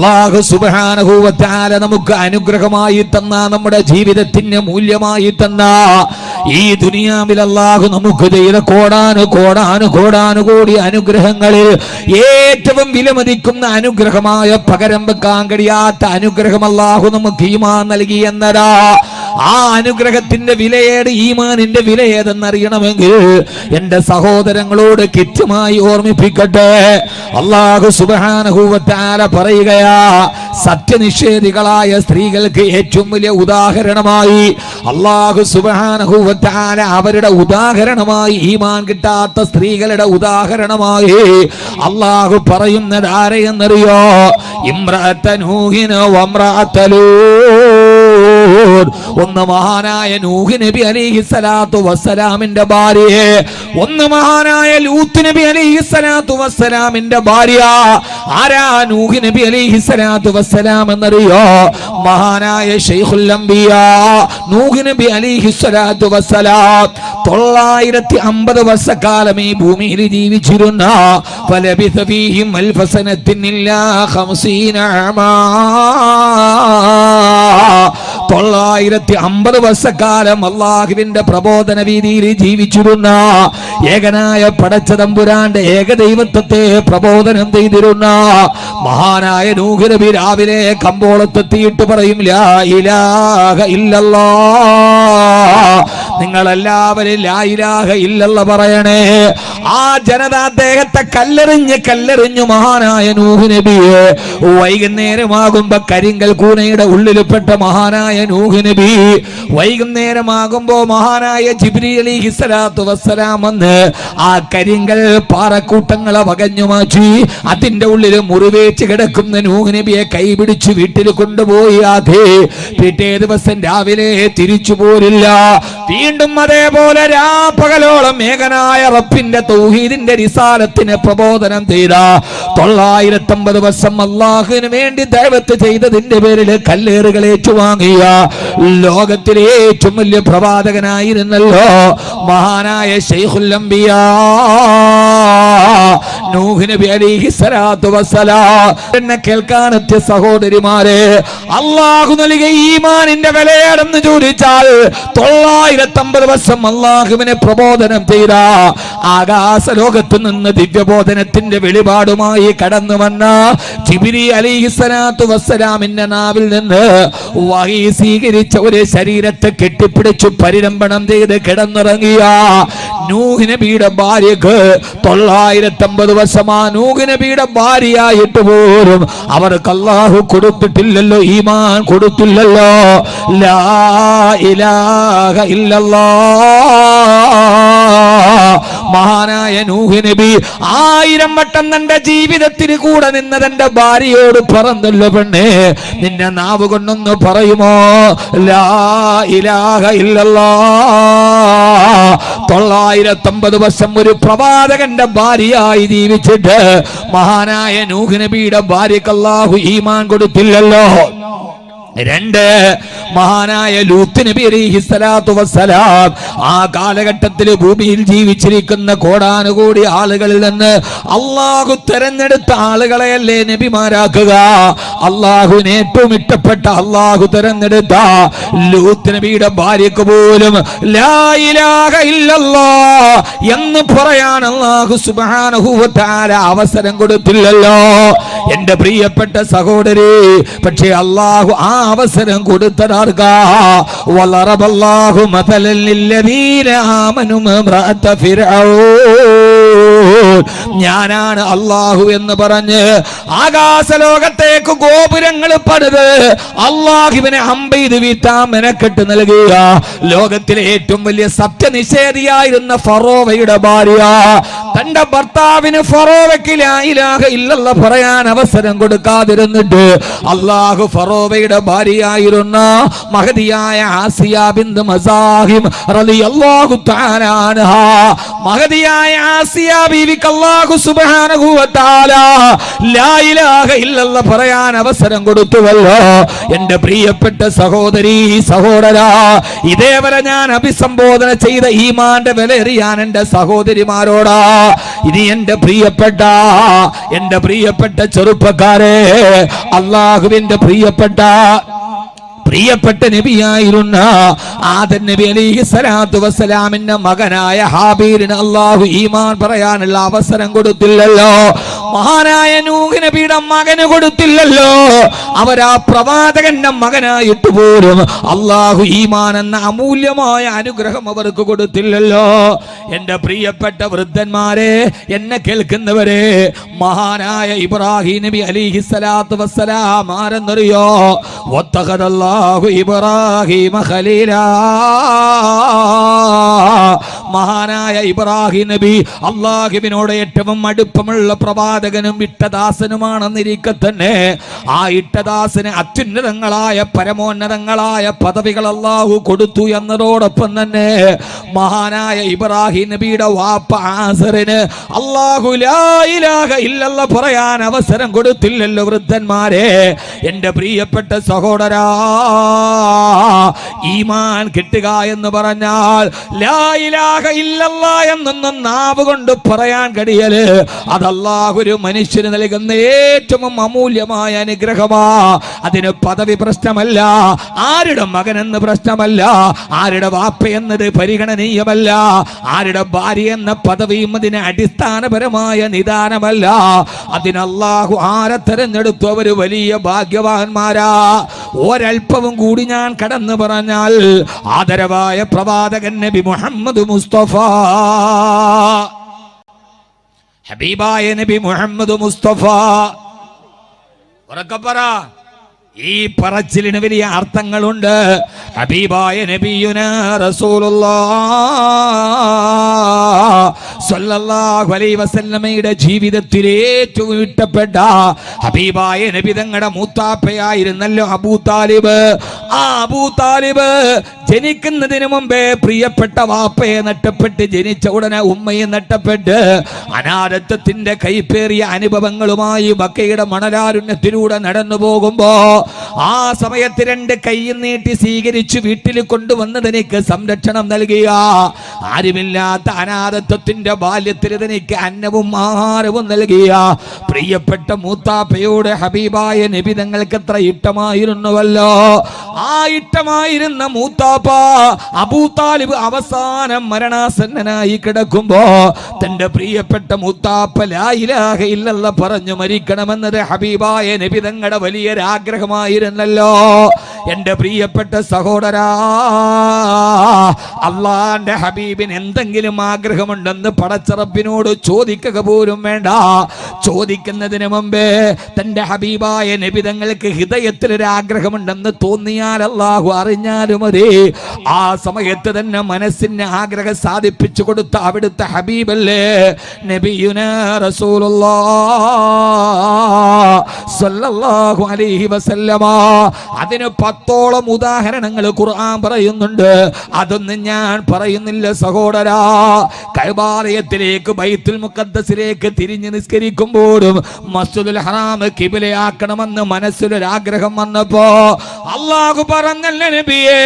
അല്ലാഹു സുബ്ഹാനഹു വ തആല നമുക്ക് അനുഗ്രഹമായി തന്ന, നമ്മുടെ ജീവിതത്തിന് മൂല്യമായി തന്ന ഈ ദുനിയാവിൽ അല്ലാഹു നമുക്ക് ചെയ്ത കോടാനുകോടി അനുഗ്രഹങ്ങളിൽ ഏറ്റവും വിലമതിക്കുന്ന അനുഗ്രഹമായ പകരം വെക്കാൻ കഴിയാത്ത അനുഗ്രഹം അല്ലാഹു നമുക്ക് ഈമാൻ നൽകി എന്നതാ. ആ അനുഗ്രഹത്തിന്റെ വിലയേട്, ഈമാനിന്റെ വിലയേതെന്നറിയണമെങ്കിൽ എന്റെ സഹോദരങ്ങളോട് കൃത്യമായി ഓർമ്മിപ്പിക്കട്ടെ. അല്ലാഹു സുബ്ഹാനഹു വ തആല പറയുകയാ, സത്യനിഷേധികളായ സ്ത്രീകൾക്ക് ഏറ്റവും വലിയ ഉദാഹരണമായി അല്ലാഹു സുബ്ഹാനഹു വ തആല അവരുടെ ഉദാഹരണമായി, ഈമാൻ കിട്ടാത്ത സ്ത്രീകളുടെ ഉദാഹരണമായി അല്ലാഹു പറയുന്നത് ആരെയെന്നറിയോ? ഇംറഅത നൂഹിന വംറഅത ലൂത്ത്. ഒന്ന് മഹാനായ നൂഹ് നബി അലൈഹിസ്സലാത്തു വസ്സലാമിന്റെ ഭാര്യയെ, ഒന്ന് മഹാനായ ലൂത്ത് നബി അലൈഹിസ്സലാത്തു വസ്സലാമിന്റെ ഭാര്യ. ആരാ നൂഹ് നബി അലൈഹിസ്സലാത്തു വസ്സലാം എന്നറിയോ? മഹാനായ ശൈഖുൽ അംബിയാ നൂഹ് നബി അലൈഹിസ്സലാത്തു വസ്സലാം 950 വർഷക്കാലം ഈ ഭൂമിയിൽ ജീവിച്ചിരുന്ന, ഫലബിസ ഫീഹിം അൽഫ സനത്തിൻ ഇല്ലാ 50 ആമാ. 950 വർഷക്കാലം അള്ളാഹുവിന്റെ പ്രബോധന വീതിയിൽ ജീവിച്ചിരുന്ന, ഏകനായ പടച്ച തമ്പുരാന്റെ ഏകദൈവത്വത്തെ പ്രബോധനം ചെയ്തിരുന്ന മഹാനായ നൂഹ് നബി രാവിലെ കമ്പോളത്തെത്തിയിട്ട് പറയും, ലാ ഇലാഹ ഇല്ലല്ലാഹ്. നിങ്ങളെല്ലാവരും ലാ ഇലാഹ ഇല്ലല്ലാഹ് പറയണേ. ആ ജനത അദ്ദേഹത്തെ കല്ലെറിഞ്ഞു മഹാനായ നൂഹ് നബിയെ. വൈകുന്നേരമാകുമ്പോ കരിങ്കൽ കൂനയുടെ ഉള്ളിൽപ്പെട്ട മഹാനായ നൂഹ് നബി വൈകുന്നേരമാകുമ്പോ മഹാനായ ജിബ്രീൽ അലൈഹിസ്സലാത്തു വസ്സലാം വന്ന് ആ കരിങ്കൽ പാറക്കൂട്ടങ്ങളെ വകഞ്ഞു മാറ്റി അതിന്റെ ഉള്ളിൽ മുറിവേച്ച് കിടക്കുന്ന നൂഹ് നബിയെ കൈപിടിച്ച് വീട്ടിൽ കൊണ്ടുപോയി. അതേ പിറ്റേ ദിവസം രാവിലെ തിരിച്ചു പോരില്ല. വീണ്ടും അതേപോലെ രാപ്പകലോളം ഏകനായ റബ്ബിന്റെ തൗഹീദിന്റെ റിസാലത്തിനെ പ്രബോധനം ചെയ്ത 950 വർഷം അല്ലാഹുവിന് വേണ്ടി ദഅവത്ത് ചെയ്തതിന്റെ പേരിൽ കല്ലേറുകൾ ഏറ്റുവാങ്ങിയ ലോകത്തിലെ ഏറ്റവും വലിയ പ്രവാചകനായിരുന്നല്ലോ മഹാനായ ശൈഖുൽ അംബിയാ നൂഹ് നബി അലൈഹിസ്സലാത്തു വസ്സലാം. എന്നെ കേൾക്കാനെത്തിയ സഹോദരിമാരെ, അല്ലാഹു നൽകിയ ഈമാനിന്റെ വിലയേടെന്ന് ചോദിച്ചാൽ 950 വർഷം അല്ലാഹുവിനെ പ്രബോധനം ചെയ്ത, ആകാശ ലോകത്ത് നിന്ന് ദിവ്യബോധനത്തിന്റെ വെളിപാടുമായി കടന്നു വന്ന ജിബ്രീൽ അലൈഹിസ്സലാത്തു വസ്സലാമിന്റെ നാവിൽ നിന്ന് വഹി സ്വീകരിച്ച ഒരു ശരീരത്തെ കെട്ടിപ്പിടിച്ചു പരിരംഭണം ചെയ്ത് കിടന്നിറങ്ങിയ നൂഹ് നബിയുടെ ഭാര്യക്ക് 950 വർഷമാ നൂഹ് നബിയുടെ ഭാര്യയായിട്ട് പോലും അവർക്ക് അല്ലാഹു കൊടുത്തിട്ടില്ലല്ലോ, ഈമാൻ കൊടുത്തില്ലല്ലോ. ലാ ഇലാഹ ഇല്ലല്ലാഹ്. മഹാനായ നൂഹ് നബി 1000 വട്ടം തന്റെ ജീവിതത്തിന് കൂടെ നിന്ന തന്റെ ഭാര്യയോട് പറഞ്ഞല്ലോ, പെണ്ണേ നിന്റെ നാവ് കൊണ്ടൊന്ന് പറയുമോ ലാ ഇലാഹ ഇല്ലല്ലാഹ്. 950 വർഷം ഒരു പ്രവാചകന്റെ ഭാര്യയായി ജീവിച്ചിട്ട് മഹാനായ നൂഹ് നബിയുടെ ഭാര്യക്ക് അല്ലാഹു ഈമാൻ കൊടുത്തില്ലല്ലോ. 2 മഹാനായ ലൂത്ത് നബി അലൈഹിസ്സലാത്തു വസ്സലാം ആ കാലഘട്ടത്തിൽ ഭൂമിയിൽ ജീവിച്ചിരിക്കുന്ന കോടാനുകോടി ആളുകളിൽ നിന്ന് അല്ലാഹു തെരഞ്ഞെടുത്ത ആളുകളെയല്ലേ നബിമാരാക്കുക. അല്ലാഹുവിന് ഏറ്റവും ഇഷ്ടപ്പെട്ട അല്ലാഹു തെരഞ്ഞെടുത്ത ലൂത്ത് നബിയുടെ ഭാര്യക്ക് പോലും ലാ ഇലാഹ ഇല്ലല്ലാഹ് എന്ന് പറയാൻ അല്ലാഹു സുബ്ഹാനഹു വ തആല അവസരം കൊടുത്തില്ലല്ലോ എന്റെ പ്രിയപ്പെട്ട സഹോദരി. പക്ഷേ അല്ലാഹു ആ അവസരം കൊടുത്തതാർക്കാ. വളറബല്ലാഹു മതലൻ ലില്ലദീന ആമനു ഇംറഅത ഫിർഔൻ. ഞാനാണ് അല്ലാഹു എന്ന് പറഞ്ഞ് ആകാശലോകത്തേക്ക് ഗോപുരങ്ങൾ പണിത് അല്ലാഹുവിനെ അമ്പെയ്ത് വീഴ്ത്താൻ മെനക്കെട്ട് നൽകിയ ലോകത്തിലെ ഏറ്റവും വലിയ സത്യനിഷേധിയായിരുന്ന ഫറോവയുടെ ഭാര്യ തന്റെ ഭർത്താവിന് ഫറോവയ്ക്ക് ലാ ഇലാഹ ഇല്ലല്ലാഹ് പറയാൻ അവസരം കൊടുക്കാതിരുന്നിട്ട് അല്ലാഹു ഫറോവയുടെ ഭാര്യയായിരുന്ന മഹദിയായ ആസിയ ബിൻത് മസാഹിം റളിയല്ലാഹു തആല അൻഹാ, മഹദിയായ ആസിയ ബീവിക്ക് അല്ലാഹു സുബ്ഹാനഹു വ തആല ലാ ഇലാഹ ഇല്ലല്ലാഹ് പറയാൻ അവസരം കൊടുത്തുവല്ലോ. എന്റെ പ്രിയപ്പെട്ട സഹോദരി സഹോദരാ, ഇതേവരെ ഞാൻ അഭിസംബോധന ചെയ്ത ഈമാന്റെ വില അറിയാൻ എന്റെ സഹോദരിമാരോടാ, ഇനി എന്റെ പ്രിയപ്പെട്ട ചെറുപ്പക്കാരെ, അല്ലാഹുവിന്റെ പ്രിയപ്പെട്ട നബിയായിരുന്ന ആദം നബി അലൈഹി സ്വലാത്തു വസ്സലാമിന്റെ മകനായ ഹാബീലിന് അല്ലാഹു ഈമാൻ പറയാനുള്ള അവസരം കൊടുത്തില്ലല്ലോ. മഹാനായ നൂഹ് നബിയുടെ മകന് കൊടുത്തില്ലല്ലോ. അവരാ പ്രവാചകന്റെ മകനായിട്ട് പോലും അല്ലാഹു ഈമാൻ എന്ന അമൂല്യമായ അനുഗ്രഹം അവർക്ക് കൊടുത്തില്ലല്ലോ. എന്റെ പ്രിയപ്പെട്ട വൃദ്ധന്മാരെ, എന്നെ കേൾക്കുന്നവരെ, മഹാനായ ഇബ്രാഹിം നബി അലൈഹി സ്വലാത്തു വസ്സലാം ആരെന്നറിയോ? ഇബ്രാഹിം ഖലീലാ. മഹാനായ ഇബ്രാഹിം നബി അല്ലാഹുവിനോട് ഏറ്റവും അടുപ്പമുള്ള പ്രവാചകനും ഇട്ടദാസനുമാണെന്നിരിക്കെ തന്നെ ആ ഇട്ടദാസന് അത്യുന്നതങ്ങളായ പരമോന്നതങ്ങളായ പദവികൾ അല്ലാഹു കൊടുത്തു എന്നതോടൊപ്പം തന്നെ മഹാനായ ഇബ്രാഹിം നബിയുടെ വാപ്പ ആസറിന് അല്ലാഹു ലാ ഇലാഹ ഇല്ലല്ലാഹ് പറയാൻ അവസരം കൊടുത്തില്ലല്ലോ. വൃദ്ധന്മാരെ, എന്റെ പ്രിയപ്പെട്ട സഹോദരാ, ഈമാൻ കിട്ടുക എന്ന് പറഞ്ഞാൽ ലാ ഇലാഹ ഇല്ലല്ലാഹ് എന്നൊന്നും നാവ് കൊണ്ട് പറയാൻ കഴിയല്, അത് അല്ലാഹു ഒരു മനുഷ്യന് നൽകുന്ന ഏറ്റവും അമൂല്യമായ അനുഗ്രഹമാ. അതിന് പദവി പ്രശ്നമല്ല, ആരുടെ മകൻ എന്ന് പ്രശ്നമല്ല, ആരുടെ വാപ്പ എന്നത് പരിഗണനീയമല്ല, ആരുടെ ഭാര്യ എന്ന പദവിയും അതിന് അടിസ്ഥാനപരമായ നിദാനമല്ല. അതിന് അല്ലാഹു ആരെ തെരഞ്ഞെടുത്തു അവർ വലിയ ഭാഗ്യവാന്മാരാ. ഒരൽപ്പവും കൂടി ഞാൻ കടന്നു പറഞ്ഞാൽ ആദരവായ പ്രവാചകൻ നബി മുഹമ്മദ് മുസ്തഫ, ഹബീബായ നബി മുഹമ്മദ് മുസ്തഫ, ഉറക്കെ പറ. ഈ പറച്ചിലിന് വലിയ അർത്ഥങ്ങളുണ്ട്. ഹബീബായ നബിയുനാ റസൂലുള്ളാഹ് സ്വല്ലല്ലാഹു അലൈഹി വസല്ലമയുടെ ജീവിതത്തിൽ ഏറ്റവും ഇഷ്ടപ്പെട്ട ഹബീബായ നബി തങ്ങളുടെ മൂത്താപ്പയായിരുന്നല്ലോ അബൂ താലിബ്. ആ അബൂ താലിബ് ജനിക്കുന്നതിന് മുമ്പേ പ്രിയപ്പെട്ട വാപ്പയെ നഷ്ടപ്പെട്ട്, ജനിച്ച ഉടനെ ഉമ്മയെ നഷ്ടപ്പെട്ട്, അനാഥത്വത്തിന്റെ കൈപ്പേറിയ അനുഭവങ്ങളുമായി മക്കയുടെ മണലാരുണ്യത്തിലൂടെ നടന്നു പോകുമ്പോ ആ സമയത്ത് രണ്ട് കൈ നീട്ടി സ്വീകരിച്ചു വീട്ടിൽ കൊണ്ടുവന്നതിനിക്ക് സംരക്ഷണം നൽകിയ, ആരുമില്ലാത്ത അനാഥത്വത്തിന്റെ ബാല്യത്തിൽ ഇതിനിക്ക് അന്നവും ആഹാരവും നൽകിയ പ്രിയപ്പെട്ട മൂത്താപ്പയോട് ഹബീബായ നബി തങ്ങൾക്ക് എത്ര ഇഷ്ടമായിരുന്നുവല്ലോ. ആ ഇഷ്ടമായിരുന്ന മൂത്താപ്പ അബൂ താലിബ് അവസാനം മരണാസന്നനായി കിടക്കുമ്പോ തന്റെ പ്രിയപ്പെട്ട മൂത്താപ്പ ലാ ഇലാഹ ഇല്ലല്ലാഹ് പറഞ്ഞു മരിക്കണമെന്നത് ഹബീബായ നബി തങ്ങളുടെ വലിയൊരാഗ്രഹമായിരുന്നല്ലോ. എന്റെ പ്രിയപ്പെട്ട സഹോദരാ, അള്ളാന്റെ ഹബീബിന് എന്തെങ്കിലും ആഗ്രഹമുണ്ടെന്ന് പടച്ചറബിനോട് ചോദിക്കുക പോലും വേണ്ട. ചോദിക്കുന്നതിന് മുമ്പേ തന്റെ ഹബീബായ നബി തങ്ങൾക്ക് ഹൃദയത്തിൽ ഒരു ആഗ്രഹമുണ്ടെന്ന് തോന്നിയാൽ അല്ലാഹു അറിഞ്ഞാലും മതി. ആ സമയത്ത് തന്നെ മനസ്സിന് ആഗ്രഹം സാധിപ്പിച്ചു കൊടുത്ത അവിടുത്തെ ഹബീബല്ലേ നബിയുനാ റസൂലുള്ളാഹ് സ്വല്ലല്ലാഹു അലൈഹി വസല്ലമ. അതിന് 10ഓളം ഉദാഹരണങ്ങൾ ഖുർആൻ പറയുന്നുണ്ട്. അതൊന്നും ഞാൻ പറയുന്നില്ല സഹോദരാ. കഅബാലയത്തിലേക്ക് ബൈത്തുൽ മുഖദ്ദസിലേക്ക് തിരിഞ്ഞ് നിസ്കരിക്കുമ്പോഴും മസ്ജിദുൽ ഹറാം ഖിബലയാക്കണമെന്ന് മനസ്സിലൊരാഗ്രഹം വന്നപ്പോ അല്ലാഹു പറഞ്ഞല്ലേ നബിയേ,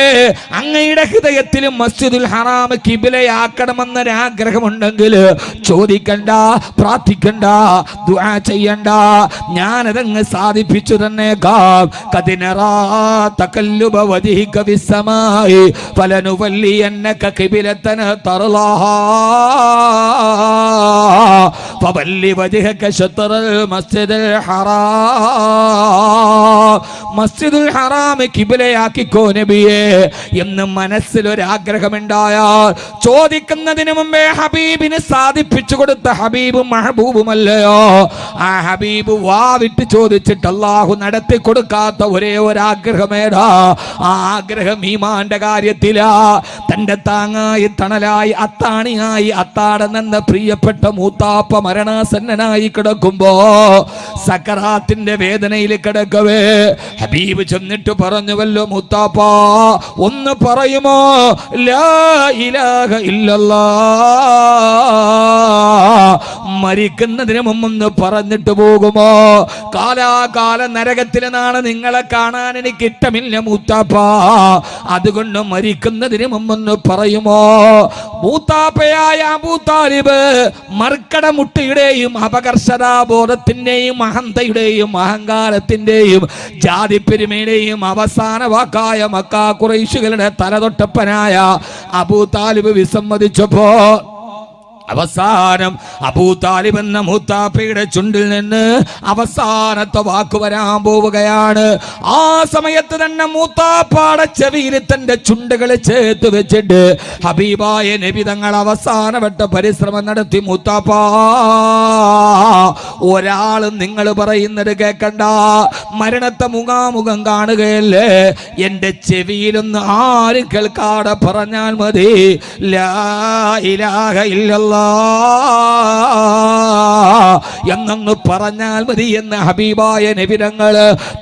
അങ്ങയുടെ ഹൃദയത്തിൽ മസ്ജിദുൽ ഹറാം ഖിബലയാക്കണമെന്നൊരാഗ്രഹമുണ്ടെങ്കിൽ ചോദിക്കണ്ട, പ്രാർത്ഥിക്കണ്ട, ദുആ ചെയ്യണ്ട, ഞാനതങ്ങ് സാധിപ്പിച്ചു തന്നേക്കാം. കദിനറാ തകല്ലുബ വജ്ഹിക ഫിസ്സമായി ഫലനുവല്ലിയന്നക ഖിബലതൻ തർലാഹാ ഫവല്ലി വജ്ഹക ശത്റൽ മസ്ജിദുൽ ഹറാം. മസ്ജിദുൽ ഹറാം ഖിബലയാക്കിക്കോ നബിയേ എന്ന് മനസ്സിലൊരാഗ്രഹമുണ്ടായാൽ ചോദിക്കുന്നതിന് മുമ്പേ ഹബീബിന് സാധിപ്പിച്ചു കൊടുത്ത ഹബീബും മഹബൂബുമല്ലയോ. ആ ഹബീബ് വാവിട്ട് ചോദിച്ചിട്ട് അല്ലാഹു നടത്തി കൊടുക്കാത്ത ഒരേ ഒരാഗ്രഹമേടാ. ആ ആഗ്രഹം ഈമാന്റെ കാര്യത്തിലാ. തന്റെ താങ്ങായി, തണലായി, അത്താണിയായി, അത്താട നിന്ന പ്രിയപ്പെട്ട മൂത്താപ്പ മരണാസന്നനായി കിടക്കുമ്പോ സക്കറാത്തിന്റെ വേദനയിൽ കിടക്കവേ ഹബീബ് ചെന്നിട്ട് പറഞ്ഞുവല്ലോ, മൂത്താപ്പ ഒന്ന് പറയുമോ ലാ ഇലാഹ ഇല്ലല്ലാഹ് മരിക്കുന്നതിന് മുമ്പൊന്ന് പറഞ്ഞിട്ട് പോകുമോ? കാലാകാല നരകത്തിലെ നാളെ നിങ്ങളെ കാണാൻ എനിക്ക് ഇഷ്ടമില്ല മൂത്താപ്പ, അതുകൊണ്ട് മരിക്കുന്നതിന് മുമ്പൊന്ന് പറയുമോ? മൂത്താപ്പയായ അബൂ താലിബ് മർക്കടമുട്ടിയുടെയും അപകർഷതാബോധത്തിന്റെയും അഹന്തയുടെയും അഹങ്കാരത്തിന്റെയും ജാതിപ്പെരുമയുടെയും അവസാന വാക്കായ മക്കാ ഖുറൈശികളുടെ തലതൊട്ടപ്പനായ അബൂ താലിബ് വിസമ്മതിച്ചപ്പോ അവസാനം അബൂ താലിബ് എന്ന മൂത്താപ്പയുടെ ചുണ്ടിൽ നിന്ന് അവസാനത്തെ വാക്ക് വരാൻ പോവുകയാണ്. ആ സമയത്ത് തന്നെ മൂത്താപ്പാടെ ചെവിയിൽ തന്റെ ചുണ്ടുകൾ ചേർത്ത് വെച്ചിട്ട് ഹബീബായ നബി തങ്ങൾ അവസാനവട്ട പരിശ്രമം നടത്തി. മൂത്താപ്പാ, ഒരാളും നിങ്ങൾ പറയുന്നത് കേൾക്കണ്ട, മരണത്തെ മുഖാമുഖം കാണുകയല്ലേ, എന്റെ ചെവിയിലൊന്ന് ആരും കേൾക്കാതെ പറഞ്ഞാൽ മതി, ലാ ഇലാഹ ഇല്ലല്ലാഹ് എന്നൊന്ന് പറഞ്ഞാൽ മതി എന്ന് ഹബീബായ നബി തങ്ങൾ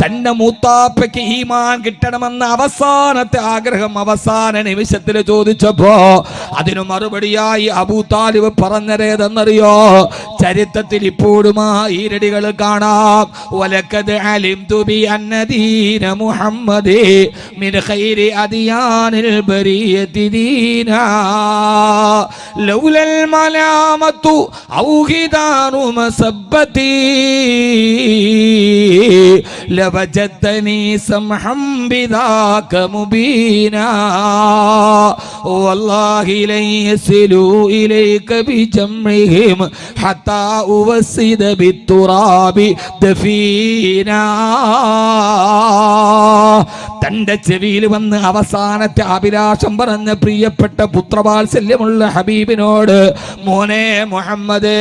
തന്റെ മൂത്താപ്പയ്ക്ക് ഈമാൻ കിട്ടണമെന്ന അവസാനത്തെ ആഗ്രഹം അവസാന നിമിഷത്തിൽ ചോദിച്ചപ്പോ അതിനു മറുപടിയായി അബൂ താലിബ് പറഞ്ഞതേതെന്നറിയോ? ചരിത്രത്തിൽ ഇപ്പോഴും ആ ഈരടികൾ കാണാം. വലഖദ് അലിംതു ബി അന്ന ദീന മുഹമ്മദി മിൻ ഖൈരി അദിയാനിൽ ബരിയതി ദീനാ ലൗലൽ മലാമത്തു ഔ ഹിദാനു മസബ്ബതി ലവജദ്തനി സംഹം ബിദാക മുബീനാ വല്ലാഹി ലയസിലു ഇലൈക ബിജംഇഹിം ഹത്താ ഉവസിദ ബിത്തുറാബി ദഫീനാ. തന്റെ ചെവിയിൽ വന്ന് അവസാനത്തെ അഭിലാഷം പറഞ്ഞ പ്രിയപ്പെട്ട പുത്രവാത്സല്യമുള്ള ഹബീബിനോട്, മോനെ മുഹമ്മദ്,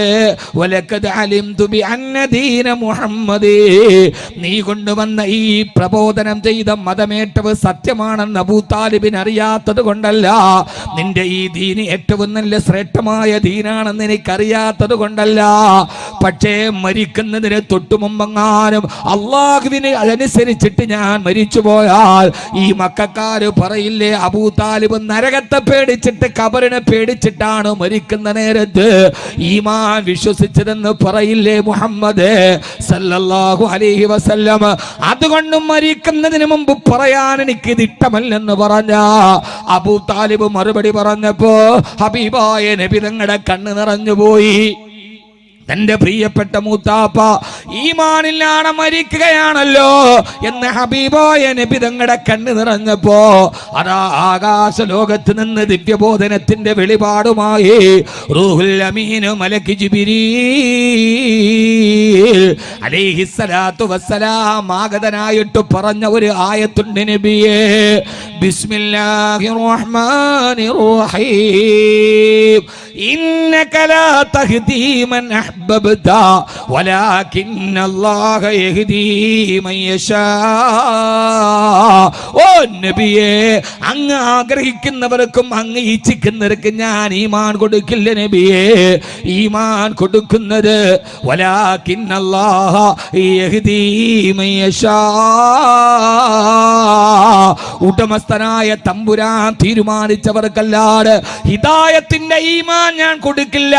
വലഖദ് അലിംതു ബി അന്ന ദീന മുഹമ്മദ്, നീ കൊണ്ടുവന്ന ഈ പ്രബോധനം ചെയ്ത മതമേറ്റവ് സത്യമാണെന്ന് അബൂ താലിബിന് അറിയാത്തത് കൊണ്ടല്ല, നിന്റെ ഈ ദീന് ഏറ്റവും നല്ല ശ്രേഷ്ഠമായ ദീനാണെന്ന് എനിക്കറിയാത്തത് കൊണ്ടല്ല, പക്ഷേ മരിക്കുന്നതിന് തൊട്ടു മുമ്പെങ്ങാനും അള്ളാഹുവിനെ അനുസരിച്ചിട്ട് ഞാൻ മരിച്ചുപോയാൽ ഈ മക്കാര് പറയില്ലേ, അബൂ താലിബ് നരകത്തെ പേടിച്ചിട്ട് ഖബറിനെ പേടിച്ചിട്ടാണ് മരിക്കുന്ന നേരത്ത് ഈമാൻ വിശ്വസിച്ചതെന്ന് പറയില്ലേ മുഹമ്മദ് സല്ലല്ലാഹു അലൈഹി വസല്ലം. അതുകൊണ്ട് മരിക്കുന്നതിന് മുമ്പ് പറയാൻ എനിക്ക് ഇഷ്ടമല്ലെന്ന് പറഞ്ഞ അബൂ താലിബ് മറുപടി പറഞ്ഞപ്പോ ഹബീബായ നബി തങ്ങളുടെ കണ്ണ് നിറഞ്ഞുപോയി. തന്റെ പ്രിയപ്പെട്ട മൂത്താപ്പ ഈമാനില്ലാതെ മരിക്കുകയാണല്ലോ എന്ന് ഹബീബായ നബി തങ്ങളുടെ കണ്ണ് നിറഞ്ഞപ്പോ അതാ ആകാശ ലോകത്ത് നിന്ന് ദിവ്യബോധനത്തിന്റെ വെളിപാടുമായി റൂഹുൽ അമീൻ മലക്ക് ജിബ്രീൽ അലൈഹിസ്സലാത്തു വസ്സലാം ആഗതനായിട്ട് പറഞ്ഞ ഒരു ആയത്തുണ്ട് നബിയേ. ബിസ്മില്ലാഹിർ റഹ്മാനിർ റഹീം ഇന്നക ലാ തഹ്ദീ മൻ അഹ്ബബ്ത വലാകിന്നല്ലാഹ യഹ്ദീ മൻ യശാ. ഓ നബിയേ, അങ്ങ് ആഗ്രഹിക്കുന്നവർക്കും അങ്ങ് ഇച്ഛിക്കുന്നവർക്കും ഞാൻ ഈമാൻ കൊടുക്കില്ല നബിയേ. ഈമാൻ കൊടുക്കുന്നത് വലാകിന്നല്ലാഹ യഹ്ദീ മൻ യശാ. ഉടമസ്ഥനായ തമ്പുരാൻ തീരുമാനിച്ചവർക്കല്ലാതെ ഹിദായത്തിന്റെ ഈമാൻ ഞാൻ കൊടുക്കില്ല.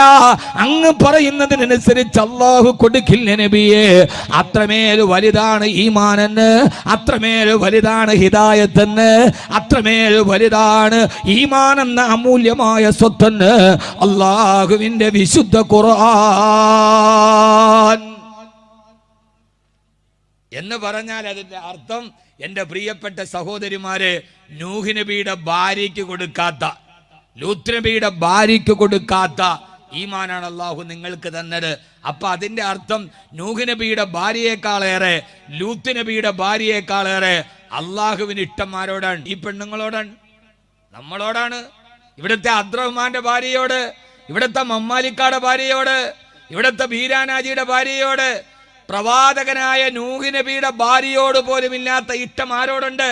അങ്ങ് പറയുന്നതിനനുസരിച്ച് അല്ലാഹു കൊടുക്കില്ല നബിയെ. അത്രമേൽ വലുതാണ് ഈമാനെന്ന്, അത്രമേൽ വലുതാണ് ഹിദായത്തെന്ന്, അത്രമേൽ വലുതാണ് ഈമാൻ എന്ന അമൂല്യമായ സ്വത്തെന്ന് അല്ലാഹുവിന്റെ വിശുദ്ധ ഖുർആൻ. എന്ന് പറഞ്ഞാൽ അതിന്റെ അർത്ഥം, എന്റെ പ്രിയപ്പെട്ട സഹോദരിമാരെ, നൂഹ് നബിയുടെ ഭാര്യയ്ക്ക് കൊടുക്കാത്ത, ലൂത്ത് നബിയുടെ ഭാര്യയ്ക്ക് കൊടുക്കാത്ത ഈമാനാണ് അള്ളാഹു നിങ്ങൾക്ക് തന്നത്. അപ്പൊ അതിന്റെ അർത്ഥം നൂഹ് നബിയുടെ ഭാര്യയെക്കാളേറെ, ലൂത്ത് നബിയുടെ ഭാര്യയെക്കാളേറെ അള്ളാഹുവിന് ഇഷ്ടന്മാരോടാണ്. ഈ പെണ്ണുങ്ങളോടാണ്, നമ്മളോടാണ്. ഇവിടുത്തെ അബ്ദുറഹ്മാന്റെ ഭാര്യയോട്, ഇവിടുത്തെ മമ്മാലിക്കാടെ ഭാര്യയോട്, ഇവിടുത്തെ ബീരാനാജിയുടെ ഭാര്യയോട്, പ്രവാചകനായ നൂഹ് നബിയുടെ ഭാര്യയോട് പോലും ഇല്ലാത്ത ഇഷ്ടം ആരോടുണ്ട്?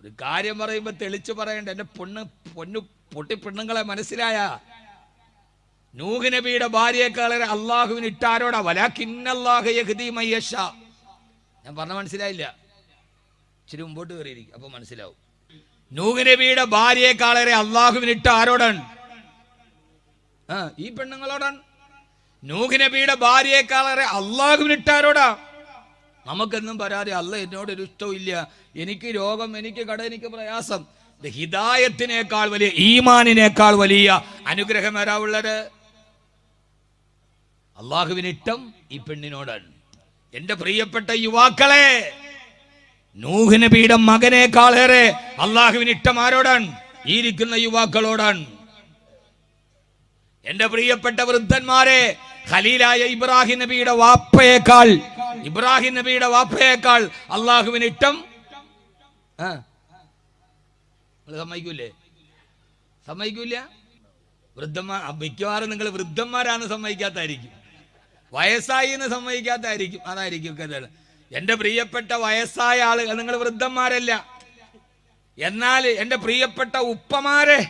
ഒരു കാര്യം പറയുമ്പോ തെളിച്ചു പറയണ്ട. എന്റെ പൊന്നു പൊട്ടി പെണ്ണുങ്ങളെ മനസ്സിലായ? നൂഹ് നബിയുടെ ഭാര്യയെക്കാളെ അള്ളാഹുവിന് ഇട്ടാരോടാ? വലാകിന്നല്ലാഹ യഹ്ദീ മൻ യശാ. ഞാൻ പറഞ്ഞ മനസ്സിലായില്ല? ഇച്ചിരി മുമ്പോട്ട് കയറിയിരിക്കും, അപ്പൊ മനസ്സിലാവും. നൂഹ് നബിയുടെ ഭാര്യയെക്കാളേറെ അള്ളാഹുവിന് ഇട്ട ആരോടാണ്? ഈ പെണ്ണുങ്ങളോടാണ്. നൂഹ് നബിയുടെ ഭാര്യയെക്കാളേറെ അള്ളാഹുവിനിട്ടാരോടാ? നമുക്കെന്നും പരാതി, അല്ല എന്നോടൊരു ഇഷ്ടവും ഇല്ല, എനിക്ക് രോഗം, എനിക്ക് കട, എനിക്ക് പ്രയാസം. ഹിദായത്തിനേക്കാൾ വലിയ, ഈമാനിനേക്കാൾ വലിയ അനുഗ്രഹം വരാവുള്ളത് അള്ളാഹുവിനിട്ടം ഈ പെണ്ണിനോടാണ്. എന്റെ പ്രിയപ്പെട്ട യുവാക്കളെ, നൂഹ് നബിയുടെ മകനേക്കാളേറെ അള്ളാഹുവിനിട്ടം ആരോടാണ്? ഈ ഇരിക്കുന്ന യുവാക്കളോടാണ്. എന്റെ പ്രിയപ്പെട്ട വൃദ്ധന്മാരെ, ഖലീലായ ഇബ്രാഹിം നബിയുടെ വാപ്പയേക്കാൾ അള്ളാഹുവിനിട്ടം സമ്മതിക്കൂല? വൃദ്ധന്മാർ മിക്കവാറും നിങ്ങൾ വൃദ്ധന്മാരാണ് സമ്മതിക്കാത്തായിരിക്കും, വയസ്സായി എന്ന് സമ്മതിക്കാത്തായിരിക്കും. അതായിരിക്കും കഥ. എന്റെ പ്രിയപ്പെട്ട വയസ്സായ ആളുകൾ, നിങ്ങൾ വൃദ്ധന്മാരല്ല. എന്നാൽ എന്റെ പ്രിയപ്പെട്ട ഉപ്പമാരെ,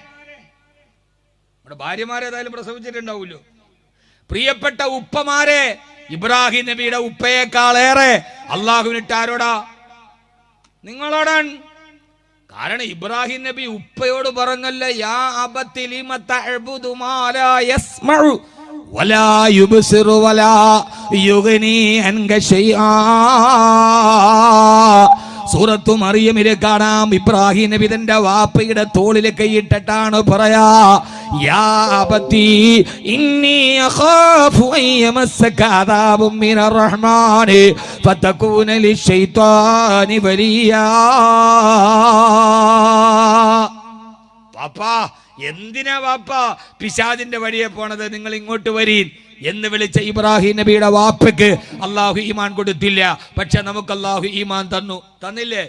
നമ്മുടെ ഭാര്യമാരേതായാലും പ്രസവിച്ചിട്ടുണ്ടാവുമല്ലോ, പ്രിയപ്പെട്ട ഉപ്പമാരെ, ഇബ്രാഹിം നബിയുടെ ഉപ്പയേക്കാളേറെ അള്ളാഹുവിനിട്ട് ആരോടാ? നിങ്ങളോടാണ്. കാരണം ഇബ്രാഹിം നബി ഉപ്പയോട് പറഞ്ഞല്ല, യാ അബത്തി ലിമ തഅബുദു മാ ലാ യസ്മഉ വലാ യുബ്സിറു വലാ യുഗ്നി അൻക ശൈആ. സൂറത്തു മറിയമിലെ കാണാം, ഇബ്രാഹിം നബി തന്റെ വാപ്പയുടെ തോളിലെ കൈയിട്ടിട്ടാണ് പറയാ, യാ അബത്തി ഇന്നി അഖാഫു അൻ യമസ്സക അദാബും മിനർ റഹ്മാനി ഫതകൂന ലിശൈത്വാനി വലിയാ. വാപ്പാ, എന്തിനാ വാപ്പാ പിശാചിന്റെ വഴിയെ പോണത്? നിങ്ങൾ ഇങ്ങോട്ട് വരീൻ എന്ന് വിളിച്ച ഇബ്രാഹിം നബിയുടെ വാപ്പയ്ക്ക് അള്ളാഹു ഈമാൻ കൊടുത്തില്ല. പക്ഷെ നമുക്ക് അള്ളാഹു ഈമാൻ തന്നില്ലേ?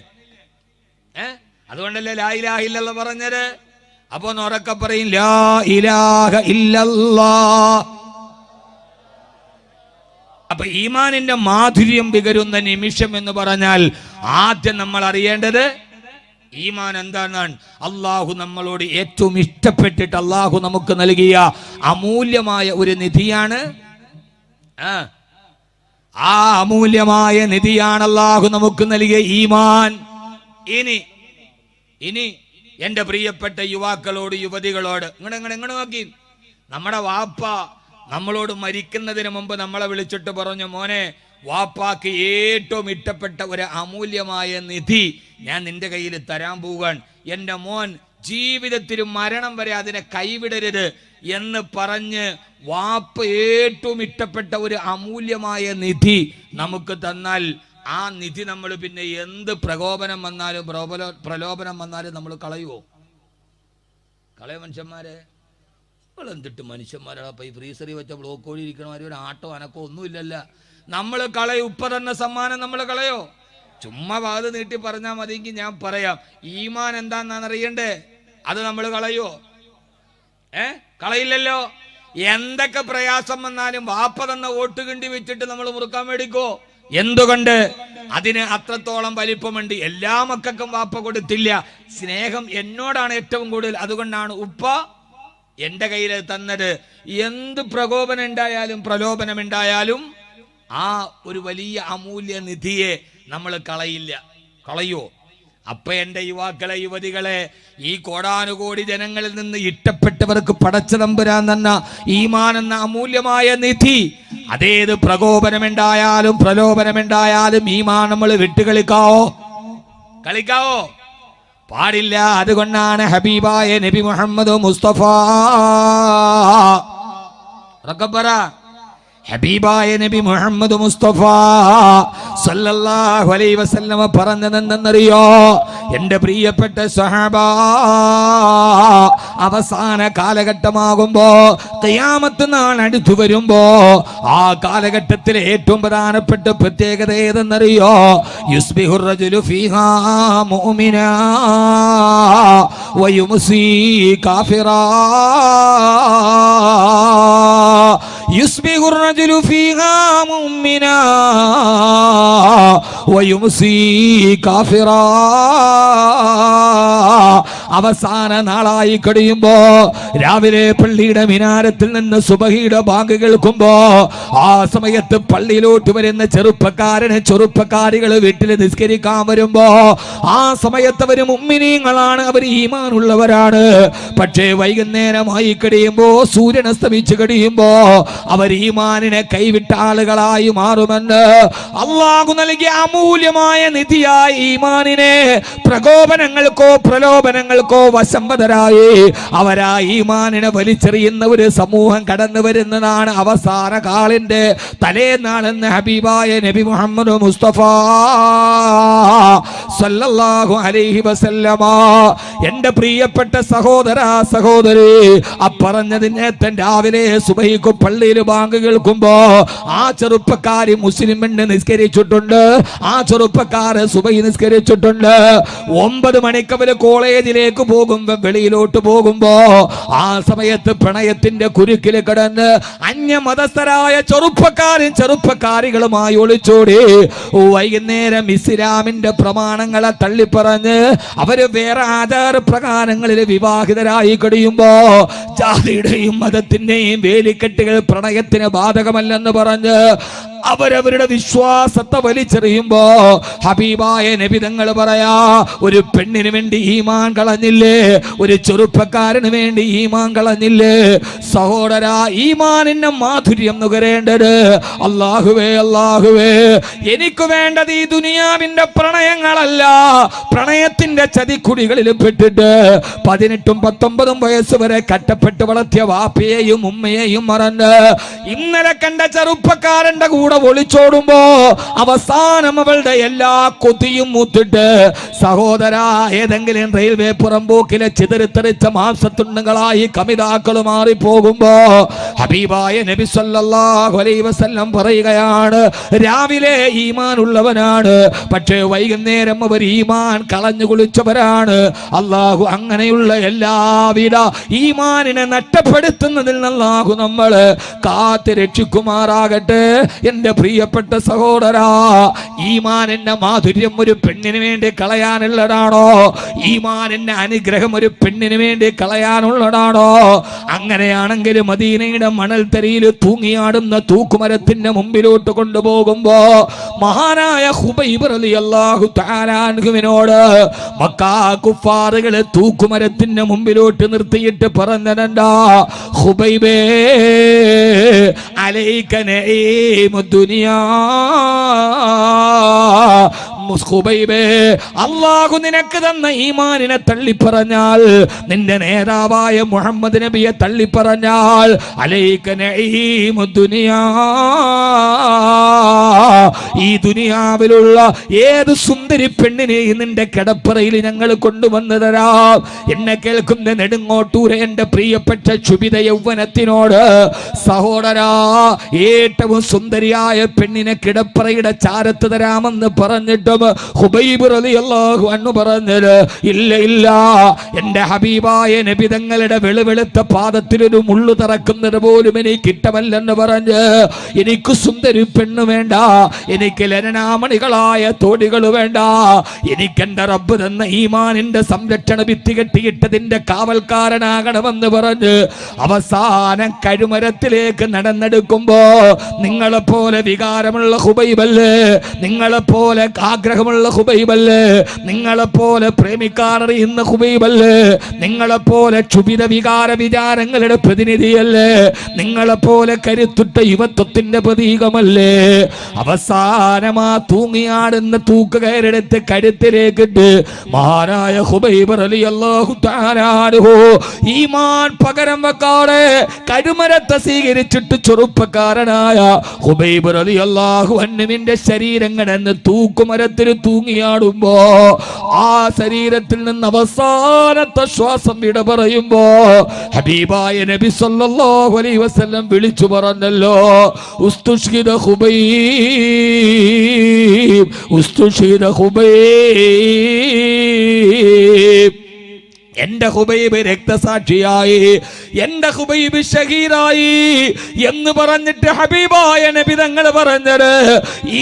അതുകൊണ്ടല്ലേ ലാ ഇലാഹ ഇല്ലല്ലാഹ് പറഞ്ഞത്. അപ്പൊ ഉറക്കെ പറയും, ലാ ഇലാഹ ഇല്ലല്ലാഹ്. അപ്പൊ ഈമാനിന്റെ മാധുര്യം വികരുന്ന നിമിഷം എന്ന് പറഞ്ഞാൽ ആദ്യം നമ്മൾ അറിയേണ്ടത് ഈമാൻ എന്താണെന്നാണ്. അള്ളാഹു നമ്മളോട് ഏറ്റവും ഇഷ്ടപ്പെട്ടിട്ട് അള്ളാഹു നമുക്ക് നൽകിയ അമൂല്യമായ ഒരു നിധിയാണ്. ആ അമൂല്യമായ നിധിയാണ് അള്ളാഹു നമുക്ക് നൽകിയ ഈമാൻ. ഇനി എന്റെ പ്രിയപ്പെട്ട യുവാക്കളോട്, യുവതികളോട്, ഇങ്ങനെ നോക്കി, നമ്മുടെ വാപ്പ നമ്മളോട് മരിക്കുന്നതിന് മുമ്പ് നമ്മളെ വിളിച്ചിട്ട് പറഞ്ഞു, മോനെ, വാപ്പാക്ക് ഏറ്റവും ഇഷ്ടപ്പെട്ട ഒരു അമൂല്യമായ നിധി ഞാൻ നിന്റെ കയ്യിൽ തരാൻ പോവുകയാണ്. എൻ്റെ മോൻ ജീവിതത്തിൽ മരണം വരെ അതിനെ കൈവിടരുത് എന്ന് പറഞ്ഞ് വാപ്പ ഏറ്റവും ഇഷ്ടപ്പെട്ട ഒരു അമൂല്യമായ നിധി നമുക്ക് തന്നാൽ ആ നിധി നമ്മൾ പിന്നെ എന്ത് പ്രലോഭനം വന്നാലും നമ്മൾ കളയുമോ? മനുഷ്യന്മാരെ, എന്തിട്ട് മനുഷ്യന്മാരാണ്. അപ്പൊ ഈ ഫ്രീസറിൽ വെച്ച ബ്ലോക്ക് കോഴി ഇരിക്കണമാര് ഒരു ആട്ടോ അനക്കോ ഒന്നുമില്ലല്ല. നമ്മൾ കളയും. ഉപ്പ തന്ന സമ്മാനം നമ്മൾ കളയോ? ചുമ്മാ വാത് നീട്ടി പറഞ്ഞാൽ മതിയെങ്കിൽ ഞാൻ പറയാം. ഈമാൻ എന്താണെന്നാണ് അറിയണ്ടേ? അത് നമ്മൾ കളയോ? കളയില്ലല്ലോ. എന്തൊക്കെ പ്രയാസം വന്നാലും വാപ്പ തന്ന വോട്ട് കിണ്ടി വെച്ചിട്ട് നമ്മൾ മുറുക്കാൻ മേടിക്കോ? എന്തുകൊണ്ട്? അതിന് അത്രത്തോളം വലിപ്പമുണ്ട്. എല്ലാ മക്കൾക്കും വാപ്പ കൊടുത്തില്ല. സ്നേഹം എന്നോടാണ് ഏറ്റവും കൂടുതൽ. അതുകൊണ്ടാണ് ഉപ്പ എന്റെ കയ്യിൽ തന്നത്. എന്ത് പ്രലോഭനം ഉണ്ടായാലും ആ ഒരു വലിയ അമൂല്യ നിധിയെ നമ്മൾ കളയോ? അപ്പൊ എന്റെ യുവാക്കളെ, യുവതികളെ, ഈ കോടാനുകോടി ജനങ്ങളിൽ നിന്ന് ഇഷ്ടപ്പെട്ടവർക്ക് പടച്ചതമ്പുരാൻ തന്ന ഈമാൻ എന്ന അമൂല്യമായ നിധി, അതേത് പ്രലോഭനമുണ്ടായാലും ഈമാൻ നമ്മൾ വിട്ടുകളിക്കാവോ? പാടില്ല. അതുകൊണ്ടാണ് ഹബീബായ നബി മുഹമ്മദ് മുസ്തഫ ഹബീബായ നബി മുഹമ്മദ് മുസ്തഫ സല്ലല്ലാഹു അലൈഹി വസല്ലം പറഞ്ഞതെന്തെന്നറിയോ? എന്റെ പ്രിയപ്പെട്ട സഹാബ, അവസാന കാലഘട്ടമാകുമ്പോ, ഖിയാമത്ത് നാൾ അടുത്തു വരുമ്പോ, ആ കാലഘട്ടത്തിലെ ഏറ്റവും പ്രധാനപ്പെട്ട പ്രത്യേകത ഏതെന്നറിയോ? യുസ്ബിഹുർ റജുലു ഫീഹാ മുഅ്മിനാ വയുംസി കാഫിറാ. യുസ്ബിഹുർ റജുലു ഫീഹാ മുഅ്മിനാ വയുംസി കാഫിറാ. അവസാന നാളായി കഴിയുമ്പോ രാവിലെ പള്ളിയുടെ മിനാരത്തിൽ നിന്ന് സുബഹിയുടെ ബാങ്ക് കേൾക്കുമ്പോ ആ സമയത്ത് പള്ളിയിലോട്ട് വരുന്ന ചെറുപ്പക്കാരികൾ വീട്ടിൽ നിസ്കരിക്കാൻ വരുമ്പോ ആ സമയത്ത് അവര് മുഅ്മിനീങ്ങളാണ്, അവർ ഈമാനുള്ളവരാണ്. പക്ഷേ വൈകുന്നേരമായി കഴിയുമ്പോ സൂര്യൻ അസ്തമിച്ചു കഴിയുമ്പോ അവർ ഈമാനിനെ കൈവിട്ട ആളുകളായി മാറുമെന്ന് അള്ളാഹു നൽകിയ അമൂല്യമായ നിധിയായ ഈമാനിനെ പ്രകോപനങ്ങൾക്കോ പ്രലോഭനങ്ങൾക്കോ വശംവദരായി അവരാ ഈമാനിനെ വലിച്ചെറിയുന്ന ഒരു സമൂഹം കടന്നു വരുന്നതാണ് അവസാന കാലിന്റെ തലേന്നാളെന്ന് ഹബീബായ നബി മുഹമ്മദ് മുസ്തഫ സല്ലല്ലാഹു അലൈഹി വസല്ലമ. എന്റെ പ്രിയപ്പെട്ട സഹോദരി, പറഞ്ഞതിനെ രാവിലെ സുബഹിക്ക് പള്ളിയിൽ ബാങ്ക് കേൾക്കുമ്പോ ആ ചെറുപ്പക്കാരി മുസ്ലിം പെണ്ണ് നിസ്കരിച്ചിട്ടുണ്ട്, ആ ചെറുപ്പക്കാര് സുബഹി നിസ്കരിച്ചിട്ടുണ്ട്. 9 മണിക്ക് അവര് കോളേജിലേക്ക് പോകുമ്പോ വെളിയിലോട്ട് പോകുമ്പോ ആ സമയത്ത് പ്രണയത്തിന്റെ കുരുക്കിൽ കിടന്ന് അന്യമതസ്ഥരായ ചെറുപ്പക്കാരികളുമായി ഒളിച്ചോടി വൈകുന്നേരം ഇസ്ലാമിന്റെ പ്രമാണങ്ങളെ തള്ളിപ്പറഞ്ഞ് അവര് വേറെ ആചാര പ്രകാരങ്ങളിൽ വിവാഹിതരായി കഴിയുമ്പോ ജാതിയുടെയും മതത്തിന്റെയും വേലിക്കെട്ടുകൾ പ്രണയത്തിന് ബാധകമല്ലെന്ന് പറഞ്ഞ് അവരവരുടെ വിശ്വാസത്തെ വലിച്ചെറിയുമ്പോ ഹബീബായ നബി തങ്ങൾ പറയാ, ഒരു പെണ്ണിന് വേണ്ടി ഈമാൻ കളഞ്ഞില്ലേ, ഒരു ചെറുപ്പക്കാരന് വേണ്ടി ഈമാൻ കളഞ്ഞില്ലേ? സഹോദരാ, ഈമാനിന്റെ മാധുര്യം നുകരേണ്ടത് അല്ലാഹുവേ എനിക്ക് വേണ്ടത് ഈ ദുനിയാവിന്റെ പ്രണയങ്ങളല്ല, പ്രണയത്തിന്റെ ചതിക്കുടികളിൽ പെട്ടിട്ട് 18ഉം 19ഉം വയസ്സ് വരെ കട്ടപ്പെട്ട് വളർത്തിയ വാപ്പയെയും ഉമ്മയെയും മറന്ന് ഇന്നലെ കണ്ട ചെറുപ്പക്കാരന്റെ കൂടെ ഒളിച്ചോടുമ്പോ അവസാനം അവളുടെ എല്ലാ കൊതിയും മൂത്തിട്ട് സഹോദരാ ഏതെങ്കിലും റെയിൽവേ പുറമ്പോക്കിലെ ചിതറിത്തെറിച്ച മാംസത്തുണ്ടുകളായി കമിതാക്കൾ മാറിപ്പോകുമ്പോ ഹബീബായ നബി സല്ലല്ലാഹു അലൈഹി വസല്ലം പറയുകയാണ്, രാവിലെ ഈമാൻ ഉള്ളവനാണ്, പക്ഷേ വൈകുന്നേരം അവർ ഈമാൻ കളഞ്ഞു കുളിച്ചവരാണ്. അല്ലാഹു അങ്ങനെയുള്ള എല്ലാവിധ ഈമാനിനെ നഷ്ടപ്പെടുത്തുന്നതിൽ അല്ലാഹു നമ്മള് കാത്ത് രക്ഷിക്കുമാറാകട്ടെ. എന്റെ പ്രിയപ്പെട്ട സഹോദരാ, ഈമാനിന്റെ മാധുര്യം ഒരു പെണ്ണിന് വേണ്ടി കളയാനുള്ളതാണോ? ഈമാനിന്റെ അനുഗ്രഹം ഒരു പെണ്ണിന് വേണ്ടി കളയാനുള്ളതാണോ? അങ്ങനെയാണെങ്കിൽ മദീനയുടെ മണൽത്തരിയിൽ തൂങ്ങിയാടുന്ന തൂക്കുമരത്തിന്റെ മുമ്പിലോട്ട് കൊണ്ടുപോകുമ്പോ മഹാനായ ഖുബൈബ് റളിയല്ലാഹു തആല അൻഹുവിനോട് മക്കാ കുഫാറുകളെ തൂക്കുമരത്തിന്റെ മുമ്പിലോട്ട് നിർത്തിയിട്ട് പറഞ്ഞതെന്താ? ഖുബൈബേ അലൈക നഈമുദ് ദുനിയാ, അല്ലാഹു നിനക്ക് തന്ന ഈമാനിനെ തള്ളിപ്പറഞ്ഞാൽ, നിന്റെ നേതാവായ മുഹമ്മദ് നബിയെ തള്ളിപ്പറഞ്ഞാൽ അലൈക നഈമുദ് ദുനിയാ, ഈ ദുനിയാവിലുള്ള ഏത് സുന്ദരി പെണ്ണിനെയും നിന്റെ കിടപ്പറയിൽ ഞങ്ങൾ കൊണ്ടുവന്നു തരാം. എന്നെ കേൾക്കുന്ന നെടുങ്ങോട്ടൂരെ എന്റെ പ്രിയപ്പെട്ട ശുഭിത യൗവനത്തിനോട് സഹോദരാ, ഏറ്റവും സുന്ദരിയായ പെണ്ണിനെ കിടപ്പറയുടെ ചാരത്ത് തരാമെന്ന് പറഞ്ഞിട്ടും ഖുബൈബ് റളിയല്ലാഹു അൻഹു പറഞ്ഞത് ഇല്ല, എന്റെ ഹബീബായ നബി തങ്ങളുടെ വെളുവെളുത്ത പാദത്തിലൊരു മുള്ളു തറക്കുന്നത് പോലും എനിക്ക് ഇഷ്ടമല്ലെന്ന് പറഞ്ഞ് എനിക്ക് സുന്ദരി പെണ്ണ് വേണ്ട, എനിക്ക് ലലനാമണികളായ തോടികൾ വേണ്ട, എനിക്ക് എന്റെ റബ്ബ് തന്ന ഈമാനിന്റെ സംരക്ഷണ ഭിത്തി കെട്ടിയിട്ടതിന്റെ കാവൽക്കാരനാകണമെന്ന് പറഞ്ഞ് അവസാനം കഴുമരത്തിലേക്ക് നടന്നെടുക്കുമ്പോ നിങ്ങളെപ്പോലെ വികാരമുള്ള ഖുബൈബല്ലേ, നിങ്ങളെപ്പോലെ ആഗ്രഹമുള്ള ഖുബൈബല്ലേ, നിങ്ങളെപ്പോലെ പ്രേമിക്കാനറിയുന്ന ഖുബൈബല്ലേ, നിങ്ങളെപ്പോലെ ക്ഷുഭിത വികാര വിചാരങ്ങളുടെ പ്രതിനിധിയല്ലേ, നിങ്ങളെപ്പോലെ കരുത്തുറ്റ യുവത്വത്തിന്റെ പ്രതീകമല്ലേ? അവസാനമാ തൂങ്ങിയാടുന്ന തൂക്കുകയറെടുത്ത് കരുത്തിലേക്കിട്ട് മഹാനായ ഖുബൈബ് റളിയല്ലാഹു തആല അൻഹു ഈമാൻ പകരം വെക്കാതെ കഴുമരത്തെ സ്വീകരിച്ചിട്ട് ചെറുപ്പക്കാരനായ ഖുബൈബ് റളിയല്ലാഹു അൻഹുവിന്റെ ശരീരം കിടന്ന് തൂക്കുമരത്തിൽ തൂങ്ങിയാടുമ്പോ ആ ശരീരത്തിൽ നിന്ന് അവസാനത്തെ ശ്വാസം വിട പറയുമ്പോ ഹബീബായ നബി സല്ലല്ലാഹു അലൈഹി വസല്ലം വിളിച്ചു പറഞ്ഞല്ലോ, ഉസ്തുഷ്ഹിദ ഖുബൈബ്, ഉസ്തുഷ്ഹിദ ഖുബൈബ്. എന്റെ ഹുബൈബ് രക്തസാക്ഷിയായി, എന്റെ ഹുബൈബ് ഷഹീദായി എന്ന് പറഞ്ഞിട്ട് ഹബീബായ നബി തങ്ങൾ പറഞ്ഞത്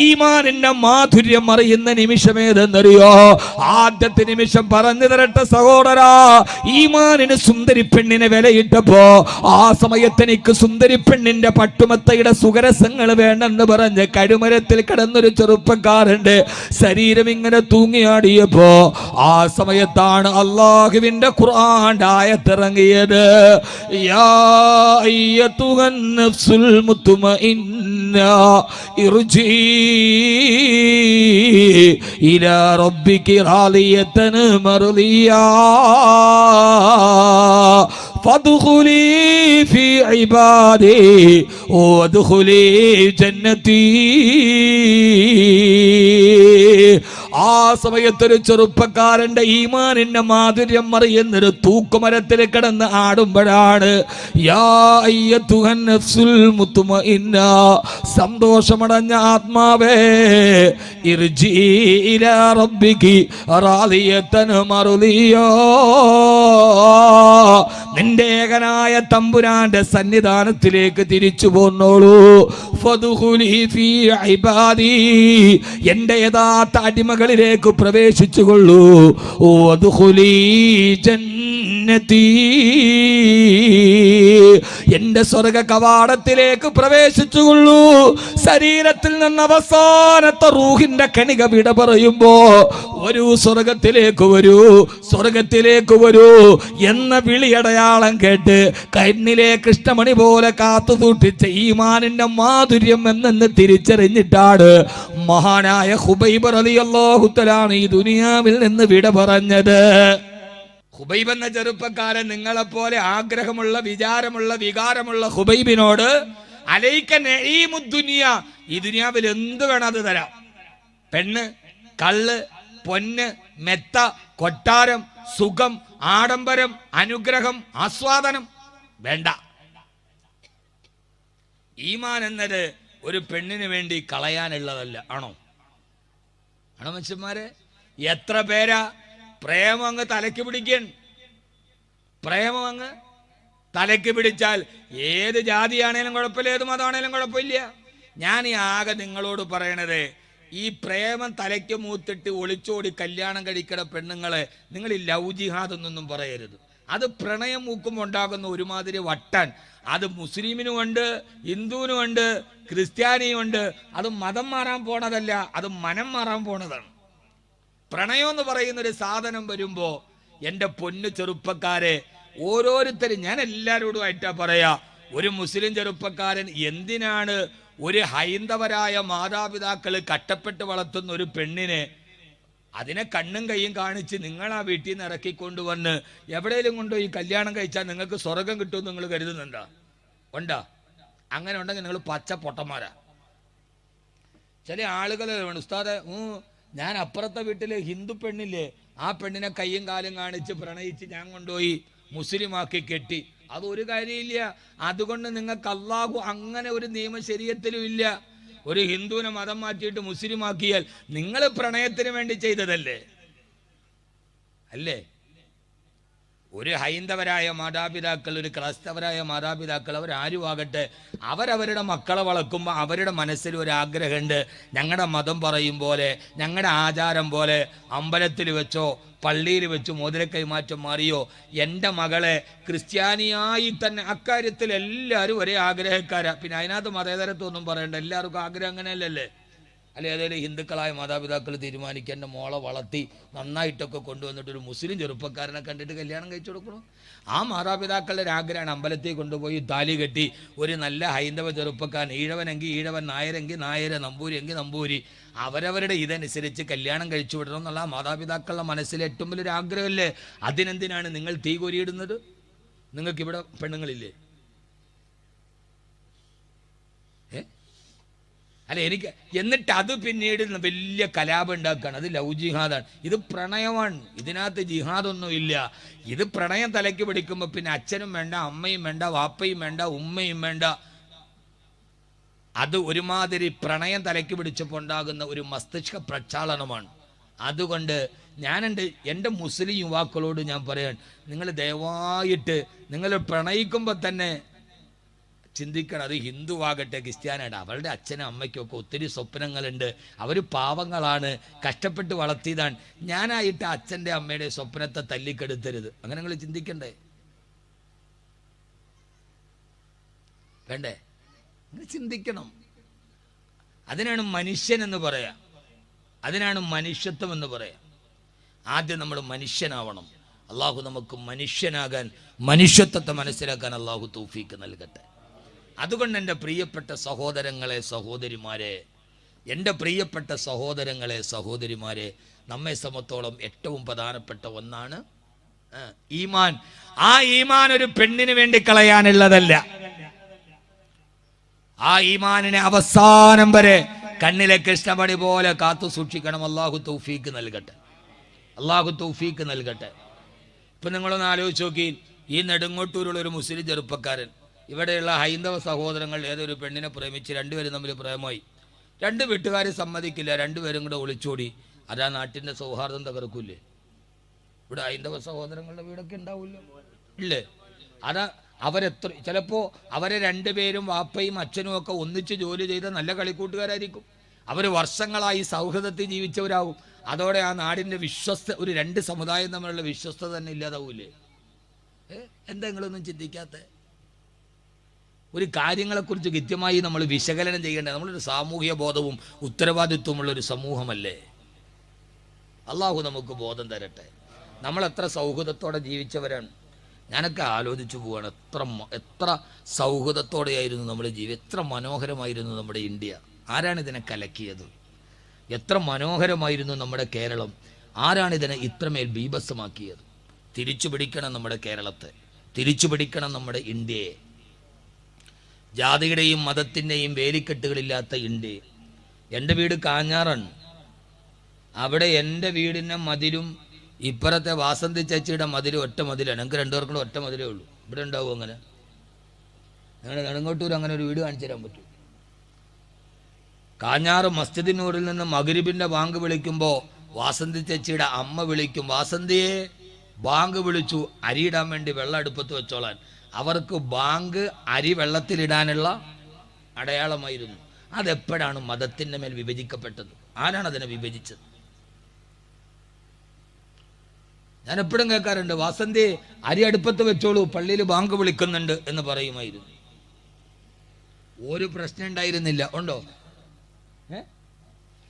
ഈമാനിന്റെ മാധുര്യം അറിയുന്ന നിമിഷമേതെന്നറിയോ? ആദ്യത്തെ നിമിഷം പറഞ്ഞു തരട്ടെ സഹോദരാ, ഈമാനിന് സുന്ദരി പെണ്ണിനെ വിലയിട്ടപ്പോ ആ സമയത്ത് എനിക്ക് സുന്ദരി പെണ്ണിന്റെ പട്ടുമത്തയുടെ സുഖരസങ്ങൾ വേണ്ടെന്ന് പറഞ്ഞ് കരുമരത്തിൽ കിടന്നൊരു ചെറുപ്പക്കാരന്റെ ശരീരം ഇങ്ങനെ തൂങ്ങിയാടിയപ്പോ ആ സമയത്താണ് അല്ലാഹുവിന്റെ ഖുർആൻ ആയത്തിറങ്ങിയത്. യാ അയ്യതുഹൻ നഫ്സുൽ മുത്മഇന്ന ഇർജി ഇലാ റബ്ബികി റാദിയതൻ മർദിയാ ഫദ്ഖുലി ഫീ ഇബാദി വദ്ഖുലി ജന്നതി. ആ സമയത്തൊരു ചെറുപ്പക്കാരന്റെ ഈമാനിന്റെ മാധുര്യം അറിയുന്നൊരു തൂക്കുമരത്തിൽ കിടന്ന് ആടുമ്പോഴാണ് യാ അയ്യതുഹൻ നഫ്സുൽ മുത്മഇന്ന, സന്തോഷമടഞ്ഞ ആത്മാവേ, ഇർജി ഇലാ റബ്ബികി റാദിയതൻ മർദിയാ, നിന്റെ ഏകനായ തമ്പുരാന്റെ സന്നിധാനത്തിലേക്ക് തിരിച്ചു പോന്നോളൂ. ഫദ്ഖുലി ഫീ ഇബാദി, എന്റെ യഥാർത്ഥ അടിമകളിലേക്ക് പ്രവേശിച്ചുകൊള്ളൂ. വദ്ഖുലി ജന്നതി, എന്റെ സ്വർഗ കവാടത്തിലേക്ക് പ്രവേശിച്ചുകൊള്ളൂ. ശരീരത്തിൽ നിന്ന് അവസാനത്തെ റൂഹിന്റെ കണിക വിട പറയുമ്പോ വരൂ സ്വർഗത്തിലേക്ക് വരൂ, സ്വർഗത്തിലേക്ക് വരൂ എന്ന വിളിയടയാളം കേട്ട് കണ്ണിലെ കൃഷ്ണമണി പോലെ കാത്തു സൂക്ഷിച്ച ഈമാനിന്റെ മാധുര്യം എന്നെന്ന് തിരിച്ചറിഞ്ഞിട്ടാണ് മഹാനായ ഹുബൈബ് റളിയല്ലാഹു തആല ഈ ദുനിയാവിൽ നിന്ന് വിട പറഞ്ഞത്. ഹുബൈബ് എന്ന ചെറുപ്പക്കാരൻ നിങ്ങളെപ്പോലെ ആഗ്രഹമുള്ള, വിചാരമുള്ള, വികാരമുള്ള ഹുബൈബിനോട് അലൈക നഈമുദ്ദുനിയ, ഈ ദുനിയാവിൽ എന്ത് വേണം അത് തരാം. പെണ്ണ്, കള്ള്, പൊന്ന്, മെത്ത, കൊട്ടാരം, സുഖം, ആഡംബരം, അനുഗ്രഹം, ആസ്വാദനം വേണ്ട. ഈമാൻ എന്നത് ഒരു പെണ്ണിന് വേണ്ടി കളയാനുള്ളതല്ല. ആണോ? ആണോ മനുഷ്യന്മാരെ? എത്ര പേരാ പ്രേമം അങ്ങ് തലയ്ക്ക് പിടിക്കൻ. പ്രേമം അങ്ങ് തലയ്ക്ക് പിടിച്ചാൽ ഏത് ജാതിയാണേലും കുഴപ്പമില്ല, ഏത് മതമാണേലും കുഴപ്പമില്ല. ഞാൻ ഈ ആകെ നിങ്ങളോട് പറയണത്, ഈ പ്രേമം തലയ്ക്ക് മൂത്തിട്ട് ഒളിച്ചോടി കല്യാണം കഴിക്കണ പെണ്ണുങ്ങളെ നിങ്ങൾ ഈ ലവ് ജിഹാദ് എന്നൊന്നും പറയരുത്. അത് പ്രണയം മൂക്കുമ്പോൾ ഉണ്ടാകുന്ന ഒരുമാതിരി വട്ടാൻ. അത് മുസ്ലിമിനുമുണ്ട്, ഹിന്ദുവിനുമുണ്ട്, ക്രിസ്ത്യാനിയുമുണ്ട്. അത് മതം മാറാൻ പോണതല്ല, അത് മനം മാറാൻ പോണതാണ്. പ്രണയം എന്ന് പറയുന്നൊരു സാധനം വരുമ്പോ എൻ്റെ പൊന്നു ചെറുപ്പക്കാരെ, ഓരോരുത്തരും, ഞാൻ എല്ലാവരോടുമായിട്ടാ പറയാ, ഒരു മുസ്ലിം ചെറുപ്പക്കാരൻ എന്തിനാണ് ഒരു ഹൈന്ദവരായ മാതാപിതാക്കൾ കഷ്ടപ്പെട്ട് വളർത്തുന്ന ഒരു പെണ്ണിനെ അതിനെ കണ്ണും കൈയും കാണിച്ച് നിങ്ങൾ ആ വീട്ടിൽ നിന്ന് ഇറക്കിക്കൊണ്ടുവന്ന് എവിടെയെങ്കിലും കൊണ്ടുപോയി കല്യാണം കഴിച്ചാൽ നിങ്ങൾക്ക് സ്വർഗം കിട്ടുമെന്ന് നിങ്ങൾ കരുതുന്നുണ്ടോ? ഉണ്ടാ? അങ്ങനെ ഉണ്ടെങ്കിൽ നിങ്ങൾ പച്ച പൊട്ടന്മാരാ. ചില ആളുകൾ ഉസ്താദെ, ഞാൻ അപ്പുറത്തെ വീട്ടിലെ ഹിന്ദു പെണ്ണില്ലേ, ആ പെണ്ണിനെ കയ്യും കാലും കാണിച്ച് പ്രണയിച്ച് ഞാൻ കൊണ്ടുപോയി മുസ്ലിമാക്കി കെട്ടി. അതൊരു കാര്യമില്ല. അതുകൊണ്ട് നിങ്ങൾക്ക് അല്ലാഹു അങ്ങനെ ഒരു നിയമം ശരീഅത്തിലും ഇല്ല. ഒരു ഹിന്ദുവിനെ മതം മാറ്റിയിട്ട് മുസ്ലിമാക്കിയാൽ നിങ്ങൾ പ്രണയത്തിന് വേണ്ടി ചെയ്തതല്ലേ? അല്ലേ? ഒരു ഹൈന്ദവരായ മാതാപിതാക്കൾ, ഒരു ക്രൈസ്തവരായ മാതാപിതാക്കൾ, അവരാരുമാകട്ടെ, അവരവരുടെ മക്കളെ വളർക്കുമ്പോൾ അവരുടെ മനസ്സിൽ ഒരു ആഗ്രഹമുണ്ട്. ഞങ്ങളുടെ മതം പറയും പോലെ, ഞങ്ങളുടെ ആചാരം പോലെ അമ്പലത്തിൽ വെച്ചോ പള്ളിയിൽ വെച്ച് മോതിര കൈമാറ്റം മാറിയോ എൻ്റെ മകളെ ക്രിസ്ത്യാനിയായി തന്നെ. അക്കാര്യത്തിൽ എല്ലാവരും ഒരേ ആഗ്രഹക്കാരാ. പിന്നെ അതിനകത്ത് മതേതരത്വമൊന്നും പറയണ്ട, എല്ലാവർക്കും ആഗ്രഹം അങ്ങനെയല്ലല്ലേ? അല്ലെ ഏതെങ്കിലും ഹിന്ദുക്കളായ മാതാപിതാക്കൾ തീരുമാനിക്കുക എൻ്റെ മോളെ വളർത്തി നന്നായിട്ടൊക്കെ കൊണ്ടുവന്നിട്ട് ഒരു മുസ്ലിം ചെറുപ്പക്കാരനെ കണ്ടിട്ട് കല്യാണം കഴിച്ചു കൊടുക്കണം. ആ മാതാപിതാക്കളുടെ ഒരു ആഗ്രഹമാണ് അമ്പലത്തിൽ കൊണ്ടുപോയി താലി കെട്ടി ഒരു നല്ല ഹൈന്ദവ ചെറുപ്പക്കാരൻ, ഈഴവനെങ്കിൽ ഈഴവൻ, നായരെങ്കിൽ നായര്, നമ്പൂരി എങ്കിൽ നമ്പൂരി, അവരവരുടെ ഇതനുസരിച്ച് കല്യാണം കഴിച്ചു വിടണം എന്നുള്ള മാതാപിതാക്കളുടെ മനസ്സിലെ ഏറ്റവും വലിയൊരു ആഗ്രഹമല്ലേ? അതിനെന്തിനാണ് നിങ്ങൾ തീ കൊരിയിടുന്നത്? നിങ്ങൾക്കിവിടെ പെണ്ണുങ്ങളില്ലേ? അല്ല, എനിക്ക് എന്നിട്ട് അത് പിന്നീട് വലിയ കലാപം ഉണ്ടാക്കുകയാണ്. അത് ലവ് ജിഹാദാണ്. ഇത് പ്രണയമാണ്. ഇതിനകത്ത് ജിഹാദൊന്നും ഇല്ല. ഇത് പ്രണയം തലയ്ക്ക് പിടിക്കുമ്പോൾ പിന്നെ അച്ഛനും വേണ്ട, അമ്മയും വേണ്ട, വാപ്പയും വേണ്ട, ഉമ്മയും വേണ്ട. അത് ഒരുമാതിരി പ്രണയം തലയ്ക്ക് പിടിച്ചപ്പോൾ ഉണ്ടാകുന്ന ഒരു മസ്തിഷ്ക പ്രക്ഷാളനമാണ്. അതുകൊണ്ട് എൻ്റെ മുസ്ലിം യുവാക്കളോട് ഞാൻ പറയാൻ, നിങ്ങൾ ദയവായിട്ട് നിങ്ങൾ പ്രണയിക്കുമ്പോൾ തന്നെ ചിന്തിക്കണം, അത് ഹിന്ദുവാകട്ടെ ക്രിസ്ത്യാനായിട്ട്, അവളുടെ അച്ഛനും അമ്മയ്ക്കൊക്കെ ഒത്തിരി സ്വപ്നങ്ങളുണ്ട്, അവർ പാവങ്ങളാണ്, കഷ്ടപ്പെട്ട് വളർത്തിയതാണ്, ഞാനായിട്ട് അച്ഛൻ്റെ അമ്മയുടെ സ്വപ്നത്തെ തല്ലിക്കെടുത്തരുത്. അങ്ങനെ നിങ്ങൾ ചിന്തിക്കണ്ടേ? വേണ്ടേ? നിങ്ങൾ ചിന്തിക്കണം. അതിനാണ് മനുഷ്യൻ എന്ന് പറയാം, അതിനാണ് മനുഷ്യത്വം എന്ന് പറയാം. ആദ്യം നമ്മൾ മനുഷ്യനാവണം. അള്ളാഹു നമുക്ക് മനുഷ്യനാകാൻ, മനുഷ്യത്വത്തെ മനസ്സിലാക്കാൻ അള്ളാഹു തൗഫീക്ക് നൽകട്ടെ. അതുകൊണ്ട് എൻ്റെ പ്രിയപ്പെട്ട സഹോദരങ്ങളെ സഹോദരിമാരെ, എൻ്റെ പ്രിയപ്പെട്ട സഹോദരങ്ങളെ സഹോദരിമാരെ, നമ്മെ സംബന്ധിച്ചോളം ഏറ്റവും പ്രധാനപ്പെട്ട ഒന്നാണ് ഈമാൻ. ആ ഈമാൻ ഒരു പെണ്ണിന് വേണ്ടി കളയാനുള്ളതല്ല. ആ ഈമാനിനെ അവസാനം വരെ കണ്ണിലെ കൃഷ്ണമണി പോലെ കാത്തു സൂക്ഷിക്കണം. അള്ളാഹു തൗഫീക്ക് നൽകട്ടെ, അള്ളാഹു തൗഫീക്ക് നൽകട്ടെ. ഇപ്പം നിങ്ങളൊന്ന് ആലോചിച്ച് നോക്കി, ഈ നെടുങ്ങോട്ടൂരുള്ള ഒരു മുസ്ലിം ചെറുപ്പക്കാരൻ ഇവിടെയുള്ള ഹൈന്ദവ സഹോദരങ്ങൾ ഏതൊരു പെണ്ണിനെ പ്രേമിച്ച് രണ്ടുപേരും തമ്മിൽ പ്രേമമായി, രണ്ട് വീട്ടുകാർ സമ്മതിക്കില്ല, രണ്ടുപേരും കൂടെ ഒളിച്ചോടി. അതാ നാട്ടിൻ്റെ സൗഹാർദ്ദം തകർക്കൂലേ? ഇവിടെ ഹൈന്ദവ സഹോദരങ്ങളുടെ വീടൊക്കെ ഉണ്ടാവില്ലോ, ഇല്ലേ? അതാ ചിലപ്പോൾ അവരെ രണ്ടുപേരും വാപ്പയും അച്ഛനും ഒക്കെ ഒന്നിച്ച് ജോലി ചെയ്ത നല്ല കളിക്കൂട്ടുകാരായിരിക്കും. അവർ വർഷങ്ങളായി സൗഹൃദത്തിൽ ജീവിച്ചവരാകും. അതോടെ ആ നാടിൻ്റെ ഒരു രണ്ട് സമുദായം തമ്മിലുള്ള വിശ്വസ്തത തന്നെ ഇല്ലാതാവൂലേ? എന്താ നിങ്ങളൊന്നും ചിന്തിക്കാത്ത? ഒരു കാര്യങ്ങളെക്കുറിച്ച് കൃത്യമായി നമ്മൾ വിശകലനം ചെയ്യേണ്ടത്. നമ്മളൊരു സാമൂഹ്യ ബോധവും ഉത്തരവാദിത്വമുള്ള ഒരു സമൂഹമല്ലേ? അള്ളാഹു നമുക്ക് ബോധം തരട്ടെ. നമ്മൾ എത്ര സൗഹൃദത്തോടെ ജീവിച്ചവരാണ്. ഞാനൊക്കെ ആലോചിച്ചു പോവാണ്, എത്ര സൗഹൃദത്തോടെയായിരുന്നു നമ്മുടെ ജീവിതം, എത്ര മനോഹരമായിരുന്നു നമ്മുടെ ഇന്ത്യ. ആരാണ് ഇതിനെ കലക്കിയത്? എത്ര മനോഹരമായിരുന്നു നമ്മുടെ കേരളം. ആരാണ് ഇതിനെ ഇത്രമേൽ ബീഭത്സമാക്കിയത്? തിരിച്ചു പിടിക്കണം നമ്മുടെ കേരളത്തെ, തിരിച്ചു പിടിക്കണം നമ്മുടെ ഇന്ത്യയെ. ജാതിയുടെയും മതത്തിൻ്റെയും വേലിക്കെട്ടുകളില്ലാത്ത ഇന്ത്യ. എൻ്റെ വീട് കാഞ്ഞാറാണ്. അവിടെ എൻ്റെ വീടിൻ്റെ മതിലും ഇപ്പുറത്തെ വാസന്തി ചേച്ചിയുടെ മതിലും ഒറ്റ മതിലാണ്. ഞങ്ങൾക്ക് രണ്ടുപേർക്കും ഒറ്റ മതിലേ ഉള്ളൂ. ഇവിടെ ഉണ്ടാവും അങ്ങനെ? ഞങ്ങളുടെ നെടുങ്ങോട്ടൂർ അങ്ങനെ ഒരു വീട് കാണിച്ചു തരാൻ പറ്റും? കാഞ്ഞാറ് മസ്ജിദിനൂരിൽ നിന്ന് മഗ്രിബിൻ്റെ ബാങ്ക് വിളിക്കുമ്പോൾ വാസന്തി ചേച്ചിയുടെ അമ്മ വിളിക്കും, വാസന്തിയെ ബാങ്ക് വിളിച്ചു, അരിയിടാൻ വേണ്ടി വെള്ളം അടുപ്പത്ത് വെച്ചോളാൻ. അവർക്ക് ബാങ്ക് അരി വെള്ളത്തിലിടാനുള്ള അടയാളമായിരുന്നു. അതെപ്പോഴാണ് മതത്തിൻ്റെ മേൽ വിഭജിക്കപ്പെട്ടത്? ആരാണ് അതിനെ വിഭജിച്ചത്? ഞാൻ എപ്പോഴും കേൾക്കാറുണ്ട്, വാസന്തി അരി അടുപ്പത്ത് വെച്ചോളൂ, പള്ളിയിൽ ബാങ്ക് വിളിക്കുന്നുണ്ട് എന്ന് പറയുമായിരുന്നു. ഒരു പ്രശ്നം ഉണ്ടായിരുന്നില്ല. ഉണ്ടോ?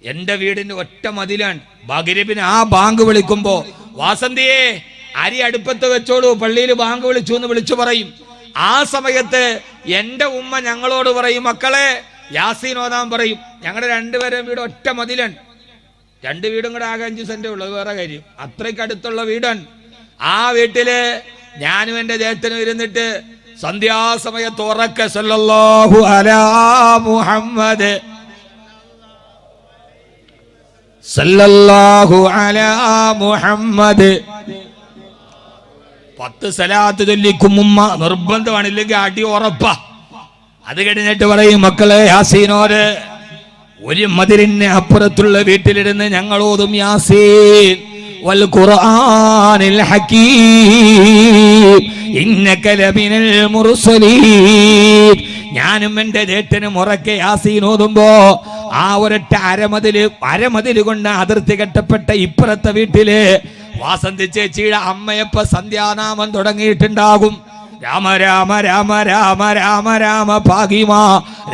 എൻ്റെ വീടിൻ്റെ ഒറ്റ മതിലാണ്. മഗ്രിബിന് ആ ബാങ്ക് വിളിക്കുമ്പോ വാസന്തിയെ അരി അടുപ്പത്ത് വെച്ചോളൂ, പള്ളിയിൽ ബാങ്ക് വിളിച്ചു എന്ന് വിളിച്ചു പറയും. ആ സമയത്ത് എൻ്റെ ഉമ്മ ഞങ്ങളോട് പറയും, മക്കളെ യാസീൻ ഓതാൻ പറയും. ഞങ്ങളുടെ രണ്ടുപേരും വീട് ഒറ്റ മതിലാണ്. രണ്ട് വീടും കൂടെ ആകെ 5 സെന്റ് ഉള്ളത് വേറെ കാര്യം. അത്രയ്ക്ക് അടുത്തുള്ള വീടാണ്. ആ വീട്ടില് ഞാനും എൻ്റെ ജ്യേഷ്ഠനും ഇരുന്നിട്ട് സന്ധ്യാസമയത്ത് ഉറക്കെ സല്ലല്ലാഹു അലാ മുഹമ്മദ് സല്ലല്ലാഹു അലാ മുഹമ്മദ് 10 സലാത്ത് ചൊല്ലിക്കും ഉമ്മ. നിർബന്ധമാണ്, ഇല്ലെങ്കിൽ അടി ഉറപ്പാ. അത് കഴിഞ്ഞിട്ട് പറയും, മക്കളെ യാസീനോര് ഒരു മതിലിന് അപ്പുറത്തുള്ള വീട്ടിലിരുന്ന് ഞങ്ങളോതും യാസീൻ വൽ ഖുർആനിൽ ഹകീം ഇന്നക ലമിനൽ മുർസലീൻ. ഞാനും എൻ്റെ ജ്യേഷ്ഠനും ഉറക്കെ യാസീൻ ഓതുമ്പോ ആ ഒരൊറ്റ അരമതില് കൊണ്ട് അതിർത്തി കെട്ടപ്പെട്ട ഇപ്പുറത്തെ വീട്ടില് വാസന്തി ചേച്ചിയുടെ അമ്മയപ്പ സന്ധ്യാനാമം തുടങ്ങിയിട്ടുണ്ടാകും. രാമ രാമ രാമ രാമ രാമ രാമ പാകിമ,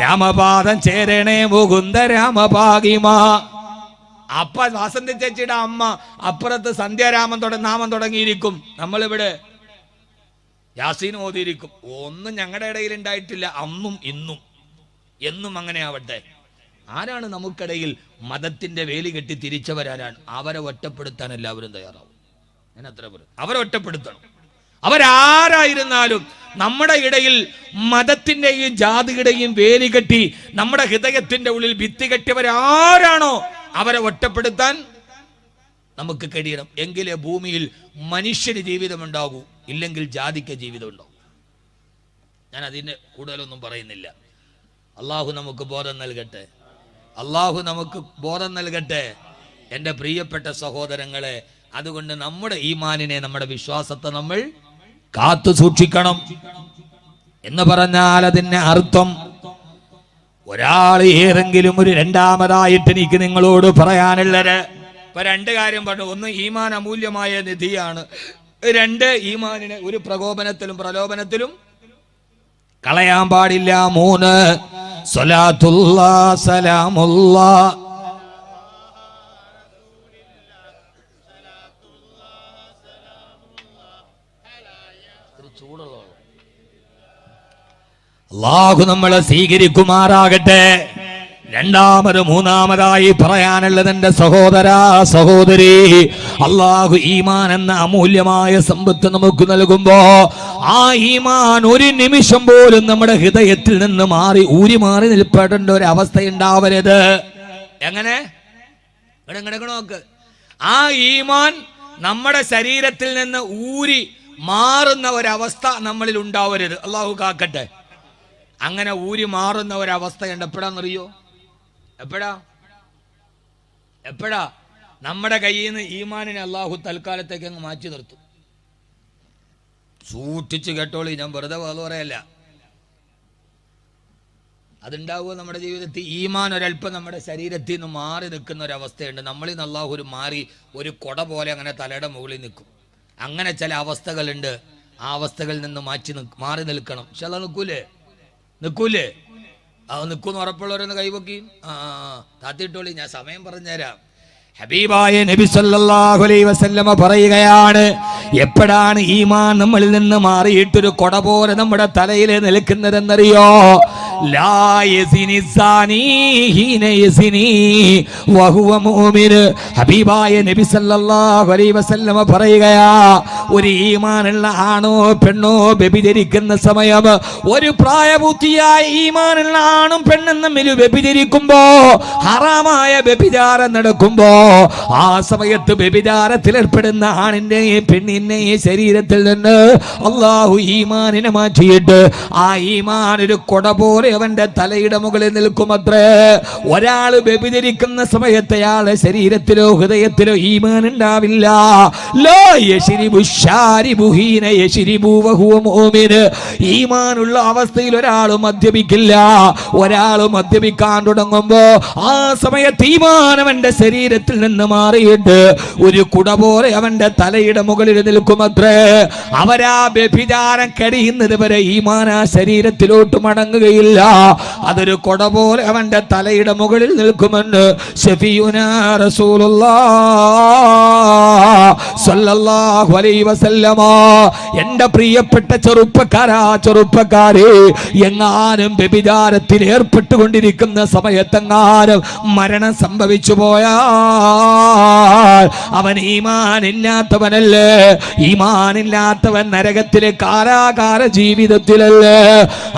രാമപാദം ചേരണേ മുകുന്ദ രാമ പാകിമ. അപ്പ വാസന്തി ചേച്ചിയുടെ അമ്മ അപ്പുറത്ത് നാമം തുടങ്ങിയിരിക്കും. നമ്മളിവിടെ യാസീൻ ഓതിയിരിക്കും. ഒന്നും ഞങ്ങളുടെ ഇടയിൽ ഉണ്ടായിട്ടില്ല, അന്നും ഇന്നും എന്നും അങ്ങനെ ആവട്ടെ. ആരാണ് നമുക്കിടയിൽ മതത്തിന്റെ വേലി കെട്ടി തിരിച്ചവരാരാണ്? അവരെ ഒറ്റപ്പെടുത്താൻ എല്ലാവരും തയ്യാറാവും. ഞാൻ അത്ര പറയും, അവരെ ഒറ്റപ്പെടുത്തണം. അവരാരായിരുന്നാലും നമ്മുടെ ഇടയിൽ മതത്തിന്റെയും ജാതിയുടെയും വേലി കെട്ടി നമ്മുടെ ഹൃദയത്തിന്റെ ഉള്ളിൽ ഭിത്തി കെട്ടിയവരാരാണോ അവരെ ഒറ്റപ്പെടുത്താൻ നമുക്ക് കഴിയണം. എങ്കിലേ ഭൂമിയിൽ മനുഷ്യന് ജീവിതം ഉണ്ടാകൂ, ഇല്ലെങ്കിൽ ജാതിക്ക് ജീവിതം ഉണ്ടാവും. ഞാൻ അതിന് കൂടുതലൊന്നും പറയുന്നില്ല. അള്ളാഹു നമുക്ക് ബോധം നൽകട്ടെ, അള്ളാഹു നമുക്ക് ബോധം നൽകട്ടെ. എൻ്റെ പ്രിയപ്പെട്ട സഹോദരങ്ങളെ, അതുകൊണ്ട് നമ്മുടെ ഈമാനിനെ, നമ്മുടെ വിശ്വാസത്തെ നമ്മൾ കാത്തു സൂക്ഷിക്കണം എന്ന് പറഞ്ഞാൽ അതിന്റെ അർത്ഥം, ഒരാൾ ഏതെങ്കിലും ഒരു രണ്ടാമതായിട്ട് എനിക്ക് നിങ്ങളോട് പറയാനുള്ളത്, ഇപ്പൊ രണ്ട് കാര്യം പറഞ്ഞു. ഒന്ന്, ഈമാൻ അമൂല്യമായ നിധിയാണ്. രണ്ട്, ഈമാനിനെ ഒരു പ്രകോപനത്തിലും പ്രലോഭനത്തിലും കളയാൻ പാടില്ല. മൂന്ന്, സ്വലാത്തുല്ലാ സലാമുല്ലാ അല്ലാഹു നമ്മളെ സ്വീകരിക്കുമാറാകട്ടെ. രണ്ടാമത് മൂന്നാമതായി പറയാനുള്ളത്, എന്റെ സഹോദര സഹോദരി, അല്ലാഹു ഈമാൻ എന്ന അമൂല്യമായ സമ്പത്ത് നമുക്ക് നൽകുമ്പോ ആ ഈമാൻ ഒരു നിമിഷം പോലും നമ്മുടെ ഹൃദയത്തിൽ നിന്ന് ഊരി മാറി നിൽപ്പെടേണ്ട ഒരു അവസ്ഥ ഉണ്ടാവരുത്. എങ്ങനെ നോക്ക്, ആ ഈമാൻ നമ്മുടെ ശരീരത്തിൽ നിന്ന് ഊരി മാറുന്ന ഒരവസ്ഥ നമ്മളിൽ ഉണ്ടാവരുത്. അല്ലാഹു കാക്കട്ടെ. അങ്ങനെ ഊരി മാറുന്ന ഒരവസ്ഥയുണ്ട്. എപ്പോഴാന്നറിയോ? എപ്പോഴാ നമ്മുടെ കയ്യിൽ നിന്ന് ഈമാനിനെ അല്ലാഹു തൽക്കാലത്തേക്ക് അങ്ങ് മാറ്റി നിർത്തും. സൂക്ഷിച്ച് കേട്ടോളി, ഞാൻ വെറുതെ പറയല്ല. അതുണ്ടാവുക നമ്മുടെ ജീവിതത്തിൽ. ഈമാൻ ഒരല്പം നമ്മുടെ ശരീരത്തിൽ നിന്ന് മാറി നിൽക്കുന്ന ഒരവസ്ഥയുണ്ട്. നമ്മളിൽ നിന്ന് അല്ലാഹു ഒരു മാറി ഒരു കൊട പോലെ അങ്ങനെ തലയുടെ മുകളിൽ നിൽക്കും. അങ്ങനെ ചില അവസ്ഥകളുണ്ട്. ആ അവസ്ഥകളിൽ നിന്ന് മാറി നിൽക്കണം. പക്ഷെ അത് നിൽക്കൂലേ? നിൽക്കൂന്ന് ഉറപ്പുള്ളവരൊന്ന് കൈപൊക്കി താത്തിട്ടോളി, ഞാൻ സമയം പറഞ്ഞുതരാം. ഹബീബായ നബി സല്ലല്ലാഹു അലൈഹി വസല്ലമ പറയുകയാണ്, എപ്പോഴാണ് ഈമാൻ നമ്മളിൽ നിന്ന് മാറിയിട്ടൊരു കൊട പോലെ നമ്മുടെ തലയിൽ നിൽക്കുന്നതെന്നറിയോ? ലാ യസിനി സാനി ഹീന യസിനി വഹുവ മുഅ്മിൻ. ഹബീബായ നബി സല്ലല്ലാഹു അലൈഹി വസല്ലമ പറയുകയാ, ഒരു ഈമാനുള്ള ആണോ പെണ്ണോ വ്യഭിചരിക്കുന്ന സമയം, ഒരു പ്രായപൂർത്തിയായ ഈമാനുള്ള ആണും പെണ്ണും തമ്മിൽ വ്യഭിചരിക്കുമ്പോ, ഹറാമായ വ്യഭിചാരം നടക്കുമ്പോ, ആ സമയത്ത് വ്യഭിചാരത്തിൽ ഏർപ്പെടുന്ന ആണിന്റെയും പെണ്ണിന്റെയും ശരീരത്തിൽ നിന്ന് അല്ലാഹു ഈമാനിനെ മാറ്റിയിട്ട് ആ ഈമാൻ ഒരു കൊട പോലെ അവന്റെ തലയുടെ മുകളിൽ നിൽക്കുമത്രേ. ഒരാള് വ്യഭിചരിക്കുന്ന സമയത്ത് അയാളെ ശരീരത്തിലോ ഹൃദയത്തിലോ ഈമാൻ ഉണ്ടാവില്ല. ഈമാനുള്ള അവസ്ഥയിൽ ഒരാൾ മദ്യപിക്കില്ല. ഒരാൾ മദ്യപിക്കാൻ തുടങ്ങുമ്പോ ആ സമയത്ത് ഈമാൻ അവന്റെ ശരീരത്തിൽ നിന്ന് മാറിയിട്ട് ഒരു കുട പോലെ അവന്റെ തലയുടെ മുകളിൽ നിൽക്കുമത്രേ. അവരാ വ്യഭിചാരം കഴിയുന്നത് വരെ ഈമാൻ ആ ശരീരത്തിലോട്ട് മടങ്ങുകയില്ല. അതൊരു കൊട പോലെ അവന്റെ തലയുടെ മുകളിൽ നിൽക്കുമെന്ന് ശഫീഉനാ റസൂലുള്ളാഹി സ്വല്ലല്ലാഹു അലൈഹി വസല്ലമ. എന്റെ പ്രിയപ്പെട്ട ചെറുപ്പക്കാരെ, എങ്ങാനും വ്യഭിചാരത്തിൽ ഏർപ്പെട്ടുകൊണ്ടിരിക്കുന്ന സമയത്തെങ്ങാനും മരണം സംഭവിച്ചു പോയാൽ അവൻ ഈമാനില്ലാത്തവനല്ലേ? ഈമാനില്ലാത്തവൻ നരകത്തിലെ കാലാകാല ജീവിതത്തിലല്ലേ?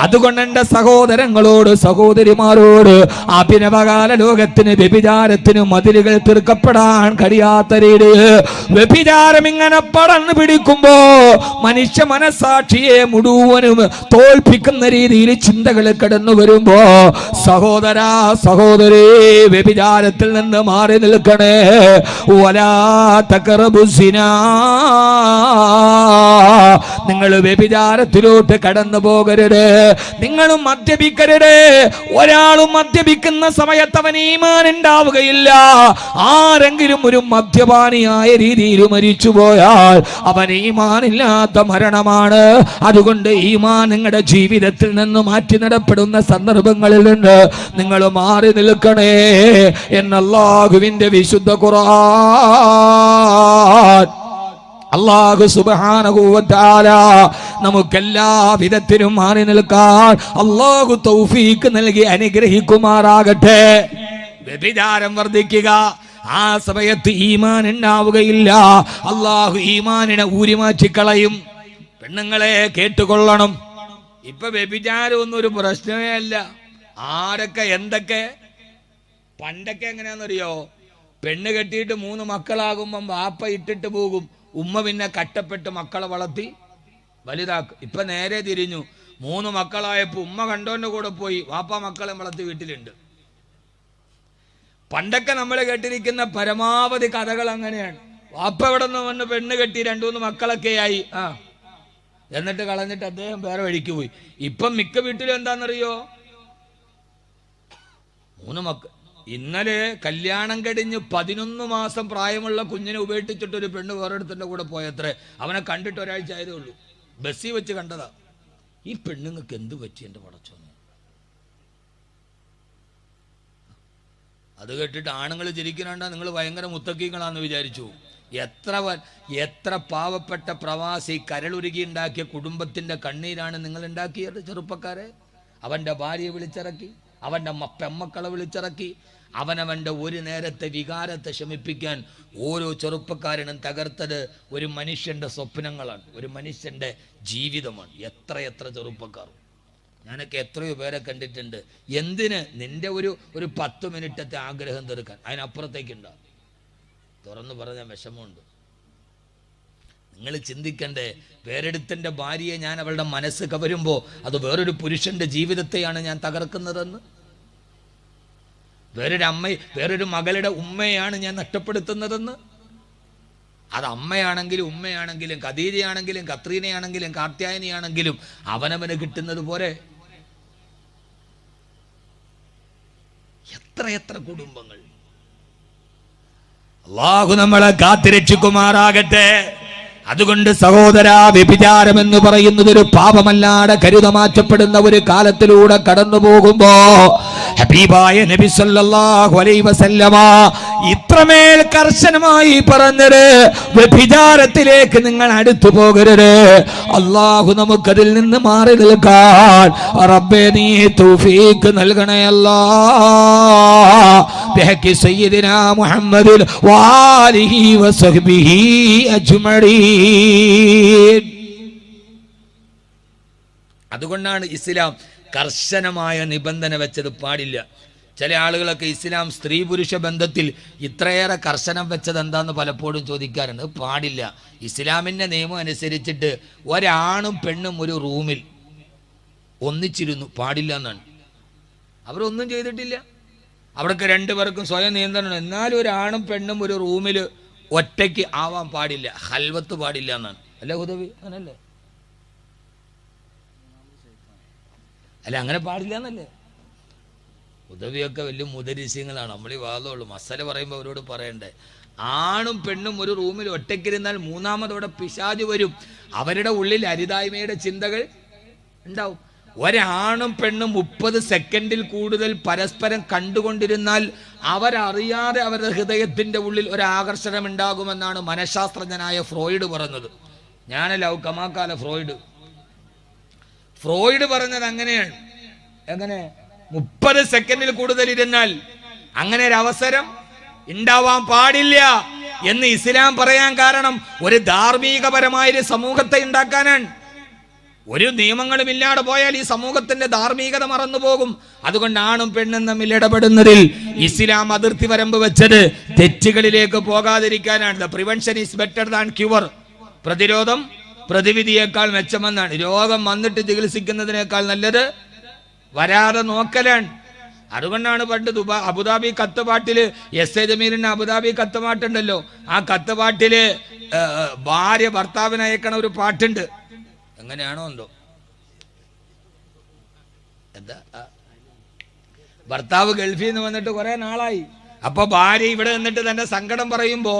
അതുകൊണ്ട് എന്റെ സഹോദരങ്ങളോട് സഹോദരിമാരോട്, അഭിനവകാല ലോകത്തിന് വ്യഭിചാരത്തിന് മതിലുകൾ തീർക്കപ്പെടാൻ കഴിയാത്ത രീതിയിൽ വ്യഭിചാരം ഇങ്ങനെ പടർന്നു പിടിക്കുമ്പോ മനുഷ്യ മനസാക്ഷിയെ മുഴുവനും തോൽപ്പിക്കുന്ന രീതിയിൽ ചിന്തകൾ കടന്നു വരുമ്പോ, സഹോദരാ സഹോദരി, വ്യഭിചാരത്തിൽ നിന്ന് മാറി നിൽക്കണേ. വലാ തഖറബു സിനാ, നിങ്ങൾ വ്യഭിചാരത്തിലോട്ട് കടന്നു പോകരുത്. നിങ്ങളും മദ്യപിക്കരുത്. ഒരാളും മദ്യപിക്കുന്ന സമയത്ത് അവൻ ഈമാൻ ഉണ്ടാവുകയില്ല. ആരെങ്കിലും ഒരു മദ്യപാനിയായ രീതിയിൽ മരിച്ചു പോയാൽ അവൻ ഈമാനില്ലാത്ത മരണമാണ്. അതുകൊണ്ട് ഈമാൻ നിങ്ങളുടെ ജീവിതത്തിൽ നിന്ന് മാറ്റി നടപ്പെടുന്ന സന്ദർഭങ്ങളിൽ നിന്ന് നിങ്ങൾ മാറി നിൽക്കണേ എന്ന് അല്ലാഹുവിന്റെ വിശുദ്ധ ഖുർആൻ. അല്ലാഹു സുബ്ഹാനഹു വ തആല നമുക്കെല്ലാ വിധത്തിലും മാറി നിൽക്കാൻ അല്ലാഹു തൗഫീഖ് നൽകി അനുഗ്രഹിക്കുമാറാകട്ടെ. വ്യഭിചാരം വർദ്ധിക്കുക, ആ സമയത്ത് ഈമാൻ ഉണ്ടാവുകയില്ല. അല്ലാഹു ഈമാനിനെ ഊരിമാറ്റിക്കളയും. പെണ്ണുങ്ങളെ കേട്ടുകൊള്ളണം, ഇപ്പൊ വ്യഭിചാരം ഒന്നും ഒരു പ്രശ്നമേ അല്ല. ആരൊക്കെ എന്തൊക്കെ പണ്ടൊക്കെ എങ്ങനെയാണെന്നറിയോ? പെണ്ണ് കെട്ടിയിട്ട് 3 മക്കളാകുമ്പം വാപ്പ ഇട്ടിട്ട് പോകും, ഉമ്മ പിന്നെ കട്ടപ്പെട്ട് മക്കളെ വളർത്തി വലുതാക്കും. ഇപ്പൊ നേരെ തിരിഞ്ഞു, 3 മക്കളായപ്പോ ഉമ്മ കണ്ടോന്റെ കൂടെ പോയി, വാപ്പ മക്കളെ വളർത്തി വീട്ടിലുണ്ട്. പണ്ടൊക്കെ നമ്മൾ കേട്ടിരിക്കുന്ന പരമാവധി കഥകൾ അങ്ങനെയാണ്. വാപ്പ ഇവിടെ നിന്ന് വന്ന് പെണ്ണ് കെട്ടി 2-3 മക്കളൊക്കെ ആയി, എന്നിട്ട് കളഞ്ഞിട്ട് അദ്ദേഹം വേറെ വഴിക്ക് പോയി. ഇപ്പം മിക്ക വീട്ടിലും എന്താണെന്നറിയോ, 3 മക്കൾ. ഇന്നലെ കല്യാണം കഴിഞ്ഞ് 11 മാസം പ്രായമുള്ള കുഞ്ഞിനെ ഉപേക്ഷിച്ചിട്ടൊരു പെണ്ണ് വേറെടുത്തിൻ്റെ കൂടെ പോയത്രേ. അവനെ കണ്ടിട്ട് ഒരാഴ്ച ആയതേ ഉള്ളൂ, ബസ്സിൽ വെച്ച് കണ്ടതാ. ഈ പെണ്ണുങ്ങൾക്ക് എന്ത് പറ്റി എൻ്റെ പടച്ചോനെ? അത് കേട്ടിട്ട് ആണുങ്ങൾ ചിരിക്കണണ്ട, നിങ്ങൾ ഭയങ്കര മുത്തക്കീങ്ങളാന്ന് വിചാരിച്ചു. എത്ര പാവപ്പെട്ട പ്രവാസി കരളുരുകി ഉണ്ടാക്കിയ കുടുംബത്തിന്റെ കണ്ണീരാണ് നിങ്ങൾ ഉണ്ടാക്കിയത് ചെറുപ്പക്കാരെ. അവന്റെ ഭാര്യയെ വിളിച്ചിറക്കി, അവന്റെ പെമ്മക്കളെ വിളിച്ചിറക്കി, അവനവന്റെ ഒരു നേരത്തെ വികാരത്തെ ശമിപ്പിക്കാൻ ഓരോ ചെറുപ്പക്കാരനും തകർത്തത് ഒരു മനുഷ്യന്റെ സ്വപ്നങ്ങളാണ്, ഒരു മനുഷ്യന്റെ ജീവിതമാണ്. എത്ര ചെറുപ്പക്കാർ, ഞാനൊക്കെ എത്രയോ പേരെ കണ്ടിട്ടുണ്ട്. എന്തിന്? നിന്റെ ഒരു 10 മിനിറ്റത്തെ ആഗ്രഹം തീർക്കാൻ, അതിനപ്പുറത്തേക്കുണ്ടാവും. തുറന്നു പറഞ്ഞ വിഷമമുണ്ട്. നിങ്ങൾ ചിന്തിക്കണ്ടേ, വേറെടുത്തൻ്റെ ഭാര്യയെ ഞാൻ അവളുടെ മനസ്സ് കവരുമ്പോൾ അത് വേറൊരു പുരുഷന്റെ ജീവിതത്തെയാണ് ഞാൻ തകർക്കുന്നതെന്ന്. വേറൊരു മകളുടെ ഉമ്മയാണ് ഞാൻ നഷ്ടപ്പെടുത്തുന്നതെന്ന്. അത് അമ്മയാണെങ്കിലും ഉമ്മയാണെങ്കിലും ഖദീജയാണെങ്കിലും കത്രീനയാണെങ്കിലും കാർത്യായനിയാണെങ്കിലും അവനവന് കിട്ടുന്നത് പോലെ എത്ര കുടുംബങ്ങൾ. അല്ലാഹു നമ്മളെ കാത്തിരക്ഷിക്കുമാറാകട്ടെ. അതുകൊണ്ട് സഹോദരാ, വ്യഭിചാരം എന്ന് പറയുന്നത് ഒരു പാപമല്ലാതെ കരുതമാറ്റപ്പെടുന്ന ഒരു കാലത്തിലൂടെ കടന്നു പോകുമ്പോ ഹബീബായ നബി സല്ലല്ലാഹു അലൈഹി വസല്ലമ ഇത്രമേൽ കർശനമായി പറഞ്ഞത്, വ്യഭിചാരത്തിലേക്ക് നിങ്ങൾ അടുത്തു പോകരുത്. അല്ലാഹു നമുക്കതിൽ നിന്ന് മാറി നിൽക്കാൻ റബ്ബേ നീ തൗഫീഖ് നൽകണേ അല്ലാഹ്. ബിഹഖി സയ്യിദിനാ മുഹമ്മദിൽ വആലിഹി വസഹ്ബിഹി അജ്മഈൻ. അതുകൊണ്ടാണ് ഇസ്ലാം കർശനമായ നിബന്ധന വെച്ചത്, പാടില്ല. ചില ആളുകളൊക്കെ ഇസ്ലാം സ്ത്രീ പുരുഷ ബന്ധത്തിൽ ഇത്രയേറെ കർശനം വെച്ചത് എന്താന്ന് പലപ്പോഴും ചോദിക്കാറുണ്ട്. പാടില്ല. ഇസ്ലാമിൻ്റെ നിയമം അനുസരിച്ചിട്ട് ഒരാണും പെണ്ണും ഒരു റൂമിൽ ഒന്നിച്ചിരുന്നു, പാടില്ല എന്നാണ്. അവരൊന്നും ചെയ്തിട്ടില്ല, അവിടേക്ക് 2 പേർക്കും സ്വയം നിയന്ത്രണം. എന്നാലും ഒരാണും പെണ്ണും ഒരു റൂമിൽ ഒറ്റയ്ക്ക് ആവാൻ പാടില്ല, ഹൽവത്ത് പാടില്ല എന്നാണ്. അല്ലേ ഹുദവി? അങ്ങനല്ലേ? അല്ല, അങ്ങനെ പാടില്ല എന്നല്ലേ? ഹുദവിയൊക്കെ വലിയ മുദരിസ്യങ്ങളാണ്. നമ്മൾ ഈ വാദമുള്ളൂ, മസല പറയുമ്പോൾ അവരോട് പറയണ്ടേ. ആണും പെണ്ണും ഒരു റൂമിൽ ഒറ്റയ്ക്കിരുന്നാൽ മൂന്നാമതോടെ പിശാച് വരും. അവരുടെ ഉള്ളിൽ അരുതായ്മയുടെ ചിന്തകൾ ഉണ്ടാവും. ഒരാണും പെണ്ണും 30 സെക്കൻഡിൽ കൂടുതൽ പരസ്പരം കണ്ടുകൊണ്ടിരുന്നാൽ അവരറിയാതെ അവരുടെ ഹൃദയത്തിന്റെ ഉള്ളിൽ ഒരു ആകർഷണം ഉണ്ടാകുമെന്നാണ് മനഃശാസ്ത്രജ്ഞനായ ഫ്രോയിഡ് പറഞ്ഞത്. ഞാനല്ല, കമാക്കാല ഫ്രോയിഡ് പറഞ്ഞത് അങ്ങനെയാണ്. എങ്ങനെ? 30 സെക്കൻഡിൽ കൂടുതൽ ഇരുന്നാൽ അങ്ങനെ ഒരു അവസരം ഉണ്ടാവാൻ പാടില്ല എന്ന് ഇസ്ലാം പറയാൻ കാരണം ഒരു ധാർമ്മികപരമായൊരു സമൂഹത്തെ ഉണ്ടാക്കാനാണ്. ഒരു നിയമങ്ങളും ഇല്ലാതെ പോയാൽ ഈ സമൂഹത്തിന്റെ ധാർമ്മികത മറന്നു പോകും. അതുകൊണ്ട് ആണും പെണ്ണും തമ്മിൽ ഇടപെടുന്നതിൽ ഇസ്ലാം അതിർത്തി വരമ്പ് വെച്ചത് തെറ്റുകളിലേക്ക് പോകാതിരിക്കാനാണ്. Prevention is better than cure. പ്രതിരോധം പ്രതിവിധിയേക്കാൾ മെച്ചമെന്നാണ്. രോഗം വന്നിട്ട് ചികിത്സിക്കുന്നതിനേക്കാൾ നല്ലത് വരാതെ നോക്കലാണ്. അതുകൊണ്ടാണ് പണ്ട് അബുദാബി കത്തുപാട്ടില് എസ് എ ജമീലിന്റെ അബുദാബി കത്തുപാട്ടുണ്ടല്ലോ, ആ കത്തുപാട്ടില് ഭാര്യ ഭർത്താവിന് അയക്കണ ഒരു പാട്ടുണ്ട്. എങ്ങനെയാണോ എന്തോ, എന്താ, ഭർത്താവ് ഗൾഫിൽ നിന്ന് വന്നിട്ട് കുറെ നാളായി. അപ്പൊ ഭാര്യ ഇവിടെ നിന്നിട്ട് തന്റെ സങ്കടം പറയുമ്പോ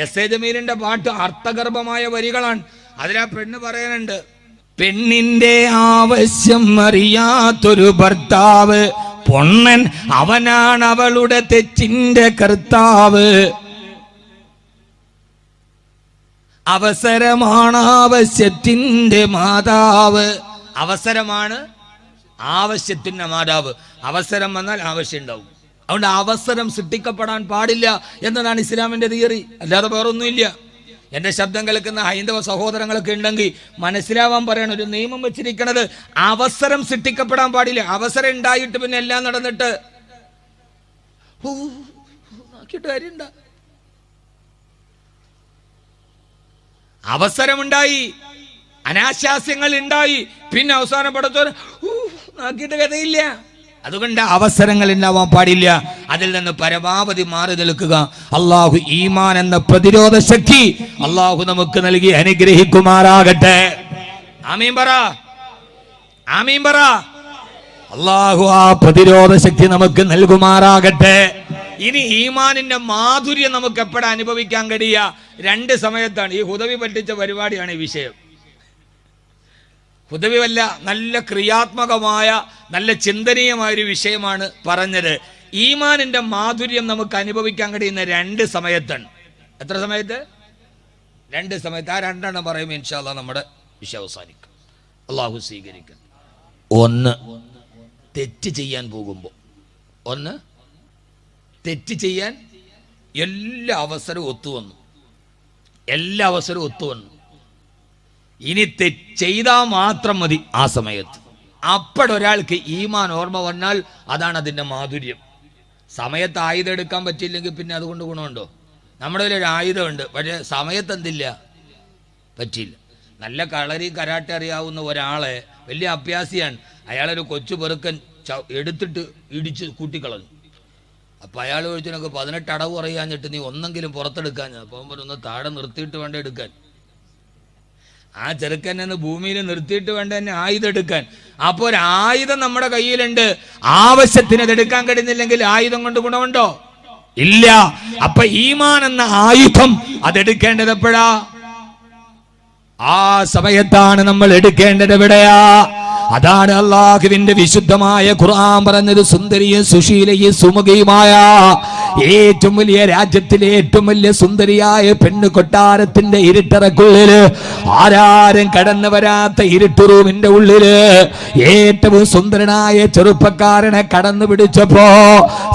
എസ് എ ജമീലിന്റെ പാട്ട് അർത്ഥഗർഭമായ വരികളാണ്. അതിലാ പെണ്ണ് പറയാനുണ്ട്, പെണ്ണിന്റെ ആവശ്യം അറിയാത്തൊരു ഭർത്താവ് പൊണ്ണൻ, അവനാണ് അവളുടെ തെറ്റിന്റെ കർത്താവ്. അവസരമാണ് ആവശ്യത്തിന്റെ മാതാവ്. അവസരമാണ് ആവശ്യത്തിന്റെ മാതാവ്. അവസരം വന്നാൽ ആവശ്യം ഉണ്ടാവും. അതുകൊണ്ട് അവസരം സൃഷ്ടിക്കപ്പെടാൻ പാടില്ല എന്നതാണ് ഇസ്ലാമിന്റെ തിയറി, അല്ലാതെ വേറൊന്നുമില്ല. എന്റെ ശബ്ദം കേൾക്കുന്ന ഹൈന്ദവ സഹോദരങ്ങളൊക്കെ ഉണ്ടെങ്കിൽ മനസ്സിലാവാൻ പറയണം, ഒരു നിയമം വെച്ചിരിക്കുന്നത് അവസരം സൃഷ്ടിക്കപ്പെടാൻ പാടില്ല. അവസരം ഉണ്ടായിട്ട് പിന്നെ എല്ലാം നടന്നിട്ട് കാര്യമുണ്ട. അവസരമുണ്ടായി, അനാശാസ്യങ്ങൾ ഉണ്ടായി, പിന്നെ അവസാനം പടത്തോൻ നാക്കിയിട്ട് കഥയില്ല. അതുകൊണ്ട് അവസരങ്ങൾ ഉണ്ടാവാൻ പാടില്ല. അതിൽ നിന്ന് പരമാവധി മാറി നിൽക്കുക. അള്ളാഹു ഈമാൻ എന്ന പ്രതിരോധ ശക്തി അള്ളാഹു നമുക്ക് നൽകി അനുഗ്രഹിക്കുമാറാകട്ടെ. ആമീൻ പറ, ആമീൻ പറ. അള്ളാഹു ആ പ്രതിരോധ ശക്തി നമുക്ക് നൽകുമാറാകട്ടെ. ഇനി ഈമാനിന്റെ മാധുര്യം നമുക്ക് എപ്പോഴാ അനുഭവിക്കാൻ കഴിയുക? രണ്ട് സമയത്താണ്. ഈ ഹുദവി പറ്റിച്ച പരിപാടിയാണ് ഈ വിഷയം. ഹുദവി വല്ല നല്ല ക്രിയാത്മകമായ നല്ല ചിന്തനീയമായൊരു വിഷയമാണ് പറഞ്ഞത്. ഈമാനിന്റെ മാധുര്യം നമുക്ക് അനുഭവിക്കാൻ കഴിയുന്ന രണ്ട് സമയത്താണ്. എത്ര സമയത്ത്? രണ്ട് സമയത്ത്. ആ രണ്ടെണ്ണം പറയുമ്പോൾ ഇൻഷാ അല്ലാഹ് നമ്മുടെ വിഷയം അവസാനിക്കും. അള്ളാഹു സ്വീകരിക്കും. ഒന്ന്, തെറ്റ് ചെയ്യാൻ പോകുമ്പോൾ. ഒന്ന്, തെറ്റ് ചെയ്യാൻ എല്ലാ അവസരവും ഒത്തുവന്നു. എല്ലാ അവസരവും ഒത്തുവന്നു. ഇനി ചെയ്താൽ മാത്രം മതി ആ സമയത്ത്. അപ്പോഴൊരാൾക്ക് ഈമാൻ ഓർമ്മ വന്നാൽ അതാണ് അതിൻ്റെ മാധുര്യം. സമയത്ത് ആയുധം എടുക്കാൻ പറ്റിയില്ലെങ്കിൽ പിന്നെ അതുകൊണ്ട് ഗുണമുണ്ടോ? നമ്മുടെ ഒരു ആയുധമുണ്ട്, പക്ഷേ സമയത്ത് എന്തില്ല, പറ്റിയില്ല. നല്ല കളരി കരാട്ടെ അറിയാവുന്ന ഒരാളെ, വലിയ അഭ്യാസിയാണ്, അയാളൊരു കൊച്ചു പെറുക്കൻ എടുത്തിട്ട് ഇടിച്ച് കൂട്ടിക്കളഞ്ഞു. അപ്പം അയാൾ ചോദിച്ചതിനൊക്കെ 18 അടവ് പറയാഞ്ഞിട്ട് നീ ഒന്നെങ്കിലും പുറത്തെടുക്കാൻ. അപ്പം ഒന്ന് താഴെ നിർത്തിയിട്ട് വേണ്ട എടുക്കാൻ. ആ ചെറുക്കൻ എന്ന് ഭൂമിയിൽ നിർത്തിയിട്ട് വേണ്ട തന്നെ ആയുധം എടുക്കാൻ. അപ്പോൾ ഒരു ആയുധം നമ്മുടെ കയ്യിലുണ്ട്. ആവശ്യത്തിന് അതെടുക്കാൻ കഴിയുന്നില്ലെങ്കിൽ ആയുധം കൊണ്ട് ഗുണമുണ്ടോ? ഇല്ല. അപ്പൊ ഈമാൻ എന്ന ആയുധം അതെടുക്കേണ്ടത് എപ്പോഴാ? ആ സമയത്താണ് നമ്മൾ എടുക്കേണ്ടത്. എവിടെയാ? അതാണ് അല്ലാഹുവിന്റെ വിശുദ്ധമായ ഖുർആൻ പറഞ്ഞത്. സുന്ദരിയും സുശീലയും സുമുഖയുമായ ഏറ്റവും വലിയ രാജ്യത്തിലെ ഏറ്റവും വലിയ സുന്ദരിയായ പെണ്ണ് കൊട്ടാരത്തിന്റെ ഇരുട്ടറക്കുള്ളില്, ആരാരും കടന്നു വരാത്ത ഇരുട്ട് റൂമിന്റെ ഉള്ളില് ഏറ്റവും സുന്ദരനായ ചെറുപ്പക്കാരനെ കടന്നു പിടിച്ചപ്പോ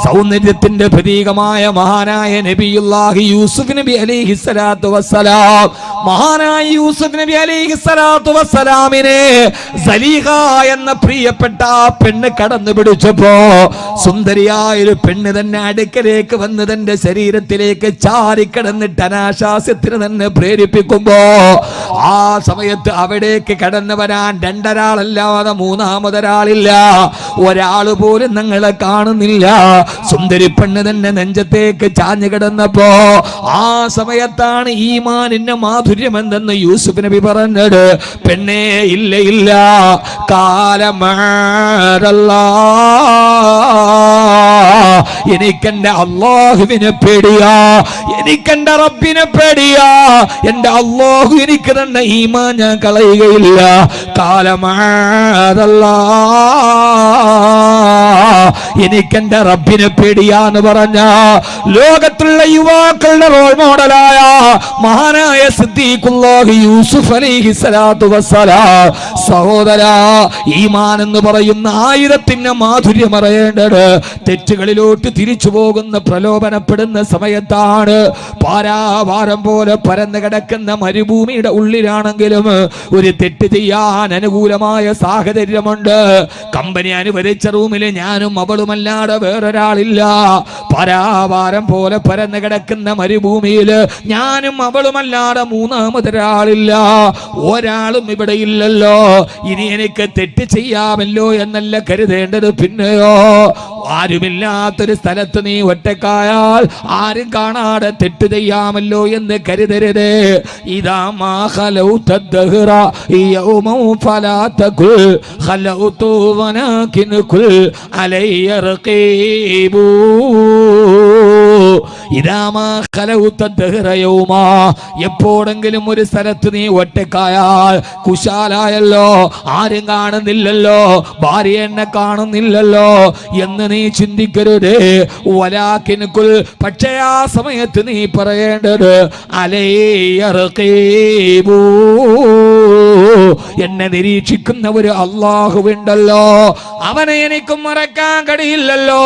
സൗന്ദര്യത്തിന്റെ പ്രതീകമായ മഹാനായ നബിയുല്ലാഹി യൂസുഫ് നബി അലൈഹിസ്സലാത്തു വസ്സലാം, മഹാനായ യൂസുഫ് നബി അലൈഹിസ്സലാത്തു വസ്സലാമിനെ സലീഹ എന്ന പ്രിയപ്പെട്ട ആ പെണ്ണ് കടന്നു പിടിച്ചപ്പോ സുന്ദരിയായൊരു പെണ്ണ് തന്നെ അടുക്കലേക്ക് വന്ന് തന്റെ ശരീരത്തിലേക്ക് ചാരിക്കിടന്നിട്ട് അനാശാസ്യത്തിന് തന്നെ പ്രേരിപ്പിക്കുമ്പോ ആ സമയത്ത് അവിടേക്ക് കടന്നു വരാൻ രണ്ടൊരാളല്ലാതെ മൂന്നാമതൊരാളില്ല. ഒരാള് പോലും ഞങ്ങളെ കാണുന്നില്ല. സുന്ദരി പെണ്ണ് തന്നെ നെഞ്ചത്തേക്ക് ചാഞ്ഞു കിടന്നപ്പോ ആ സമയത്താണ് ഈമാനിന്റെ മാധുര്യം എന്തെന്ന് യൂസുഫ് നബി പറഞ്ഞത്. പെണ്ണേ, ഇല്ല ഇല്ല, എനിക്കെന്റെ അല്ലാഹുവിനെ പേടിയാ, എനിക്കെന്റെ റബ്ബിനെ പേടിയാ. എന്റെ അല്ലാഹു എനിക്ക് തന്നെ ഈമാൻ ഞാൻ കളയുകയില്ല. കാലമാതല്ലാ, എനിക്കെന്റെ റബ്ബിനെ പേടിയാന്ന് പറഞ്ഞ ലോകത്തുള്ള യുവാക്കളുടെ റോൾ മോഡലായ മഹാനായ സിദ്ദീഖുല്ലാഹി യൂസുഫ് അലൈഹിസ്സലാത്തു വസ്സലാം. സഹോദരാ, ഈമാൻ എന്ന് പറയുന്ന ആയുധത്തിന്റെ മാധുര്യം അറിയേണ്ടത് തെറ്റുകളിലോട്ട് തിരിച്ചു പോകുന്ന പ്രലോഭനപ്പെടുന്ന സമയത്താണ്. പാരാവാരം പോലെ പരന്നു കിടക്കുന്ന മരുഭൂമിയുടെ ഉള്ളിലാണെങ്കിലും ഒരു തെറ്റ് ചെയ്യാൻ അനുകൂലമായ സാഹചര്യമുണ്ട്. കമ്പനി അനുവദിച്ച റൂമിൽ ഞാനും അവളുമല്ലാതെ വേറൊരാളില്ല. പാരാവാരം പോലെ പരന്നു കിടക്കുന്ന മരുഭൂമിയിൽ ഞാനും അവളുമല്ലാതെ മൂന്നാമതൊരാളില്ല. ഒരാളും ഇവിടെ ഇല്ലല്ലോ. ഇനി എനിക്ക് തെറ്റ് ചെയ്യാമല്ലോ എന്നല്ല കരുതേണ്ടത്. പിന്നെയോ, ആരുമില്ലാത്തൊരു സ്ഥലത്ത് നീ ഒറ്റക്കായാൽ ആരും കാണാതെ തെറ്റ് ചെയ്യാമല്ലോ എന്ന് കരുതരുത്. ഇതാ മാ ഖലൗത ദഹ്റ യൗമൻ ഫലാ തഖുൽ ഖലൗതു വലാകിൻ ഖുൽ അലയ്യ റഖീബു. ഇതാ മാ ഖലൗത ദഹ്റ യൗമ, എപ്പോഴെങ്കിലും ഒരു സ്ഥലത്ത് നീ ഒറ്റക്കായാൽ, കുശാലായല്ലോ, ആരും കാണുന്നില്ലല്ലോ, ഭാര്യ എന്നെ കാണുന്നില്ലല്ലോ എന്ന് നീ ചിന്തിക്കരുത്. വലാകിൻ ഖുൽ, പക്ഷേ ആ സമയത്ത് നീ പറയേണ്ടത് അലയ്യ റഖീബു, എന്നെ നിരീക്ഷിക്കുന്ന ഒരു അല്ലാഹുവുണ്ടല്ലോ, അവനെ എനിക്ക് മറക്കാൻ കഴിയില്ലല്ലോ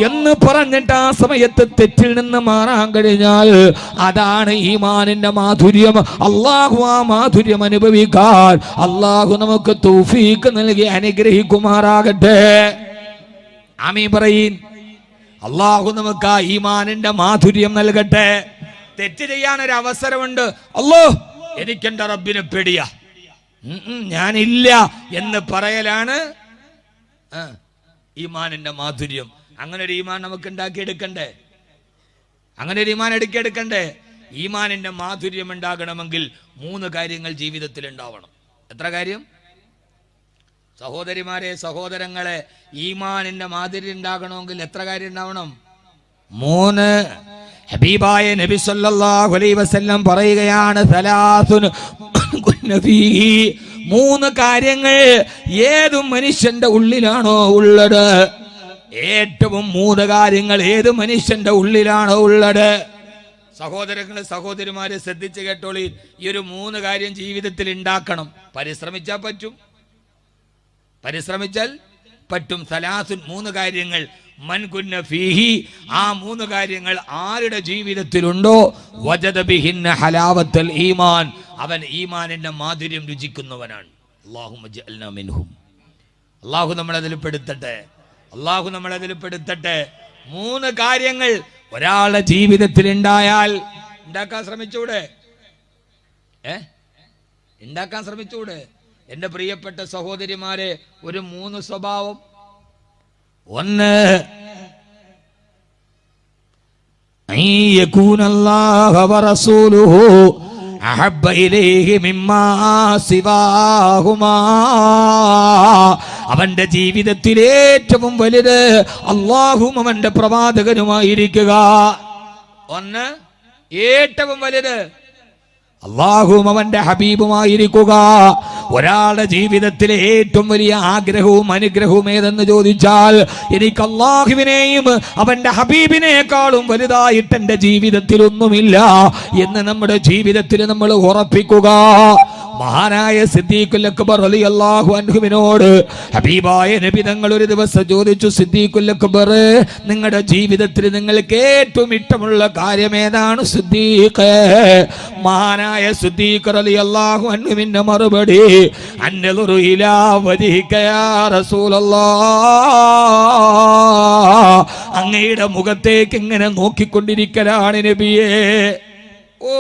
എന്ന് പറഞ്ഞിട്ട് ആ സമയത്ത് തെറ്റിൽ നിന്ന് മാറാൻ കഴിഞ്ഞാൽ അതാണ് ഈമാനിന്റെ മാധുര്യം. അല്ലാഹു ആ മാധുര്യം അനുഭവിക്കാൻ അല്ലാഹു നമുക്ക് തൗഫീഖ് നൽകി അനുഗ്രഹിക്കുമാറാകട്ടെ. ആമീൻ പറയീൻ. അല്ലാഹു നമുക്ക് ആ ഈമാനിന്റെ മാധുര്യം നൽകട്ടെ. തെറ്റ് ചെയ്യാൻ ഒരു അവസരമുണ്ട്. അല്ലാഹ്, എനിക്കെന്റെ റബ്ബിനെ പേടിയാ, ഞാനില്ല എന്ന് പറയലാണ് ഈമാനിന്റെ മാധുര്യം. അങ്ങനെ ഒരു ഈമാൻ നമുക്ക് ഉണ്ടാക്കിയെടുക്കണ്ടേ? അങ്ങനെ ഒരു ഈമാൻ എടുക്കെടുക്കണ്ടേ? ഈമാനിന്റെ മാധുര്യം ഉണ്ടാകണമെങ്കിൽ 3 കാര്യങ്ങൾ ജീവിതത്തിൽ ഉണ്ടാവണം. എത്ര കാര്യം? സഹോദരിമാരെ, സഹോദരങ്ങളെ, ഈമാനിന്റെ മാധുര്യം ഉണ്ടാകണമെങ്കിൽ എത്ര കാര്യം ഉണ്ടാവണം? 3. ഹബീബായ നബി സല്ലല്ലാഹു അലൈഹി വസല്ലം പറയുകയാണ്, സലാസുൻ കുന്ന ഫീഹി, 3 കാര്യങ്ങൾ ഏതു മനുഷ്യന്റെ ഉള്ളിലാണോ ഉള്ളത്, ഏറ്റവും 3 കാര്യങ്ങൾ ഏത് മനുഷ്യന്റെ ഉള്ളിലാണോ ഉള്ളത്. സഹോദരങ്ങളെ, സഹോദരിമാരെ, ശ്രദ്ധിച്ച് കേട്ടോളി. ഈ ഒരു 3 കാര്യം ജീവിതത്തിൽ ഉണ്ടാക്കണം. പരിശ്രമിച്ചാൽ പറ്റും, പരിശ്രമിച്ചാൽ പറ്റും. സലാസുൻ, 3 കാര്യങ്ങൾ. മൻ കുന്ന ഫീഹി, ആ 3 കാര്യങ്ങൾ ആരുടെ ജീവിതത്തിലുണ്ടോ, വജദ ബിഹിന്ന ഹലാവത്തുൽ ഈമാൻ, അവൻ ഈമാനിന്റെ മാധുര്യം രുചിക്കുന്നവനാണ്. അല്ലാഹുമ്മ ജഅൽനാ മിൻഹും. അല്ലാഹു നമ്മളെ അതിൽ പെടുത്തട്ടെ, അല്ലാഹു നമ്മളെ അതിൽ പെടുത്തട്ടെ. 3 കാര്യങ്ങൾ ഒരാളുടെ ജീവിതത്തിൽ ഉണ്ടായാൽ ഉണ്ടാക്കാൻ ശ്രമിച്ചൂടെ? ഉണ്ടാക്കാൻ ശ്രമിച്ചൂടെ? എന്റെ പ്രിയപ്പെട്ട സഹോദരിമാരെ, ഒരു 3 സ്വഭാവം. 1, അയ്യകൂനല്ലാഹു വറസൂലുഹു അഹബ്ബ ഇലൈഹി മിമ്മാ സിവാഹുമാ, അവന്റെ ജീവിതത്തിൽ ഏറ്റവും വലുത് അല്ലാഹും അവന്റെ പ്രവാചകനുമായിരിക്കുക. 1, ഏറ്റവും വലുത് അല്ലാഹുവും അവന്റെ ഹബീബുമായിരിക്കുക. ഒരാളുടെ ജീവിതത്തിലെ ഏറ്റവും വലിയ ആഗ്രഹവും അനുഗ്രഹവും ഏതെന്ന് ചോദിച്ചാൽ, എനിക്ക് അല്ലാഹുവിനെയും അവന്റെ ഹബീബിനേക്കാളും വലുതായിട്ട് എന്റെ ജീവിതത്തിൽ ഒന്നുമില്ല എന്ന് നമ്മുടെ ജീവിതത്തിൽ നമ്മൾ ഉറപ്പിക്കുക. മഹാനായ സിദ്ദീഖുൽ അക്ബർ റളിയല്ലാഹു അൻഹുവിനോട് ഹബീബായ നബി തങ്ങൾ ഒരു ദിവസം ചോദിച്ചു, സിദ്ദീഖുൽ അക്ബർ, നിങ്ങളുടെ ജീവിതത്തിൽ നിങ്ങൾക്ക് ഏറ്റവും ഇഷ്ടമുള്ള കാര്യം ഏതാണ് സിദ്ദീഖ്? മഹാനായ സിദ്ദീഖ് റളിയല്ലാഹു അൻഹുവിന്റെ മറുപടി, അൻദുറു ഇലാ വജ്ഹിക യാ റസൂലല്ലാഹ്, അങ്ങയുടെ മുഖത്തേക്ക് ഇങ്ങനെ നോക്കിക്കൊണ്ടിരിക്കലാണ് നബിയേ. ഓ,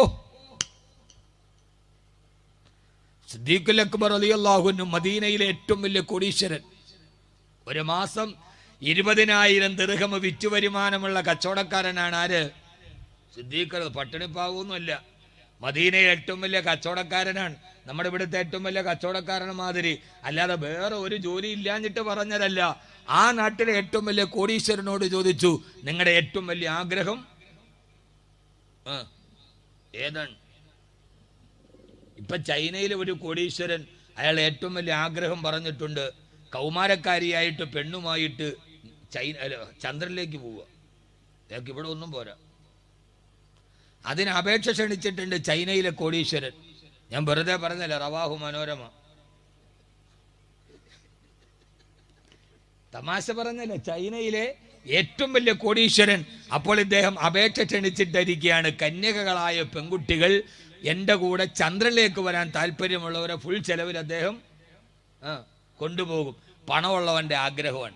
സിദ്ദീഖുൽ അക്ബർ റളിയല്ലാഹു അൻഹു മദീനയിലെ ഏറ്റവും വലിയ കോടീശ്വരൻ. ഒരു മാസം 20,000 ദിർഹം വിറ്റു വരുമാനമുള്ള കച്ചവടക്കാരനാണ്. ആര്? സിദ്ദീഖ്. പട്ടിണിപ്പാവൊന്നുമല്ല, മദീനയിലെ ഏറ്റവും വലിയ കച്ചവടക്കാരനാണ്. നമ്മുടെ ഇവിടുത്തെ ഏറ്റവും വലിയ കച്ചവടക്കാരൻ മാതിരി അല്ലാതെ വേറെ ഒരു ജോലി ഇല്ലാഞ്ഞിട്ട് പറഞ്ഞതല്ല. ആ നാട്ടിലെ ഏറ്റവും വലിയ കോടീശ്വരനോട് ചോദിച്ചു, നിങ്ങളുടെ ഏറ്റവും വലിയ ആഗ്രഹം ഏതാണ്? ഇപ്പൊ ചൈനയിലെ ഒരു കോടീശ്വരൻ, അയാൾ ഏറ്റവും വലിയ ആഗ്രഹം പറഞ്ഞിട്ടുണ്ട്, കൗമാരക്കാരിയായിട്ട് പെണ്ണുമായിട്ട് ചന്ദ്രനിലേക്ക് പോവുക. അയാൾക്ക് ഇവിടെ ഒന്നും പോരാ. അതിന് അപേക്ഷ ക്ഷണിച്ചിട്ടുണ്ട് ചൈനയിലെ കോടീശ്വരൻ. ഞാൻ വെറുതെ പറഞ്ഞല്ല, റവാഹു മനോരമ. തമാശ പറഞ്ഞല്ല, ചൈനയിലെ ഏറ്റവും വലിയ കോടീശ്വരൻ. അപ്പോൾ ഇദ്ദേഹം അപേക്ഷ ക്ഷണിച്ചിട്ടിരിക്കുകയാണ്, കന്യകകളായ പെൺകുട്ടികൾ എൻ്റെ കൂടെ ചന്ദ്രനിലേക്ക് വരാൻ താല്പര്യമുള്ളവരെ ഫുൾ ചെലവിൽ അദ്ദേഹം കൊണ്ടുപോകും. പണമുള്ളവൻ്റെ ആഗ്രഹമാണ്.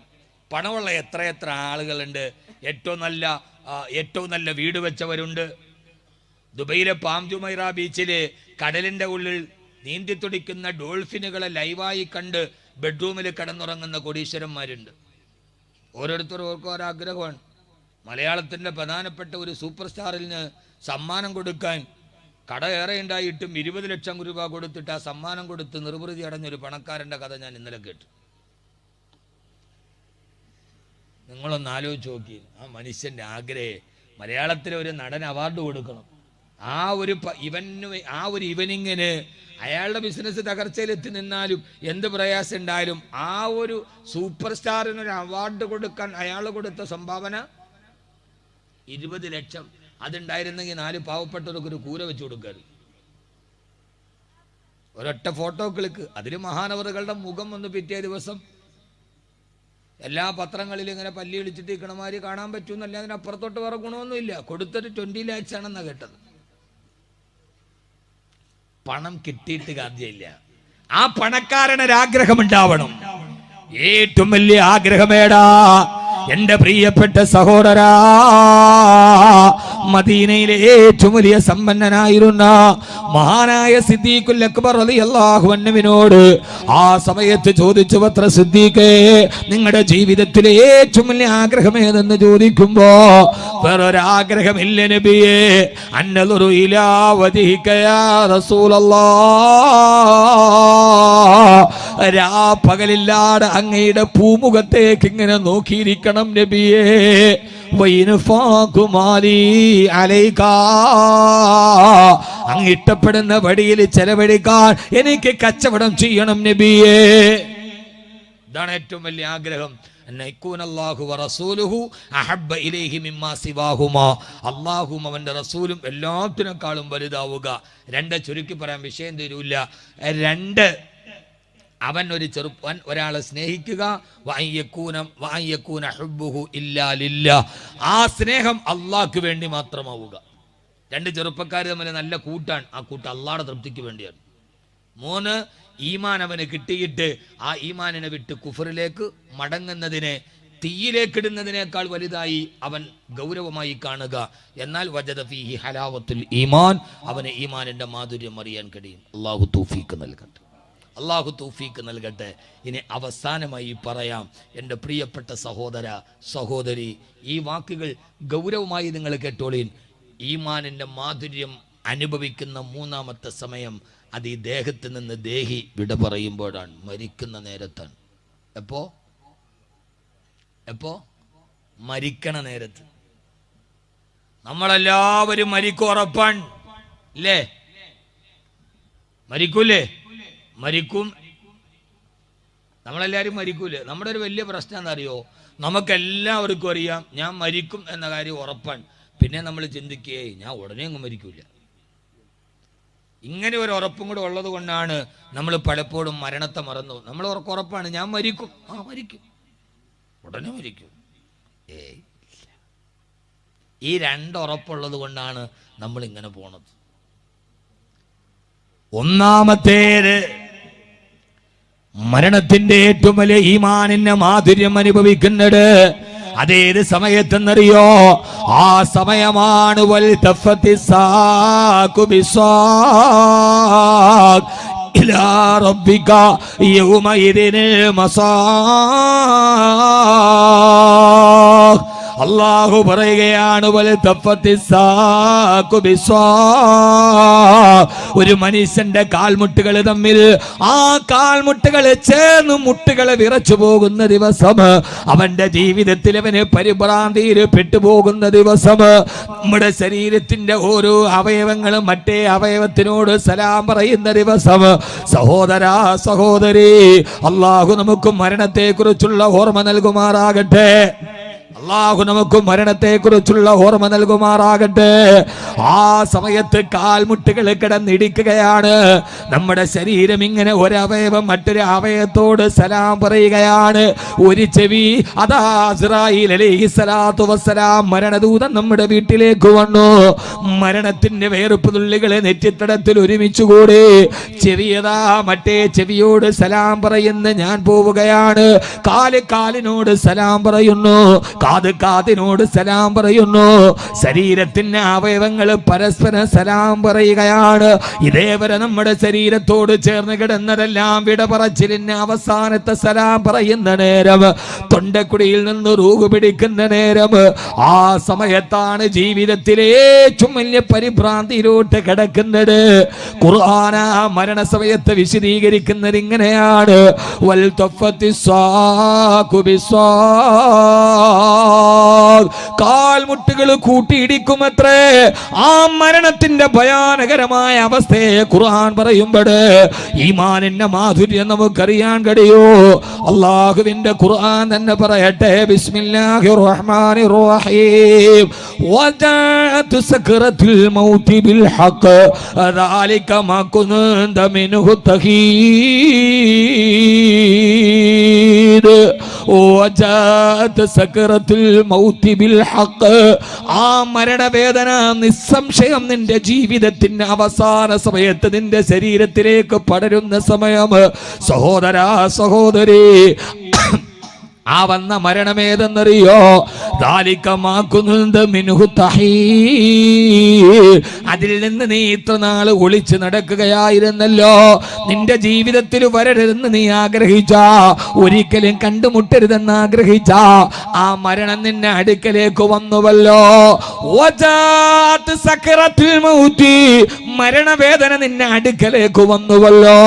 പണമുള്ള എത്ര ആളുകളുണ്ട്. ഏറ്റവും നല്ല വീട് വെച്ചവരുണ്ട്. ദുബൈയിലെ പാം ജുമൈറ ബീച്ചിൽ കടലിൻ്റെ ഉള്ളിൽ നീന്തി തുടിക്കുന്ന ഡോൾഫിനുകളെ ലൈവായി കണ്ട് ബെഡ്റൂമിൽ കിടന്നുറങ്ങുന്ന കോടീശ്വരന്മാരുണ്ട്. ഓരോരുത്തർക്കും ഓരോ ആഗ്രഹമാണ്. മലയാളത്തിൻ്റെ പ്രധാനപ്പെട്ട ഒരു സൂപ്പർ സ്റ്റാറിന് സമ്മാനം കൊടുക്കാൻ കട ഏറെ ഉണ്ടായിട്ടും 20 ലക്ഷം രൂപ കൊടുത്തിട്ട് ആ സമ്മാനം കൊടുത്ത് നിർവൃതി അടഞ്ഞൊരു പണക്കാരൻ്റെ കഥ ഞാൻ ഇന്നലെ കേട്ടു. നിങ്ങളൊന്ന് ആലോചിച്ച് നോക്കി. ആ മനുഷ്യൻ്റെ ആഗ്രഹം മലയാളത്തിലെ ഒരു നടൻ അവാർഡ് കൊടുക്കണം. ആ ഒരു ഇവനിങ്ങിന് അയാളുടെ ബിസിനസ് തകർച്ചയിലെത്തി നിന്നാലും എന്ത് പ്രയാസം ഉണ്ടായാലും ആ ഒരു സൂപ്പർ സ്റ്റാറിനൊരു അവാർഡ് കൊടുക്കാൻ അയാൾ കൊടുത്ത സംഭാവന 20 ലക്ഷം. അതുണ്ടായിരുന്നെങ്കിൽ 4 പാവപ്പെട്ടവർക്ക് ഒരു കൂര വെച്ച് കൊടുക്കരുത്. ഒരൊറ്റ ഫോട്ടോ ക്ലിക്ക്. അതിൽ മഹാനവറുകളുടെ മുഖം വന്ന് പിറ്റേ ദിവസം എല്ലാ പത്രങ്ങളിലും ഇങ്ങനെ പല്ലി വിളിച്ചിട്ട് ഇക്കണമാര് കാണാൻ പറ്റുമെന്നല്ല, അതിനപ്പുറത്തോട്ട് വേറെ ഗുണമൊന്നുമില്ല. കൊടുത്തൊരു 20 lakhs ആണെന്നാണ് കേട്ടത്. പണം കിട്ടിയിട്ട് കാര്യമില്ല. ആ പണക്കാരനൊരാഗ്രഹം ഉണ്ടാവണം. ഏറ്റവും വലിയ ആഗ്രഹമേടാ, എന്റെ പ്രിയപ്പെട്ട സഹോദരാ, മദീനയിലെ ഏറ്റവും വലിയ സമ്പന്നനായിരുന്ന മഹാനായ സിദ്ദീഖുൽ അക്ബർ റളിയല്ലാഹു അൻഹുവിനോട് ആ സമയത്ത് ചോദിച്ചു, പത്ര സിദ്ദീഖേ, നിങ്ങളുടെ ജീവിതത്തിലെ ഏറ്റവും വലിയ ആഗ്രഹം ഏതെന്ന് ചോദിക്കുമ്പോ വേറൊരാഗ്രഹമില്ല നബിയേ, അന്നദുറു ഇലാ വജ്ഹിക യാ റസൂലല്ലാഹ്, രാപ്പകലില്ലാതെ അങ്ങയുടെ പൂമുഖത്തേക്ക് ഇങ്ങനെ നോക്കിയിരിക്കണം നബിയേ. അങ്ങ് ഇഷ്ടപ്പെടുന്ന വഴിയിൽ ചെലവഴിക്കാൻ എനിക്ക് കച്ചവടം ചെയ്യണം നബിയേ. ഇതാണ് ഏറ്റവും വലിയ ആഗ്രഹം. അല്ലാഹും അവന്റെ റസൂലും എല്ലാത്തിനേക്കാളും വലുതാവുക. രണ്ട്, ചുരുക്കി പറയാൻ വിഷയം തരൂല്ല. രണ്ട്, അവൻ ഒരു ചെറുപ്പൻ ഒരാളെ സ്നേഹിക്കുക, ആ സ്നേഹം അള്ളാഹ്ക്ക് വേണ്ടി മാത്രമാവുക. രണ്ട് ചെറുപ്പക്കാർ തമ്മിൽ നല്ല കൂട്ടാണ്, ആ കൂട്ട് അള്ളാഹുടെ തൃപ്തിക്ക് വേണ്ടിയാണ്. മൂന്ന്, ഈമാൻ അവന് കിട്ടിയിട്ട് ആ ഈമാനിനെ വിട്ട് കുഫറിലേക്ക് മടങ്ങുന്നതിനെ, തീയിലേക്കിടുന്നതിനേക്കാൾ വലുതായി അവൻ ഗൗരവമായി കാണുക. എന്നാൽ വജദ ഫീഹി ഹലാവത്തുൽ ഈമാൻ, അവന് ഈമാനിന്റെ മാധുര്യം അറിയാൻ കഴിയും. അള്ളാഹു തൗഫീഖ് നൽകട്ടെ, അള്ളാഹു തൗഫീഖ് നൽകട്ടെ. ഇനി അവസാനമായി പറയാം, എൻ്റെ പ്രിയപ്പെട്ട സഹോദര സഹോദരി, ഈ വാക്കുകൾ ഗൗരവമായി നിങ്ങൾ കേട്ടോളീൻ. ഈമാനിൻ്റെ മാധുര്യം അനുഭവിക്കുന്ന മൂന്നാമത്തെ സമയം അത് ഈ ദേഹത്ത് നിന്ന് ദേഹി വിട പറയുമ്പോഴാണ്, മരിക്കുന്ന നേരത്താണ്. എപ്പോ മരിക്കണ നേരത്ത്. നമ്മളെല്ലാവരും മരിക്കും, ഉറപ്പാണ് അല്ലേ? മരിക്കൂലേ? മരിക്കും. നമ്മളെല്ലാവരും മരിക്കൂലേ? നമ്മുടെ ഒരു വലിയ പ്രശ്നം എന്താ അറിയോ? നമുക്കെല്ലാവർക്കും അറിയാം ഞാൻ മരിക്കും എന്ന കാര്യം ഉറപ്പാണ്. പിന്നെ നമ്മൾ ചിന്തിക്കുകയെ ഞാൻ ഉടനെ അങ്ങ് മരിക്കൂല. ഇങ്ങനെ ഒരു ഉറപ്പും കൂടെ ഉള്ളത് കൊണ്ടാണ് നമ്മൾ പലപ്പോഴും മരണത്തെ മറന്നു. നമ്മൾ ഉറപ്പാണ് ഞാൻ മരിക്കും, മരിക്കും, ഉടനെ മരിക്കും. ഈ രണ്ടുറപ്പുള്ളത് കൊണ്ടാണ് നമ്മൾ ഇങ്ങനെ പോണത്. ഒന്നാമത്തേത്, മരണത്തിന്റെ ഏറ്റവും വലിയ ഈമാനിന്റെ മാധുര്യം അനുഭവിക്കുന്നത് അതേത് സമയത്തെന്നറിയോ? ആ സമയമാണ് വൽ തഫത്തി സാഖു ബിസാഖ് ഇലാ റബ്ബിക യൗമഇദിനിൽ മസാഖ്. അല്ലാഹു പറയുകയാണ്, ഒരു മനുഷ്യന്റെ കാൽമുട്ടുകൾ തമ്മിൽ, ആ കാൽമുട്ടുകൾ ചേർന്ന് മുട്ടുകളെ വിറച്ചു പോകുന്ന ദിവസം, അവന്റെ ജീവിതത്തിൽ അവന് പരിഭ്രാന്തിയിൽ പെട്ടുപോകുന്ന ദിവസം, നമ്മുടെ ശരീരത്തിന്റെ ഓരോ അവയവങ്ങളും മറ്റേ അവയവത്തിനോട് സലാം പറയുന്ന ദിവസം, സഹോദരാ സഹോദരി, അല്ലാഹു നമുക്ക് മരണത്തെ കുറിച്ചുള്ള ഓർമ്മ നൽകുമാറാകട്ടെ. അല്ലാഹു നമുക്ക് മരണത്തെ കുറിച്ചുള്ള ഓർമ്മ നൽകുമാറാകട്ടെ. ആ സമയത്ത് കാൽമുട്ടുകൾ കിടന്നിടിക്കുകയാണ്. നമ്മുടെ ശരീരം ഇങ്ങനെ ഒരവയവം മറ്റൊരു അവയവത്തോട് സലാം പറയുകയാണ്. ഒരു ചെവി അതാ ഇസ്രായീൽ അലൈഹിസ്സലാത്തു വസ്സലാം മരണദൂതൻ നമ്മുടെ വീട്ടിലേക്ക് വന്നു. മരണത്തിന്റെ വേർപ്പ് തുള്ളികളെ നെറ്റിത്തടത്തിൽ ഒരുമിച്ചുകൂടി ചെവിയതാ മറ്റേ ചെവിയോട് സലാം പറയുന്ന ഞാൻ പോവുകയാണ്. കാല് കാലിനോട് സലാം പറയുന്നു, കാത് കാതിനോട് സലാം പറയുന്നു. ശരീരത്തിന്റെ അവയവങ്ങൾ പരസ്പരം സലാം പറയുകയാണ്. ഇതേവരെ നമ്മുടെ ശരീരത്തോട് ചേർന്ന് കിടന്നതെല്ലാം വിട പറച്ചിലിന് അവസാനത്തെ സലാം പറയുന്ന നേരം, തൊണ്ടക്കുടിയിൽ നിന്ന് റൂഹ് പിടിക്കുന്ന നേരം, ആ സമയത്താണ് ജീവിതത്തിലെ ഏറ്റവും വലിയ പരിഭ്രാന്തിയിലോട്ട് കിടക്കുന്നത്. ഖുർആൻ മരണസമയത്ത് വിശദീകരിക്കുന്നത് ഇങ്ങനെയാണ്, വൽ തഫത്തി സാഖു ബിസാഖ്, കാൽമുട്ടുകൾ കൂട്ടിയിടിക്കുമത്രേ. ആ മരണത്തിന്റെ ഭയാനകരമായ അവസ്ഥയെ ഖുർആൻ പറയുമ്പോൾ ഈമാനിന്റെ മാധുര്യം നമുക്കറിയാൻ കഴിയോ? അല്ലാഹുവിന്റെ ഖുർആൻ തന്നെ പറയട്ടെ, ബിസ്മില്ലാഹിർ റഹ്മാനിർ റഹീം, വജഅത് സക്റത്തുൽ മൗതി ബിൽ ഹഖ് ദാലിക മാ കുൻത മിൻഹു തഹീദ് വജഅത് സക്റത്തുൽ മൗതി ബിൽ ഹഖ്. ആ മരണവേദന നിസ്സംശയം നിന്റെ ജീവിതത്തിന്റെ അവസാന സമയത്ത് നിന്റെ ശരീരത്തിലേക്ക് പടരുന്ന സമയം, സഹോദരാ സഹോദരി, ആ വന്ന മരണമേതെന്നറിയോ? അതിൽ നിന്ന് നീ ഇത്ര നാള് ഒളിച്ചു നടക്കുകയായിരുന്നല്ലോ. നിന്റെ ജീവിതത്തിൽ വരരുതെന്ന് നീ ആഗ്രഹിച്ച, ഒരിക്കലും കണ്ടുമുട്ടരുതെന്ന് ആഗ്രഹിച്ച ആ മരണം നിന്നെ അടുക്കലേക്ക് വന്നുവല്ലോ. മരണവേദന നിന്നെ അടുക്കലേക്ക് വന്നുവല്ലോ.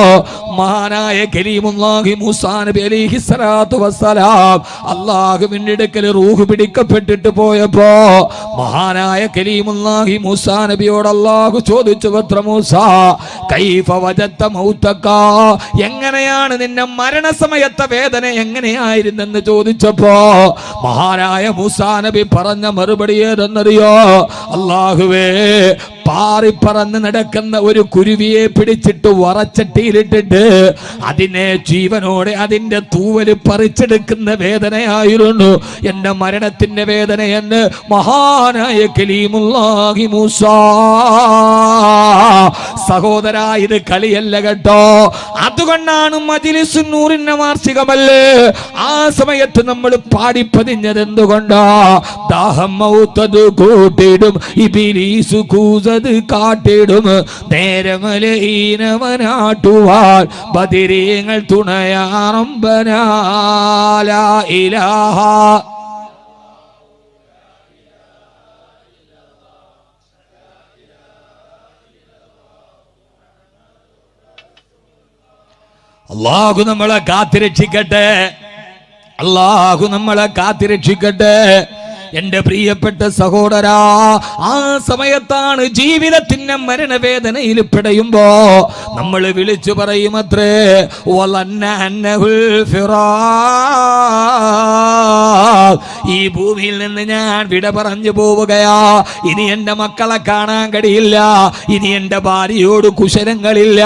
മഹാനായ കലീമുല്ലാഹി മൂസാ നബി അലൈഹിസ്സലാത്തു വസ്സലാം അല്ലാഹുവിന്റെ അടുക്കൽ റൂഹ് പിടിക്കപ്പെട്ടിട്ട് പോയപ്പോ മഹാനായ കലീമുല്ലാഹി മൂസാ നബിയോട് അല്ലാഹു ചോദിച്ചു, വത്ര മൂസാ കൈഫ വജത്ത മൗതക, എങ്ങനെയാണ് നിന്റെ മരണസമയത്തെ വേദന എങ്ങനെയായിരുന്നെന്ന് ചോദിച്ചപ്പോ മഹാനായ മൂസാ നബി പറഞ്ഞ മറുപടി ഏതെന്നറിയോ? അല്ലാഹുവേ, പാറിപ്പറന്ന് നടക്കുന്ന ഒരു കുരുവിയെ പിടിച്ചിട്ട് വറച്ചട്ടിയിലിട്ടിട്ട് അതിനെ ജീവനോടെ അതിന്റെ തൂവല് പറിച്ചെടുക്കുന്ന വേദനയായിരുന്നു എന്റെ മരണത്തിന്റെ വേദനയെന്ന് മഹാനായ കലീമുല്ലാഹി മൂസാ. സഹോദരാ, ഇത് കളിയല്ല കേട്ടോ. അതുകൊണ്ടാണ് മജ്‌ലിസുൻ നൂറിന്റെ വാർഷികമല്ലേ, ആ സമയത്ത് നമ്മൾ പാടിപ്പതിഞ്ഞത് എന്തുകൊണ്ടാ? ദാഹം മൗത്തത് കൂട്ടിടും ഇബ്ലീസ് കൂസ കാട്ടിടും നേരമലീനവനാട്ടുവാൻ ബദിരീങ്ങൾ തുണയാറമ്പനാ ലാ ഇലാഹ. അല്ലാഹു നമ്മളെ കാത്തിരക്ഷിക്കട്ടെ, അല്ലാഹു നമ്മളെ കാത്തിരക്ഷിക്കട്ടെ. എന്റെ പ്രിയപ്പെട്ട സഹോദരാ, ആ സമയത്താണ് ജീവിതത്തിന്റെ മരണവേദനയിൽ പിടയുമ്പോ നമ്മൾ വിളിച്ചു പറയുമത്രേ, ഈ ഭൂമിയിൽ നിന്ന് ഞാൻ വിട പറഞ്ഞു പോവുകയാ. ഇനി എന്റെ മക്കളെ കാണാൻ കഴിയില്ല, ഇനി എന്റെ ഭാര്യയോട് കുശലങ്ങളില്ല.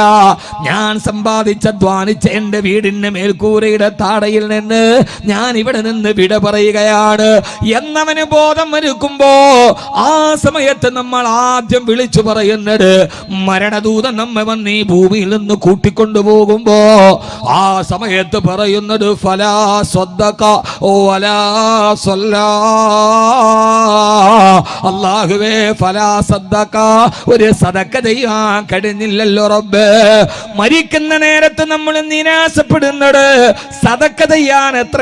ഞാൻ സമ്പാദിച്ചധ്വാനിച്ച എന്റെ വീടിന്റെ മേൽക്കൂരയുടെ താടയിൽ നിന്ന് ഞാൻ ഇവിടെ നിന്ന് വിട പറയുകയാണ് എന്നവൻ ബോധം വരുമ്പോ ആ സമയത്ത് നമ്മൾ ആദ്യം വിളിച്ചു പറയുന്നത്, മരണദൂതൻ നമ്മെ വന്ന് ഈ ഭൂമിയിൽ നിന്ന് കൂട്ടിക്കൊണ്ടുപോകുമ്പോ ആ സമയത്ത് പറയുന്നത്, ഫലാ സ്വദ്ദഖ വലാ സ്വല്ലാ. അല്ലാഹുവേ, ഫലാ സ്വദ്ദഖ, ഒരു സദഖ ചെയ്യാൻ കഴിഞ്ഞില്ലല്ലോ റബ്ബേ. മരിക്കുന്ന നേരത്ത് നമ്മൾ നിരാശപ്പെടുന്നത്, സദഖ ചെയ്യാൻ എത്ര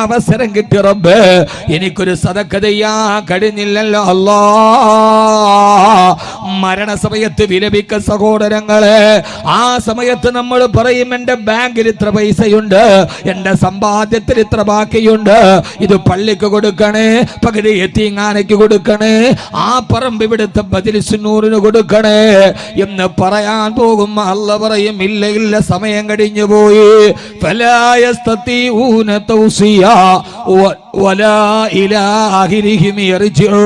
അവസരം കിട്ടി റബ്ബേ, എനിക്കൊരു സദഖ ചെയ്യാൻ കഴിഞ്ഞില്ലല്ലോ അല്ലാ. മരണസമയത്ത് വിലപിക്ക സഹോദരങ്ങളെ, ആ സമയത്ത് നമ്മൾ പറയും, എന്റെ ബാങ്കിൽ ഇത്ര പൈസയുണ്ട്, എന്റെ സമ്പാദ്യത്തിൽ ഇത്ര ബാക്കിയുണ്ട്, ഇത് പള്ളിക്ക് കൊടുക്കണേ, പകുതി യതീംഖാനയ്ക്ക് കൊടുക്കണേ, ആ പറമ്പ് ഇവിടുത്തെ മജ്‌ലിസുൻ നൂറിന് കൊടുക്കണേ എന്ന് പറയാൻ പോകും. അല്ലാഹു പറയും, ഇല്ല ഇല്ല, സമയം കഴിഞ്ഞു പോയി. ഫലാ യസ്തതിഊന തൗസിയാ വലാ ഇലാ ആഖിരിഹിം യർജിഊൻ.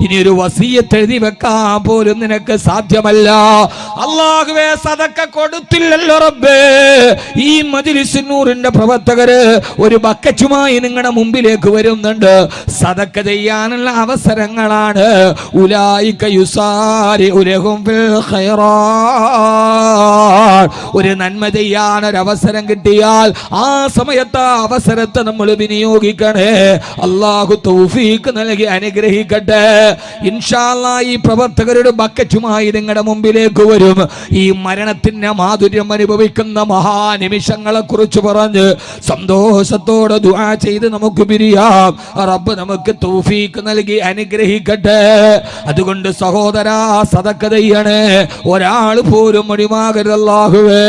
ഇനി ഒരു വസിയത്ത് എഴുതി വെക്കാൻ പോലും നിനക്ക് സാധ്യമല്ല. അല്ലാഹുവേ, സദഖ കൊടുത്തില്ലല്ലോ റബ്ബേ. ഈ മജ്‌ലിസുൻ നൂറിന്റെ പ്രവർത്തകര് ഒരു ബക്കറ്റുമായി നിങ്ങളുടെ മുമ്പിലേക്ക് വരുന്നുണ്ട്. സദഖ ചെയ്യാനുള്ള അവസരങ്ങളാണ്. ഉലൈക യുസാരിഉ ലഹും ഫിൽ ഖൈറാത്ത്. ഒരു നന്മ ചെയ്യാൻ ഒരു അവസരം കിട്ടിയാൽ ആ സമയത്ത് അവസരത്തെ നമ്മൾ വിനിയോഗിക്കണേ. അല്ലാഹു തൗഫീഖ് നൽകി അനുഗ്രഹിക്കട്ടെ. ഇൻഷാ അല്ലാഹ് ഈ പ്രവർത്തകരുടെ ബക്കറ്റുമായി നിങ്ങളുടെ മുമ്പിലേക്ക് വരും. ഈ മരണത്തിന്റെ മാധുര്യം അനുഭവിക്കുന്ന മഹാനിമിഷങ്ങളെ കുറിച്ച് പറഞ്ഞ് സന്തോഷത്തോടെ ദുആ ചെയ്ത് നമുക്ക് പിരിയാം. റബ്ബ് നമുക്ക് തൗഫീഖ് നൽകി അനുഗ്രഹിക്കട്ടെ. അതുകൊണ്ട് സഹോദരാ, സദഖ ചെയ്യണേ, ഒരാൾ പോലും ഒഴിവാകരുത്. അല്ലാഹുവേ,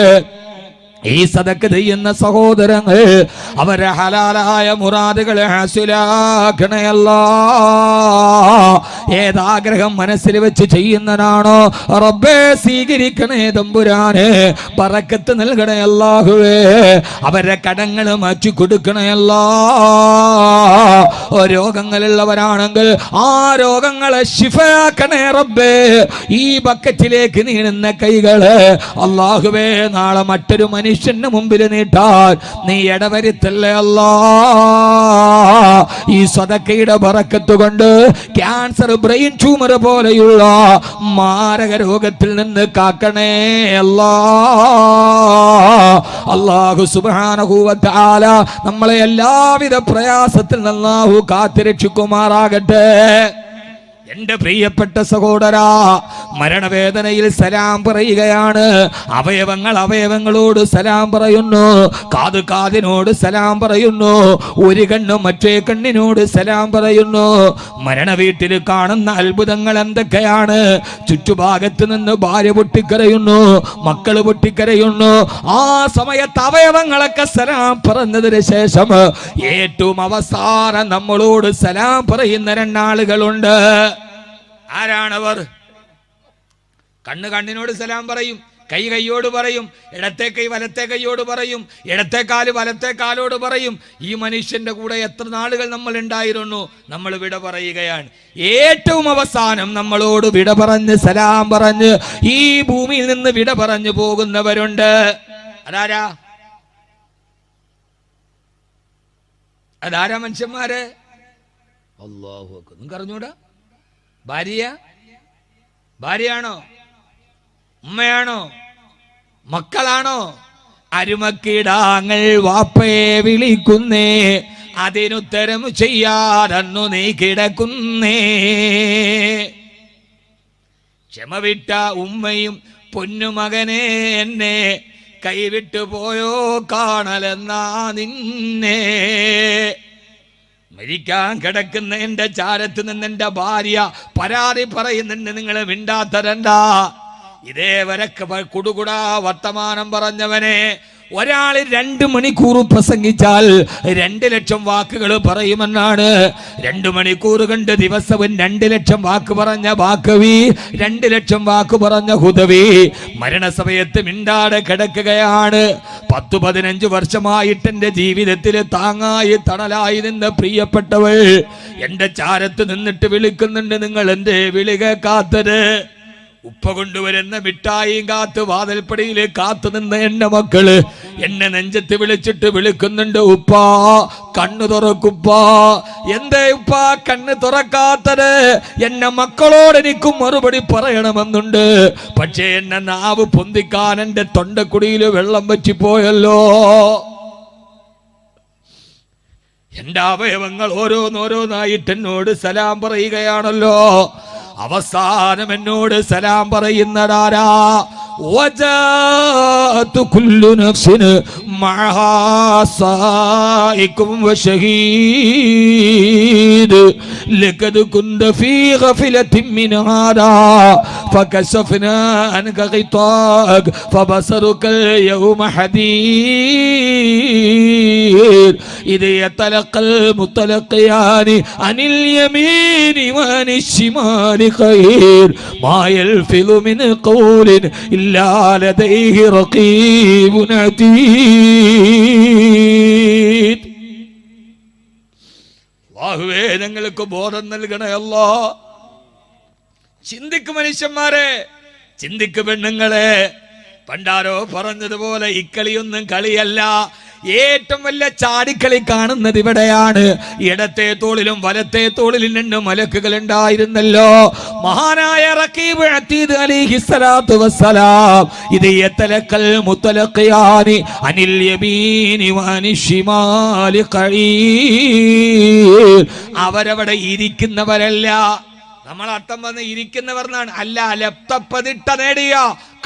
ഈ സദഖ ചെയ്യുന്ന സഹോദരങ്ങൾ അവരെ ഹലാലായ മുറാദുകളെ ഹാസിലാക്കണേ അല്ലാ. ഏതാഗ്രഹം മനസ്സിൽ വെച്ച് ചെയ്യുന്നതാണോ റബ്ബേ സ്വീകരിക്കണേ തമ്പുരാനെ. ബറക്കത്ത് നൽകണേ അല്ലാഹുവേ. അവരെ കടങ്ങൾ മാറ്റി കൊടുക്കണേ അല്ലാ. രോഗങ്ങളുള്ളവരാണെങ്കിൽ ആ രോഗങ്ങളെ ശിഫയാക്കണേ റബ്ബേ. ഈ ബക്കറ്റിലേക്ക് നീളുന്ന കൈകള് അല്ലാഹുവേ, നാളെ മറ്റൊരു മനുഷ്യൻ മനുഷ്യന്റെ മുമ്പിൽ നീട്ടാൻ നീ ഇടവരുത്തല്ലേ അല്ലാ. ഈ സദക്കയുടെ ബറക്കത്ത് കൊണ്ട് ക്യാൻസർ, ബ്രെയിൻ ട്യൂമർ പോലെയുള്ള മാരക രോഗത്തിൽ നിന്ന് കാക്കണേ അല്ലാ. അല്ലാഹു സുബ്ഹാനഹു വ തആല നമ്മളെ എല്ലാവിധ പ്രയാസത്തിൽ നിന്ന് അല്ലാഹു കാത്തുരക്ഷിക്കുമാറാകട്ടെ. എന്റെ പ്രിയപ്പെട്ട സഹോദരാ, മരണവേദനയിൽ സലാം പറയുകയാണ്. അവയവങ്ങൾ അവയവങ്ങളോട് സലാം പറയുന്നു, കാത് കാതിനോട് സലാം പറയുന്നു, ഒരു കണ്ണ് മറ്റേ കണ്ണിനോട് സലാം പറയുന്നു. മരണ വീട്ടിൽ കാണുന്ന അത്ഭുതങ്ങൾ എന്തൊക്കെയാണ്? ചുറ്റുഭാഗത്ത് നിന്ന് ഭാര്യ പൊട്ടിക്കരയുന്നു, മക്കള് പൊട്ടിക്കരയുന്നു. ആ സമയത്ത് അവയവങ്ങളൊക്കെ സലാം പറഞ്ഞതിന് ശേഷം ഏറ്റവും അവസാനം നമ്മളോട് സലാം പറയുന്ന രണ്ടാളുകളുണ്ട്. ആരാണവർ? കണ്ണ് കണ്ണിനോട് സലാം പറയും, കൈ കൈയോട് പറയും, ഇടത്തെ കൈ വലത്തെ കൈയോട് പറയും, ഇടത്തെ കാല് വലത്തെ കാലോട് പറയും. ഈ മനുഷ്യന്റെ കൂടെ എത്ര നാളുകൾ നമ്മൾ ഉണ്ടായിരുന്നു? നമ്മൾ വിട പറയുകയാണ്. ഏറ്റവും അവസാനം നമ്മളോട് വിട പറഞ്ഞ് സലാം പറഞ്ഞ് ഈ ഭൂമിയിൽ നിന്ന് വിട പറഞ്ഞു പോകുന്നവരുണ്ട്. അതാരാ? അതാരാ മനുഷ്യന്മാര്? അല്ലാഹു അക്ബർ. നിങ്ങൾക്ക് അറിഞ്ഞൂടാ? ഭാര്യയാണോ? ഉമ്മയാണോ? മക്കളാണോ? അരുമക്കിടാങ്ങൾ വാപ്പയെ വിളിക്കുന്നേ, അതിനുത്തരം ചെയ്യാതന്നു നീ കിടക്കുന്നേ. ക്ഷമവിട്ട ഉമ്മയും പൊന്നുമകനെ എന്നെ കൈവിട്ടു പോയോ കാണലെന്നാ നിന്നെ. മരിക്കാൻ കിടക്കുന്ന എന്റെ ചാരത്ത് നിന്ന് എന്റെ ഭാര്യ പരാതി പറയുന്നുണ്ട്, നിങ്ങൾ മിണ്ടാത്തരണ്ടാ. ഇതേവരെ കുടുകുടാ വർത്തമാനം പറഞ്ഞവനെ ഒരാൾ 2 മണിക്കൂർ പ്രസംഗിച്ചാൽ 2 ലക്ഷം വാക്കുകൾ പറയുമെന്നാണ്. 2 മണിക്കൂർ കൊണ്ട് ദിവസവും 2 ലക്ഷം വാക്ക് പറഞ്ഞ വാക്കവി, 2 ലക്ഷം വാക്ക് പറഞ്ഞ ഹുദവി മരണസമയത്ത് മിണ്ടാതെ കിടക്കുകയാണ്. 10-15 വർഷമായിട്ട് എന്റെ ജീവിതത്തിൽ താങ്ങായി തണലായി നിന്ന പ്രിയപ്പെട്ടവൾ എന്റെ ചാരത്ത് നിന്നിട്ട് വിളിക്കുന്നുണ്ട്, നിങ്ങൾ എന്റെ വിളി കേൾക്കാത്തത്? ഉപ്പ കൊണ്ടുവരുന്ന മിഠായിയും കാത്ത് വാതിൽപ്പടിയിൽ കാത്തു നിന്ന് എന്റെ മക്കള് എന്നെ നെഞ്ചത്ത് വിളിച്ചിട്ട് വിളിക്കുന്നുണ്ട്, ഉപ്പാ കണ്ണു തുറക്കുപ്പാ. എന്തേ ഉപ്പാ കണ്ണ് തുറക്കാത്തത്? എന്നെ മക്കളോട് എനിക്കും മറുപടി പറയണമെന്നുണ്ട്. പക്ഷേ എന്നെ നാവ് പൊന്തിക്കാൻ എന്റെ തൊണ്ടക്കുടിയിൽ വെള്ളം വറ്റിപ്പോയല്ലോ. എന്റെ അവയവങ്ങൾ ഓരോന്നോരോന്നായിട്ട് എന്നോട് സലാം പറയുകയാണല്ലോ. അവസാനം എന്നോട് സലാം പറയുന്നതാരാ? വജാതു കുല്ലു നഫ്സിൻ മഅഹാ സായികും വശഹീദ് ലഖദ് കുന്ത ഫീ ഗഫലത്തിൻ മിൻ ഹാദാ ഫകശഫനാ അൻക ഗിതാഅക ഫബസറുക യൗമ ഹദീദ് ഇദ് യതലഖൽ മുതലഖിയാനി അനിൽ യമീനി വഅനിൽ ശിമാലി ഖൈർ മാ യൽഫിദു മിൻ ഖൗലിൻ ഇല്ലാ ലദൈഹി റഖീബുൻ അതീദ്. അല്ലാഹുവേ ഞങ്ങൾക്ക് ബോധം നൽകണേ അല്ലാ. ചിന്തിക്ക് മനുഷ്യന്മാരെ, ചിന്തിക്ക് പെണ്ണുങ്ങളെ. പണ്ടാരോ പറഞ്ഞതുപോലെ ഇക്കളിയൊന്നും കളിയല്ല. ഏറ്റവും വലിയ ചാടിക്കളി കാണുന്നത് ഇവിടെയാണ്. ഇടത്തെ തോളിലും വലത്തെ തോളിലും 2 മലക്കുകൾ ഉണ്ടായിരുന്നല്ലോ. മഹാനായ റഖീബ് അതീദ് അലൈഹിസ്സലാത്തു വസ്സലാം ഇത് യതലഖൽ മുതലഖിയാനി അനിൽ യമീനി വഅനിൽ ശിമാലി ഖഈർ. അവരവിടെ ഇരിക്കുന്നവരല്ല. നമ്മൾ അർത്ഥം വന്ന് ഇരിക്കുന്നവർന്നാണ്. അല്ല, ലപ്തപ്പതിട്ട നേടിയ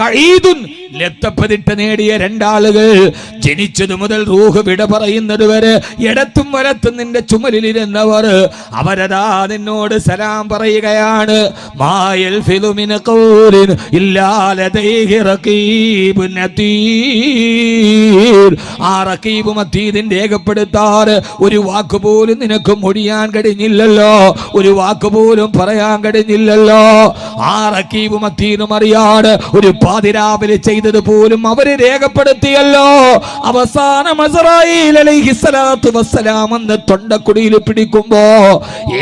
ഖഈദുൻ ലപ്തപ്പതിട്ട നേടിയ 2 ആളുകൾ. ജനിച്ചതു മുതൽ റൂഹ് വിട പറയുന്നത് വരെ ഇടത്തും വലത്തും നിന്റെ ചുമലിലിരുന്നവർ അവരതാ നിന്നോട് സലാം പറയുകയാണ്. മായൽ ഫിലുമിൻ ഖൗലിൻ ഇല്ലാ ലദൈഹി റഖീബുൻ അതീദ്. ആ റഖീബും അതീദിൻ രേഖപ്പെടുത്താൻ ഒരു വാക്ക് പോലും നിനക്ക് മൊഴിയാൻ കഴിഞ്ഞില്ലല്ലോ, ഒരു വാക്ക് പോലും പറയാൻ കഴിഞ്ഞില്ലല്ലോ. ആ റഖീബും അതീദും അറിയാൻ ഒരു പാതിരാവിലെ ചെയ്തത് പോലും അവര് രേഖപ്പെടുത്തിയല്ലോ. അവസാനം അസ്റായീൽ അലൈഹിസ്സലാത്തു വസ്സലാം എന്ന് തൊണ്ടക്കുടിയിൽ പിടിക്കുമ്പോ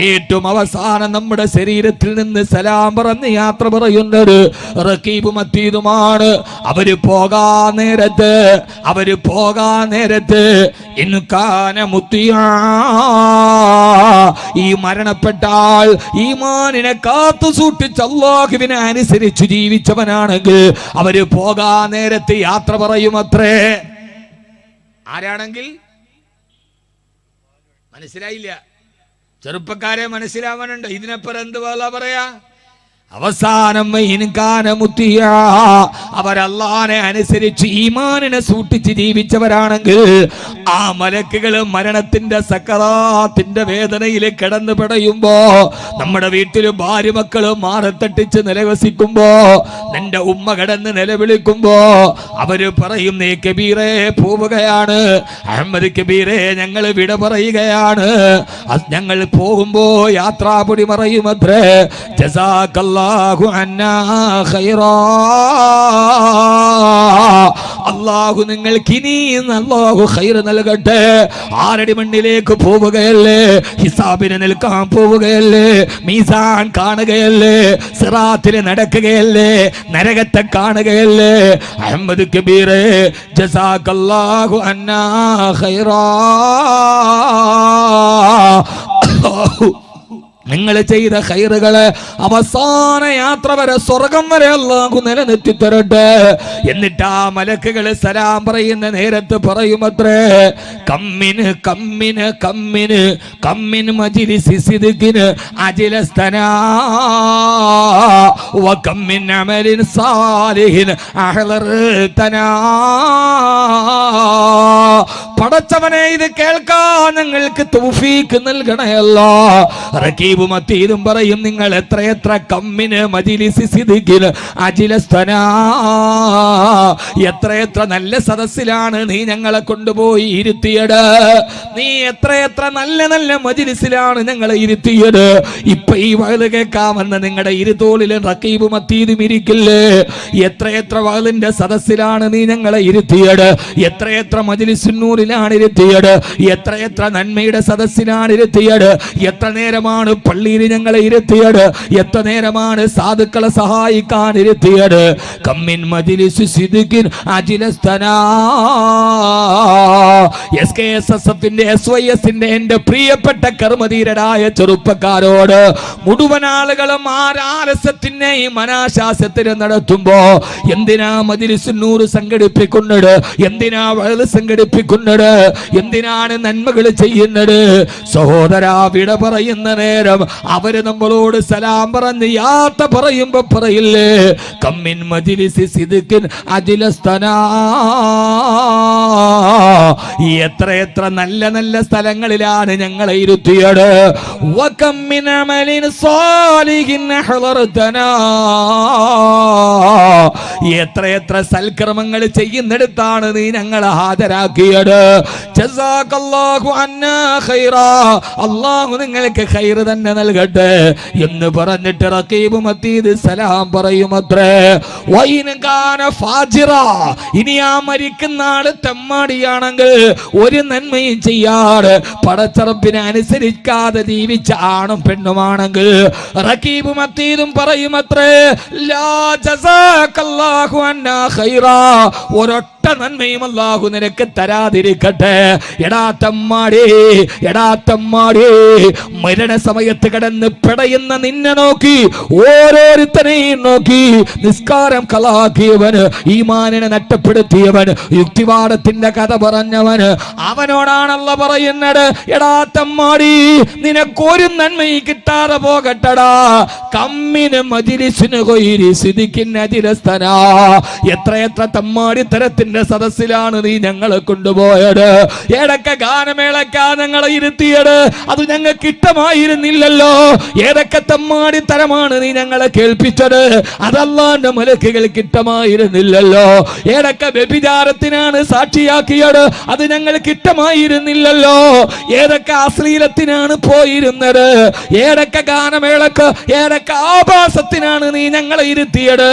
ഏറ്റവും അവസാനം നമ്മുടെ ശരീരത്തിൽ നിന്ന് സലാം പറഞ്ഞ് യാത്ര പറയുന്നത് റഖീബും അതീദുമാണ്. അവര് പോകാൻ നേരത്ത് ഇൻകാന മുത്തിയാ, ഈ മരണപ്പെട്ടാൽ ഈമാനിനെ കാത്തു സൂക്ഷിച്ച് അല്ലാഹുവിനെ അനുസരിച്ചു ജീവിച്ചവനാണെങ്കിൽ അവര് പോകാൻ നേരത്തെ യാത്ര പറയുമത്രേ. ആരാണെങ്കിൽ മനസ്സിലായില്ല, ചെറുപ്പക്കാരെ മനസ്സിലാവാനുണ്ട്. ഇതിനപ്പുറം എന്ത് പറയാ? അവസാനം അവരല്ലാഹുവിനെ അനുസരിച്ച് ഈമാനിനെ സൂക്ഷിച്ച് ജീവിച്ചവരാണെങ്കിൽ ആ മലക്കുകൾ മരണത്തിന്റെ സക്കറാത്തിന്റെ വേദനയിൽ കിടന്നു പിടയുമ്പോ, നമ്മുടെ വീട്ടിലും ഭാര്യ മക്കളും മാറത്തട്ടിച്ച് നിലവസിക്കുമ്പോ, നിന്റെ ഉമ്മ കിടന്ന് നിലവിളിക്കുമ്പോ അവര് പറയും, നീ കബീറെ പോവുകയാണ്, അഹമ്മദ് കബീറെ ഞങ്ങൾ വിട പറയുകയാണ്, ഞങ്ങൾ പോകുമ്പോ യാത്രാപൊടി മറയുമത്രേ. ജസാക്കല്ലാഹു അന്നാ ഖൈറാ, അല്ലാഹു നിങ്ങൾക്ക് ഇനിയും അല്ലാഹു ഖൈർ നൽകട്ടെ. ആരടി മണ്ണിലേക്ക് പോവുകയല്ലേ, ഹിസാബിന് നിൽക്കാൻ പോവുകയല്ലേ, മീസാൻ കാണുകയല്ലേ, സിറാത്തിൽ നടക്കുകയല്ലേ, നരകത്തെ കാണുകയല്ലേ. അഹമ്മദ് കബീറെ ജസാക്കല്ലാഹു അന്നാ ഖൈറാ, നിങ്ങൾ ചെയ്ത ഖൈറുകളെ അവസാന യാത്ര വരെ സ്വർഗം വരെ അല്ലാഹു നിലനിർത്തി തരട്ടെ. എന്നിട്ട് ആ മലക്കുകള് സലാം പറയുന്ന നേരത്ത് പറയുമത്രേ, കമ്മിന് കമ്മിന് കമ്മിന് കമ്മിൻ മജ്ലിസി സിദ്ഖിന് അജ്ലസ്തനാ വ കമ്മിൻ അമലിൻ സാലിഹിൻ അഹ്ലർതനാ. പടച്ചവനെ, ഇത് കേൾക്കാൻ ഞങ്ങൾക്ക് തൗഫീഖ് നൽകണേ അല്ലാഹ്. റഖീബും അതീദും പറയും, നിങ്ങൾ എത്രയെത്ര കമ്മിന് മജ്ലിസി സിദ്ഖിന് അജ്ലസ്തനാ, എത്രയെത്ര നല്ല സദസ്സിലാണ് നീ ഞങ്ങളെ കൊണ്ടുപോയി ഇരുത്തിയത്, നീ എത്രയെത്ര നല്ല നല്ല മജ്ലിസിലാണ് ഞങ്ങളെ ഇരുത്തിയത്. ഇപ്പൊ ഈ വഅദ് കേൾക്കാമെന്ന് നിങ്ങളുടെ ഇരുതോളിൽ റഖീബും അതീദും ഇരിക്കില്ലേ? എത്രയെത്ര വഅദിന്റെ സദസ്സിലാണ് നീ ഞങ്ങളെ ഇരുത്തിയത്, എത്രയെത്ര മജ്ലിസുന്നൂറിലാണ് ഇരുത്തിയത്, എത്രയെത്ര നന്മയുടെ സദസ്സിലാണ് ഇരുത്തിയത്, എത്ര നേരമാണ് പള്ളിയിൽ ഞങ്ങളെ ഇരുത്തിയത്, എത്ര നേരമാണ് സാധുക്കളെ സഹായിക്കാൻ ഇരുത്തിയത്. കമ്മിൻ മജ്ലിസി സിദ്ഖിൻ അജ്ലസ്തനാ. SKSSFന്റെ SYSന്റെ എന്റെ പ്രിയപ്പെട്ട കർമ്മധീരരായ ചെറുപ്പക്കാരോട്, മുഴുവൻ ആളുകളും ആരാലസത്തിനെയും അനാശാസ്യത്തിന് നടത്തുമ്പോ എന്തിനാ മജ്ലിസുന്നൂർ സംഘടിപ്പിക്കുന്നത്, എന്തിനാ വഅദ് സംഘടിപ്പിക്കുന്നത്, എന്തിനാണ് നന്മകൾ ചെയ്യുന്നത്? സഹോദരാ, വിട പറയുന്ന നേരം അവര് നമ്മളോട് സലാം പറഞ്ഞ് യാത്ര പറയുമ്പോ പറയില്ലേ, കമ്മിൻ മജ്ലിസി സിദ്ഖിൻ അജ്ലസ്തനാ. എത്ര നല്ല നല്ല സ്ഥലങ്ങളിലാണ് ഞങ്ങളെ ഇരുത്തിയത്. വ കമ്മിൻ അമലിൻ സാലിഹിൻ അഹ്ലർതനാ, എത്ര സൽക്കർമ്മങ്ങൾ ചെയ്യുന്നിടത്താണ് നീ ഞങ്ങളെ ഹാജരാക്കിയത്. ജസാക്കല്ലാഹു അന്നാ ഖൈറാ, അല്ലാഹു നിങ്ങൾക്ക് ഖൈർ തന്നെ നൽകട്ടെ എന്ന് പറഞ്ഞിട്ട് റഖീബും അതീദ് സലാം പറയുമത്രേ. വൈൻ കാന ഫാജിറ, ഇനി ആ മരിക്കുന്ന ആള് തെമ്മാടിയാണെങ്കിൽ, ഒരു നന്മയും ചെയ്യാതെ പടച്ചറപ്പിനെ അനുസരിക്കാതെ ജീവിച്ച ആണും പെണ്ണുമാണെങ്കിൽ റഖീബും അതീദും പറയുമത്രേ, ലാ ജസാക്കല്ലാഹു അന്നാ ഖൈറാ, ഒരൊറ്റ നന്മയും അല്ലാഹു നിനക്ക് തരാതിരിക്കട്ടെ. എടാ തമ്മാടി, മരണ സമയത്ത് കിടന്ന് പിടയുന്ന നിന്നെ നോക്കി, ഓരോരുത്തരെയും നോക്കി നിസ്കാരം കളാക്കിയവന്, ഈമാനിനെ നഷ്ടപ്പെടുത്തിയവൻ, യുക്തിവാദത്തിന്റെ കഥ പറഞ്ഞവന്, അവനോടാണല്ലോ പറയുന്നത്, എടാ തമ്മാടി, നിനക്കൊരു നന്മയും കിട്ടാതെ പോകട്ടടാ. കമ്മിന് മജ്ലിസിന് ഗൈരി സിദ്ഖിൻ അജ്ലസ്തനാ, എത്ര തമ്മാടി തരത്തിന്റെ സദസ്സിലാണ് നീ ഞങ്ങളെ കൊണ്ടുപോയത്. ഏതൊക്കെ ഗാനമേളക്കാ ഞങ്ങളെ ഇരുത്തിയത്, അത് ഞങ്ങൾക്ക് ഇഷ്ടമായിരുന്നില്ലല്ലോ. ഏതൊക്കെ തമ്മാടി തരമാണ് നീ ഞങ്ങളെ കേൾപ്പിച്ചത്, അതല്ലാന്റെ മലക്കുകൾക്ക് ഇഷ്ടമായിരുന്നില്ലല്ലോ. ഏതൊക്കെ വ്യഭിചാരത്തിനാണ് സാക്ഷിയാക്കിയത്, അത് ഞങ്ങൾക്ക് ഇഷ്ടമായിരുന്നില്ലല്ലോ. ഏതൊക്കെ അശ്ലീലത്തിനാണ് പോയിരുന്നത്, ഏതൊക്കെ ഗാനമേളക്ക്, ഏതൊക്കെ ആഭാസത്തിനാണ് നീ ഞങ്ങളെ ഇരുത്തിയത്.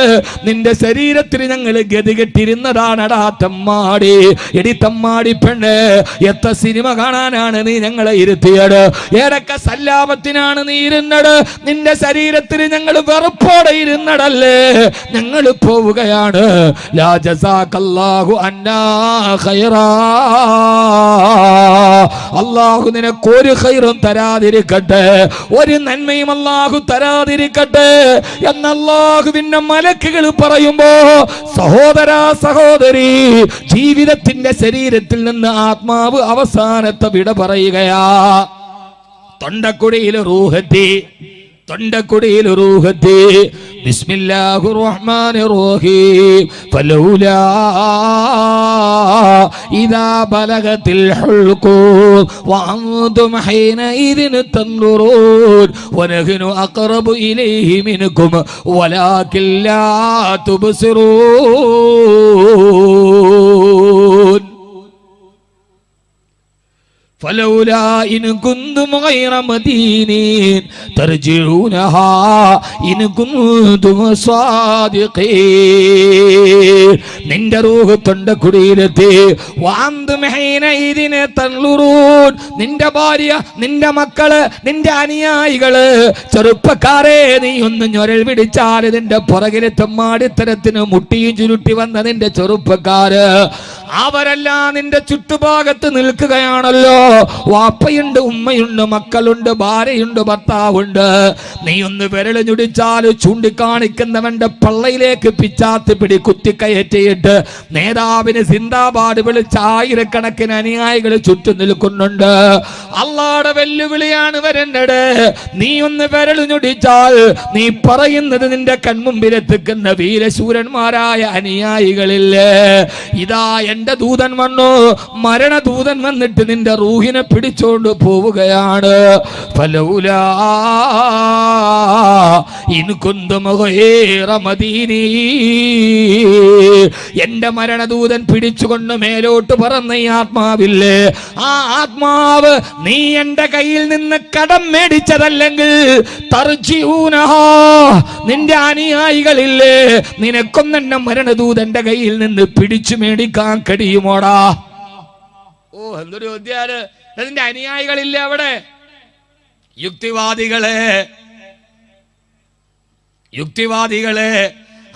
നിന്റെ ശരീരത്തിന് ഞങ്ങൾ ഗതികെട്ടിരുന്നതാണടാ തമ്മാടി. എടി തമ്മാടി പെണ്ണ്, എത്ര സിനിമ കാണാനാണ് നീ ഞങ്ങളെ ഇരുത്തിയത്? ഏതൊക്കെ സല്ലാപത്തിനാണ് നീ ഇരുന്നത്? നിന്റെ ശരീരത്തിന് ഞങ്ങൾ വെറുപ്പോടെ ഇരുന്നടല്ലേ? ഞങ്ങൾ പോവുകയാണ്. ലാ ജസാകല്ലാഹു അന്നാ ഖൈറാ. അല്ലാഹു നിനക്ക് ഒരു ഖൈറും തരാതിരിക്കട്ടെ, ഒരു നന്മയും അല്ലാഹു തരാതിരിക്കട്ടെ എന്ന് അല്ലാഹുവിന്റെ മലക്കുകൾ പറയുമ്പോ, സഹോദരാ സഹോദരി, ജീവിതത്തിന്റെ ശരീരത്തിൽ നിന്ന് ആത്മാവ് അവസാനത്തെ വിട പറയുകയാ. തൊണ്ടക്കുടിയിൽ റൂഹത്തി, തൊണ്ടക്കുടിയിൽ റൂഹത്തി. ബിസ്മില്ലാഹിർ റഹ്മാനിർ റഹീം. ഫലൗലാ ഇദാ ബലഗത്തിൽ ഹുൽഖൂം വഅൻതും ഹീനഇദിൻ തൻദുറൂൻ വനഹ്നു അഖറബു ഇലൈഹി മിൻകും വലാകിൻ ലാ തുബ്സിറൂൻ. فلولا إن كنتم غير مدينين ترجعونها إن كنتم صادقين. നിന്റെ റൂഹ് തൊണ്ടക്കുടിയിലെത്തി. വഅൻതും ഹീനഇദിൻ തൻദുറൂൻ. നിന്റെ ഭാര്യ, നിന്റെ മക്കള്, നിന്റെ അനുയായികള്, ചെറുപ്പക്കാരെ, നീ ഒന്ന് ഞൊരൽ പിടിച്ചാൽ നിന്റെ പുറകിലെ തെമ്മാടിത്തരത്തിന് മുട്ടിയും ചുരുട്ടി വന്ന നിന്റെ ചെറുപ്പക്കാര്, അവരെല്ലാം നിന്റെ ചുറ്റുഭാഗത്ത് നിൽക്കുകയാണല്ലോ. വാപ്പയുണ്ട്, ഉമ്മയുണ്ട്, മക്കളുണ്ട്, ഭാര്യയുണ്ട്, ഭർത്താവുണ്ട്. നീ ഒന്ന് വിരൽ ഞൊടിച്ചാൽ ചൂണ്ടിക്കാണിക്കുന്നവന്റെ പള്ളയിലേക്ക് പിച്ചാത്തി പിടി കുത്തിക്കയറ്റിയിട്ട് നേതാവിന് സിന്ദാബാദ് വിളിച്ച് ആയിരക്കണക്കിന് അനുയായികൾ ചുറ്റും നിൽക്കുന്നുണ്ട്. അള്ളാഹുവിന്റെ വെല്ലുവിളിയാണ് വരുന്നത്. നീ ഒന്ന് വിരൽ ഞൊടിച്ചാൽ നീ പറയുന്നത് നിന്റെ കൺമുമ്പിലെത്തിക്കുന്ന വീരശൂരന്മാരായ അനുയായികളില്ലേ. ഇതാ എന്റെ ദൂതൻ വന്നു, മരണദൂതൻ വന്നിട്ട് നിന്റെ റൂഹിനെ പിടിച്ചോണ്ട് പോവുകയാണ്. ഫലൗലാ ഇൻ കുന്തും ഗൈറ മദീനീൻ. എന്റെ മരണദൂതൻ പിടിച്ചുകൊണ്ട് മേലോട്ട് പറന്ന ഈ ആത്മാവില്ലേ, ആ ആത്മാവ് നീ എന്റെ കയ്യിൽ നിന്ന് കടം മേടിച്ചതല്ലെങ്കിൽ തർജിഊനഹാ, നിന്റെ അനുയായികളില്ലേ, നിനക്കൊന്നും എന്റെ മരണദൂതന്റെ കയ്യിൽ നിന്ന് പിടിച്ചു മേടിക്കാൻ കഴിയുമോടാ? ഓ, എന്തൊരു ചോദ്യാണ്. അതിന്റെ അനുയായികളില്ല അവിടെ. യുക്തിവാദികളെ,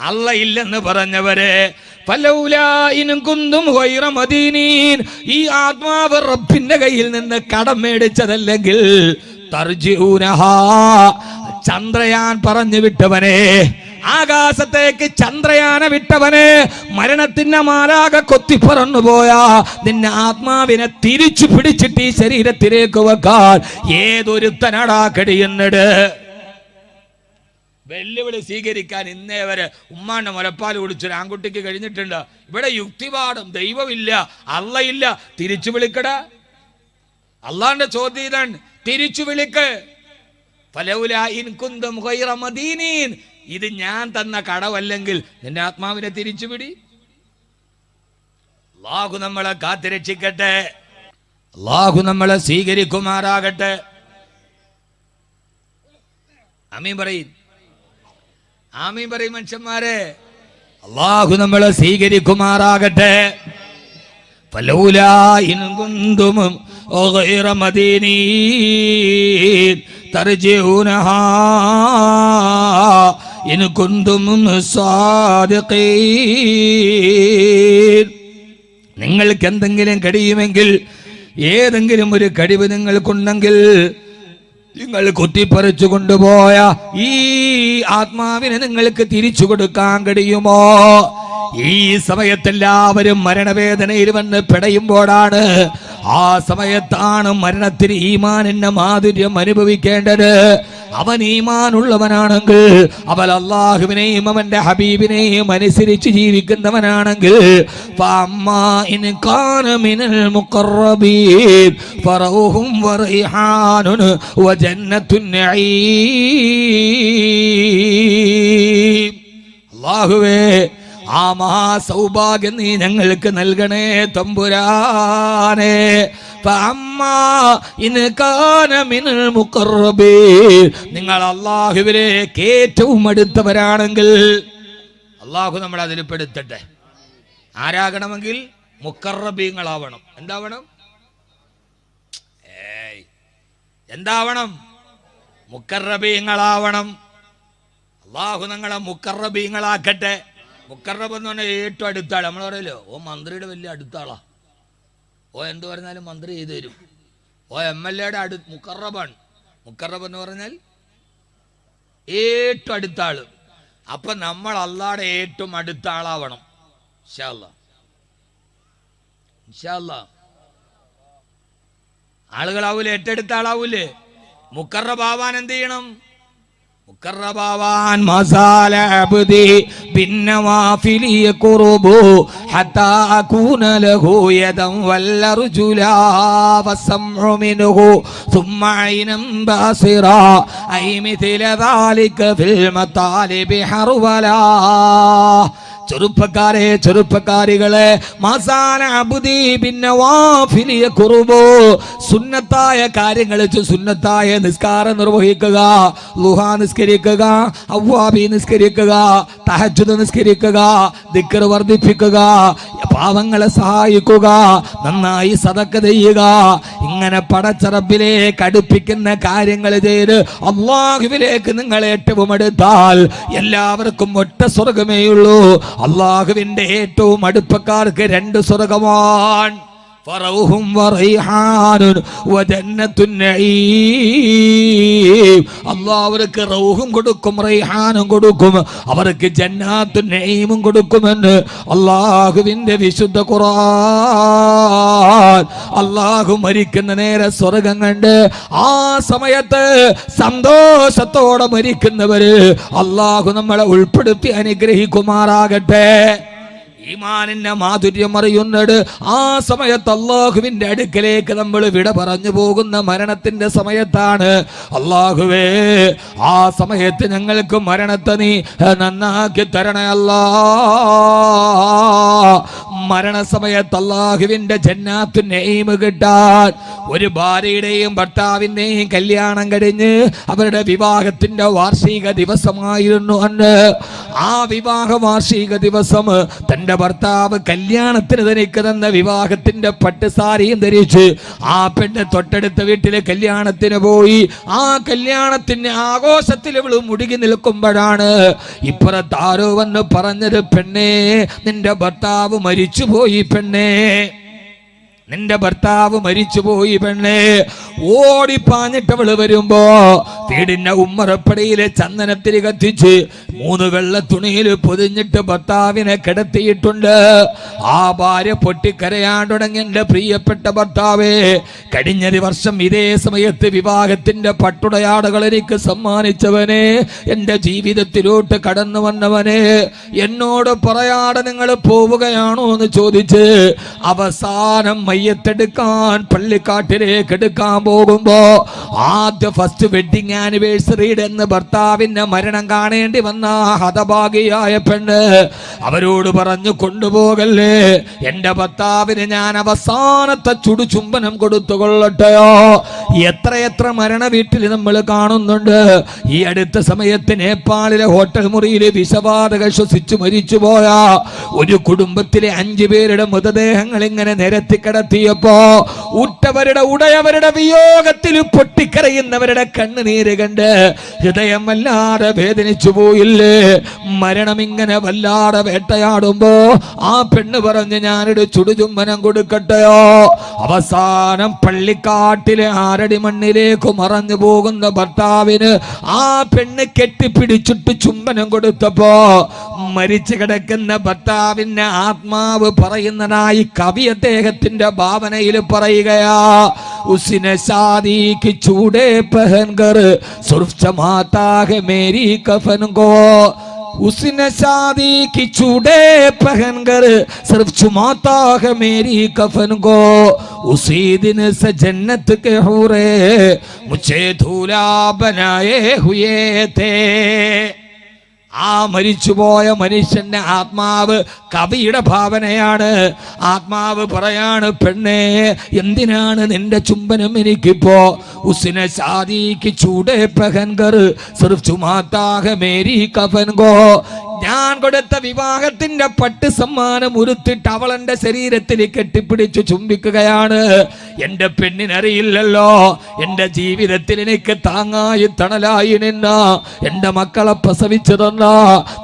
അല്ല ഇല്ലെന്ന് പറഞ്ഞവരെ, ഫലൗലാ ഇൻ കുന്തും ഗൈറ മദീനീൻ, ഈ ആത്മാവ് റബ്ബിന്റെ കയ്യിൽ നിന്ന് കടം മേടിച്ചതല്ലെങ്കിൽ തർജിഊനഹാ, ചന്ദ്രയാൻ പറഞ്ഞു വിട്ടവനെ, ആകാശത്തേക്ക് ചന്ദ്രയാന വിട്ടവനെ, മരണത്തിന്റെ മാലാക കൊത്തിപ്പറന്നു പോയാ നിന്നെ ആത്മാവിനെ തിരിച്ചു പിടിച്ചിട്ട് ഈ ശരീരത്തിലേക്ക് വെക്കാൻ ഏതൊരുത്തനടാ കഴിയുന്നത്? വെല്ലുവിളി സ്വീകരിക്കാൻ ഇന്നേ വരെ ഉമ്മാന്റെ മുലപ്പാൽ കുടിച്ചൊരു ആൺകുട്ടിക്ക് കഴിഞ്ഞിട്ടുണ്ട്. ഇവിടെ യുക്തിവാദം, ദൈവമില്ല, അള്ളയില്ല, തിരിച്ചു വിളിക്കട. അള്ളാന്റെ ചോദ്യം ഇതാണ്, തിരിച്ചു വിളിക്ക്. ഫലൗലാ ഇൻ കുന്തും ഗൈറ മദീനീൻ, ഇത് ഞാൻ തന്ന കടവല്ലെങ്കിൽ നിന്റെ ആത്മാവിനെ തിരിച്ചുപിടി. അല്ലാഹു നമ്മളെ കാത്തുരക്ഷിക്കട്ടെ, അല്ലാഹു നമ്മളെ സ്വീകരിക്കുമാറാകട്ടെ. ആമീൻ പറയും, ആമീൻ പറയും മനുഷ്യന്മാരെ. അല്ലാഹു നമ്മളെ സ്വീകരിക്കുമാറാകട്ടെ. ഫലൗലാ ഇൻ കുന്തും ഗൈറ മദീനീൻ തർജിഊനഹാ ഇൻ കുന്തും സാദിഖീൻ. നിങ്ങൾക്ക് എന്തെങ്കിലും കഴിയുമെങ്കിൽ, ഏതെങ്കിലും ഒരു കഴിവ് നിങ്ങൾക്കുണ്ടെങ്കിൽ, നിങ്ങൾ കുത്തിപ്പറിച്ചു കൊണ്ടുപോയ ഈ ആത്മാവിനെ നിങ്ങൾക്ക് തിരിച്ചു കൊടുക്കാൻ കഴിയുമോ? ഈ സമയത്തെല്ലാവരും മരണവേദനയിൽ വന്ന് പിടയുമ്പോഴാണ്, ആ സമയത്താണ് മരണത്തിന് ഈമാനിന്റെ മാധുര്യം അനുഭവിക്കേണ്ടത്. അവൻ ഈമാനുള്ളവനാണെങ്കിൽ, അവൻ അല്ലാഹുവിനെയും അവന്റെ ഹബീബിനെയും അനുസരിച്ച് ജീവിക്കുന്നവനാണെങ്കിൽ, ഫഅമ്മാ ഇൻ കാന മിനൽ മുഖറബീൻ ഫറൗഹും വറൈഹാനുൻ വജന്നത്തുൻ നഈം. അല്ലാഹുവേ, ആ മഹാസൗഭാഗ്യം നീ ഞങ്ങൾക്ക് നൽകണേ തമ്പുരാനെ. നിങ്ങൾ അല്ലാഹുവിലേക്ക് ഏറ്റവും അടുത്തവരാണെങ്കിൽ, അള്ളാഹു നമ്മളെ അതിൽ പെടുത്തട്ടെ. ആരാകണമെങ്കിൽ മുഖറബീങ്ങളാവണം. എന്താവണം? എന്താവണം? മുഖറബീങ്ങളാവണം. അള്ളാഹു ഞങ്ങളെ മുഖറബീങ്ങളാക്കട്ടെ. മുഖറബ് എന്ന് പറഞ്ഞാൽ ഏറ്റവും അടുത്ത ആൾ. നമ്മൾ പറയല്ലോ, ഓ മന്ത്രിയുടെ വലിയ അടുത്ത ആളാ, ഓ എന്ത് പറഞ്ഞാലും മന്ത്രി ചെയ്തു തരും, ഓ MLA-യുടെ മുഖറബാണ്. മുഖറബ് എന്ന് പറഞ്ഞാൽ ഏറ്റവും അടുത്ത ആള്. അപ്പൊ നമ്മൾ അള്ളാഹുടെ ഏറ്റവും അടുത്ത ആളാവണം. ഇൻഷാ അല്ലാഹ്, ഇൻഷാ അല്ലാഹ്. ആളുകളാവൂലേ? ഏറ്റെടുത്ത ആളാവൂലേ? മുഖറബാവാൻ എന്ത് ചെയ്യണം? മുഖറബാവാൻ മസാല അബ്ദി ബിന്നവാഫിലി ഖുർബു ഹത്താ അകൂന ലഹു യദൻ വല്ലർജുലാ വസംഉ മിൻഹു ثم عينا باصرا اي مثل ذلك في المطالب حربلا. ചെറുപ്പക്കാരെ, ചെറുപ്പക്കാരികളെ, മസാല അബ്ദി ബിന്നവാഫിലി ഖുർബു, സുന്നത്തായ കാര്യങ്ങൾ, സുന്നത്തായ നിസ്കാരം നിർവഹിക്കുക, ളുഹാ നിസ്കരിക്കുക, അവ്വാബി നിസ്കരിക്കുക, തഹജ്ജുദ് നിസ്കരിക്കുക, ദിക്ർ വർദ്ധിപ്പിക്കുക, പാവങ്ങളെ സഹായിക്കുക, നന്നായി സദഖ ചെയ്യുക. ഇങ്ങനെ പടച്ച റബ്ബിലേക്ക് അടുപ്പിക്കുന്ന കാര്യങ്ങൾ ചെയ്ത് അല്ലാഹുവിലേക്ക് നിങ്ങൾ ഏറ്റവും അടുത്താൽ എല്ലാവർക്കും ഒറ്റ സ്വർഗമേയുള്ളൂ. അല്ലാഹുവിന്റെ ഏറ്റവും അടുപ്പക്കാർക്ക് രണ്ട് സ്വർഗമാണ്. ഫറൗഹും വറൈഹാനുൻ വജന്നത്തുൻ നഈം. അല്ലാഹു അവർക്ക് റൗഹും കൊടുക്കും, റൈഹാനും കൊടുക്കും, അവർക്ക് ജന്നാത്തുൻ നഈമും കൊടുക്കുമെന്ന് അല്ലാഹുവിന്റെ വിശുദ്ധ ഖുർആൻ. അല്ലാഹു മരിക്കുന്ന നേരെ സ്വർഗം കണ്ട് ആ സമയത്ത് സന്തോഷത്തോടെ മരിക്കുന്നവര് അല്ലാഹു നമ്മളെ ഉൾപ്പെടുത്തി അനുഗ്രഹിക്കുമാറാകട്ടെ. ഈമാനിന്റെ മാധുര്യം അറിയുന്നത് ആ സമയത്ത് അല്ലാഹുവിന്റെ അടുക്കലേക്ക് നമ്മൾ വിട പറഞ്ഞു പോകുന്ന മരണത്തിന്റെ സമയത്താണ്. അല്ലാഹുവേ, ആ സമയത്ത് ഞങ്ങൾക്ക് മരണത്തെ നീ നന്നാക്കി തരണേ അല്ലാ. മരണസമയത്ത് അല്ലാഹുവിന്റെ ജന്നാത്തുൻ നഈം കിട്ടാൻ ഒരു ഭാര്യയുടെയും ഭർത്താവിന്റെയും കല്യാണം കഴിഞ്ഞ് അവരുടെ വിവാഹത്തിന്റെ വാർഷിക ദിവസമായിരുന്നു അന്ന്. ആ വിവാഹ വാർഷിക ദിവസം തന്റെ ഭർത്താവ് കല്യാണത്തിന് ധരിക്ക് തന്ന വിവാഹത്തിന്റെ പട്ടുസാരിയും ധരിച്ച് ആ പെണ്ണ് തൊട്ടടുത്ത വീട്ടിലെ കല്യാണത്തിന് പോയി. ആ കല്യാണത്തിന്റെ ആഘോഷത്തിൽ ഇവള് മുടുകി നിൽക്കുമ്പോഴാണ് ഇപ്പുറത്ത് ആരോ വന്ന് പറഞ്ഞത്, പെണ്ണേ നിന്റെ ഭർത്താവ് മരിച്ചുപോയി, പെണ്ണേ നിന്റെ ഭർത്താവ് മരിച്ചുപോയി പെണ്ണേ. ഓടിപ്പാഞ്ഞിട്ട് അവള് വരുമ്പോ വീടിന്റെ ഉമ്മറപ്പടിയിലെ ചന്ദനത്തിരി കത്തിച്ച് 3 വെള്ള തുണിയിൽ പൊതിഞ്ഞിട്ട് ഭർത്താവിനെ കിടത്തിയിട്ടുണ്ട്. ആ ഭാര്യ പൊട്ടിക്കരയാൻ തുടങ്ങി. എന്റെ പ്രിയപ്പെട്ട ഭർത്താവേ, കഴിഞ്ഞ വർഷം ഇതേ സമയത്ത് വിവാഹത്തിന്റെ പട്ടുടയാടകൾ എനിക്ക് സമ്മാനിച്ചവനെ, എന്റെ ജീവിതത്തിലോട്ട് കടന്നു വന്നവനെ, എന്നോട് പറയാതെ നിങ്ങൾ പോവുകയാണോ എന്ന് ചോദിച്ച് അവസാനം മയ്യത്തെടുക്കാൻ പള്ളിക്കാട്ടിലേക്ക് എടുക്കാൻ പോകുമ്പോ ആദ്യ ഫസ്റ്റ് വെഡിങ് ആനിവേഴ്സറിയുടെ എന്ന് ഭർത്താവിന്റെ മരണം കാണേണ്ടി വന്ന ഹതഭാഗിയായ പെണ്ണ് അവരോട് പറഞ്ഞു, കൊണ്ടുപോകല്ലേ, എന്റെ ഭർത്താവിന് ഞാൻ അവസാനത്തെ ചുടുചുംബനം കൊടുത്തു കൊള്ളട്ടെയോ. എത്രയെത്ര മരണ വീട്ടിൽ നമ്മൾ കാണുന്നുണ്ട്. ഈ അടുത്ത സമയത്ത് നേപ്പാളിലെ ഹോട്ടൽ മുറിയിൽ വിഷവാതക ശ്വസിച്ചു മരിച്ചുപോയ ഒരു കുടുംബത്തിലെ 5 പേരുടെ മൃതദേഹങ്ങൾ ഇങ്ങനെ നിരത്തി കിടത്തിയപ്പോ ഉറ്റവരുടെ ഉടയവരുടെ വിയോഗത്തിൽ പൊട്ടിക്കരയുന്നവരുടെ കണ്ണുനീര് കണ്ട് ഹൃദയം വല്ലാതെ വേദനിച്ചു പോയില്ലേ. മരണം ഇങ്ങനെ വല്ലാതെ വേട്ടയാടുമ്പോ ആ പെണ്ണ് പറഞ്ഞ്, ഞാനൊരു ചുടുചുംബനം കൊടുക്കട്ടെയോ. അവസാനം പള്ളിക്കാട്ടിലെ 6 അടി മണ്ണിലേക്ക് മറഞ്ഞു പോകുന്ന ഭർത്താവിന് ആ പെണ്ണ് കെട്ടിപ്പിടിച്ചിട്ട് ചുംബനം കൊടുത്തപ്പോ മരിച്ചു കിടക്കുന്ന ഭർത്താവിന്റെ ആത്മാവ് പറയുന്നതായി കവി അദ്ദേഹത്തിന്റെ ഭാവനയിൽ പറയുകയാ, ഉസിനെ शादी की चूड़े पहनकर सुर्ख चमाता है मेरी कफन को, उसने शादी की चूड़े पहनकर सिर्फ चुमाता है मेरी कफन को, उसी दिन से जन्नत के हूरे मुझे दूल्हा बनाए हुए थे. ആ മരിച്ചുപോയ മനുഷ്യന്റെ ആത്മാവ് കവിയുടെ ഭാവനയാണ്. ആത്മാവ് പറയാണ്, പെണ്ണേ എന്തിനാണ് നിന്റെ ചുംബനം എനിക്കിപ്പോ. ഉസ്നെ ശാദിക്ക് ചൂടേ പഹൻകർ സിർഫ് ചുമാതാ ഹെ മേരി കഫൻ ഗോ, ഞാൻ കൊടുത്ത വിവാഹത്തിന്റെ പട്ട് സമ്മാനം ഉരുത്തിട്ട് അവൾ എന്റെ ശരീരത്തിൽ കെട്ടിപ്പിടിച്ചു ചുംബിക്കുകയാണ്. എന്റെ പെണ്ണിനറിയില്ലല്ലോ എന്റെ ജീവിതത്തിൽ എനിക്ക് താങ്ങായി തണലായി നിന്ന, എന്റെ മക്കളെ പ്രസവിച്ചു തന്ന,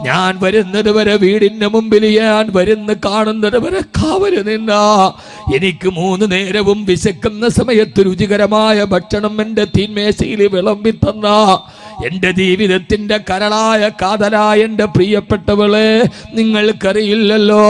ഞാൻ വരുന്നത് വരെ വീടിന്റെ മുമ്പിൽ ഞാൻ വരുന്ന കാണുന്നത് വരെ കാവല് നിന്ന, എനിക്ക് 3 നേരവും വിശക്കുന്ന സമയത്ത് രുചികരമായ ഭക്ഷണം എന്റെ തീന്മേശയിൽ വിളമ്പി തന്ന, എന്റെ ജീവിതത്തിന്റെ കരളായ കാതലായ എന്റെ പ്രിയപ്പെട്ടവളെ, നിങ്ങൾക്കറിയില്ലല്ലോ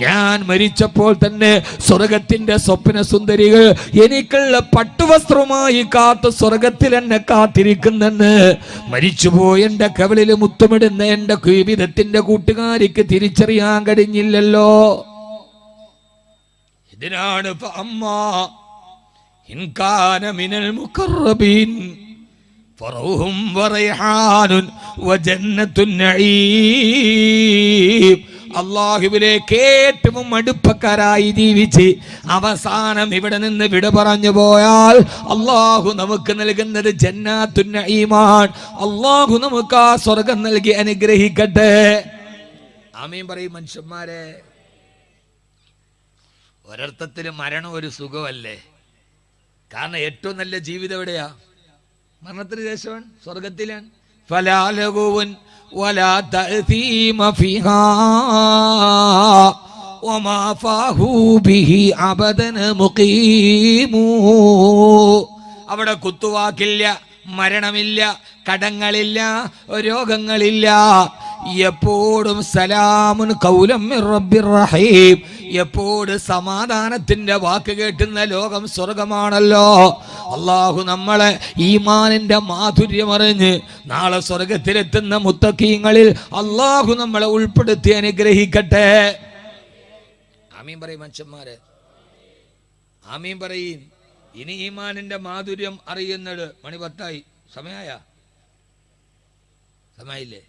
ഞാൻ മരിച്ചപ്പോൾ തന്നെ സ്വർഗത്തിന്റെ സ്വപ്ന സുന്ദരികൾ എനിക്കുള്ള പട്ടുവസ്ത്രവുമായി കാത്ത് സ്വർഗത്തിൽ എന്നെ കാത്തിരിക്കുന്നെന്ന് മരിച്ചുപോയി എന്റെ കവിളിൽ മുത്തമിടുന്ന എന്റെ ജീവിതത്തിന്റെ കൂട്ടുകാരിക്ക് തിരിച്ചറിയാൻ കഴിഞ്ഞില്ലല്ലോ. ഇതിനാണ് അല്ലാഹുവിലേക്ക് ഏറ്റവും അടുപ്പക്കാരായി ജീവിച്ച് അവസാനം ഇവിടെ നിന്ന് വിട പറഞ്ഞു പോയാൽ അല്ലാഹു നമുക്ക് നൽകുന്നത് ജന്നാത്തുൻ നഈമാണ്. അല്ലാഹു നമുക്ക് ആ സ്വർഗം നൽകി അനുഗ്രഹിക്കട്ടെ. ആമീൻ പറയും മനുഷ്യന്മാരെ. ഒരർത്ഥത്തിൽ മരണം ഒരു സുഖമല്ലേ? കാരണം ഏറ്റവും നല്ല ജീവിതം എവിടെയാ? മരണത്തിന് ശേഷമാണ്, സ്വർഗത്തിലാണ്. ഫലാ ലഗുവൻ വലാ തഅതീമ ഫീഹാ വമാ ഫാഹു ബിഹി അബദൻ മുഖീമു. അവിടെ കുത്തുവാക്കില്ല, മരണമില്ല, കടങ്ങളില്ല, രോഗങ്ങളില്ല. എപ്പോഴും സലാമുൻ ഖൗലം മിർ റബ്ബിർ റഹീം, എപ്പോഴും സമാധാനത്തിന്റെ വാക്ക് കേട്ടുന്ന ലോകം സ്വർഗമാണല്ലോ. അല്ലാഹു നമ്മളെ ഈമാനിന്റെ മാധുര്യമറിഞ്ഞ് നാളെ സ്വർഗത്തിലെത്തുന്ന മുത്തഖീങ്ങളിൽ അല്ലാഹു നമ്മളെ ഉൾപ്പെടുത്തി അനുഗ്രഹിക്കട്ടെ. ആമീൻ പറയും മനുഷ്യന്മാരെ, ആമീൻ പറയും. ഇനി ഈമാനിന്റെ മാധുര്യം അറിയുന്നത് മണി 10 സമയായില്ലേ?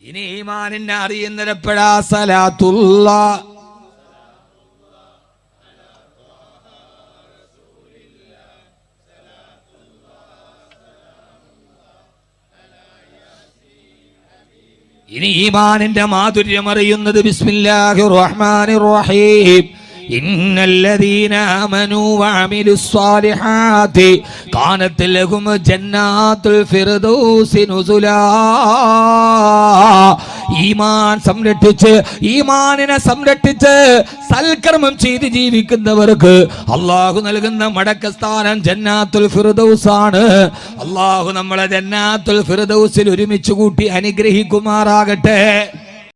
ഇനി ഈമാനിനെ അറിയുന്നത് എപ്പോഴാ? സലാത്തുള്ള ഇനി ഈമാനിന്റെ മാധുര്യം അറിയുന്നത് ബിസ്മില്ലാഹിർ റഹ്മാനിർ റഹീം. ഇന്നല്ലദീന ആമനൂ വഅമിലുസ് സ്വാലിഹാത്തി കാനത് ലഹും ജന്നാത്തുൽ ഫിർദൗസി നുസുലാ. ഈമാൻ സംരക്ഷിച്ച്, ഈമാനിനെ സംരക്ഷിച്ച് സൽക്കർമ്മം ചെയ്ത് ജീവിക്കുന്നവർക്ക് അല്ലാഹു നൽകുന്ന മടക്കസ്ഥാനം ജന്നാത്തുൽ ഫിർദൗസാണ്. അല്ലാഹു നമ്മളെ ജന്നാത്തുൽ ഫിർദൗസിൽ ഒരുമിച്ച് കൂട്ടി അനുഗ്രഹിക്കുമാറാകട്ടെ.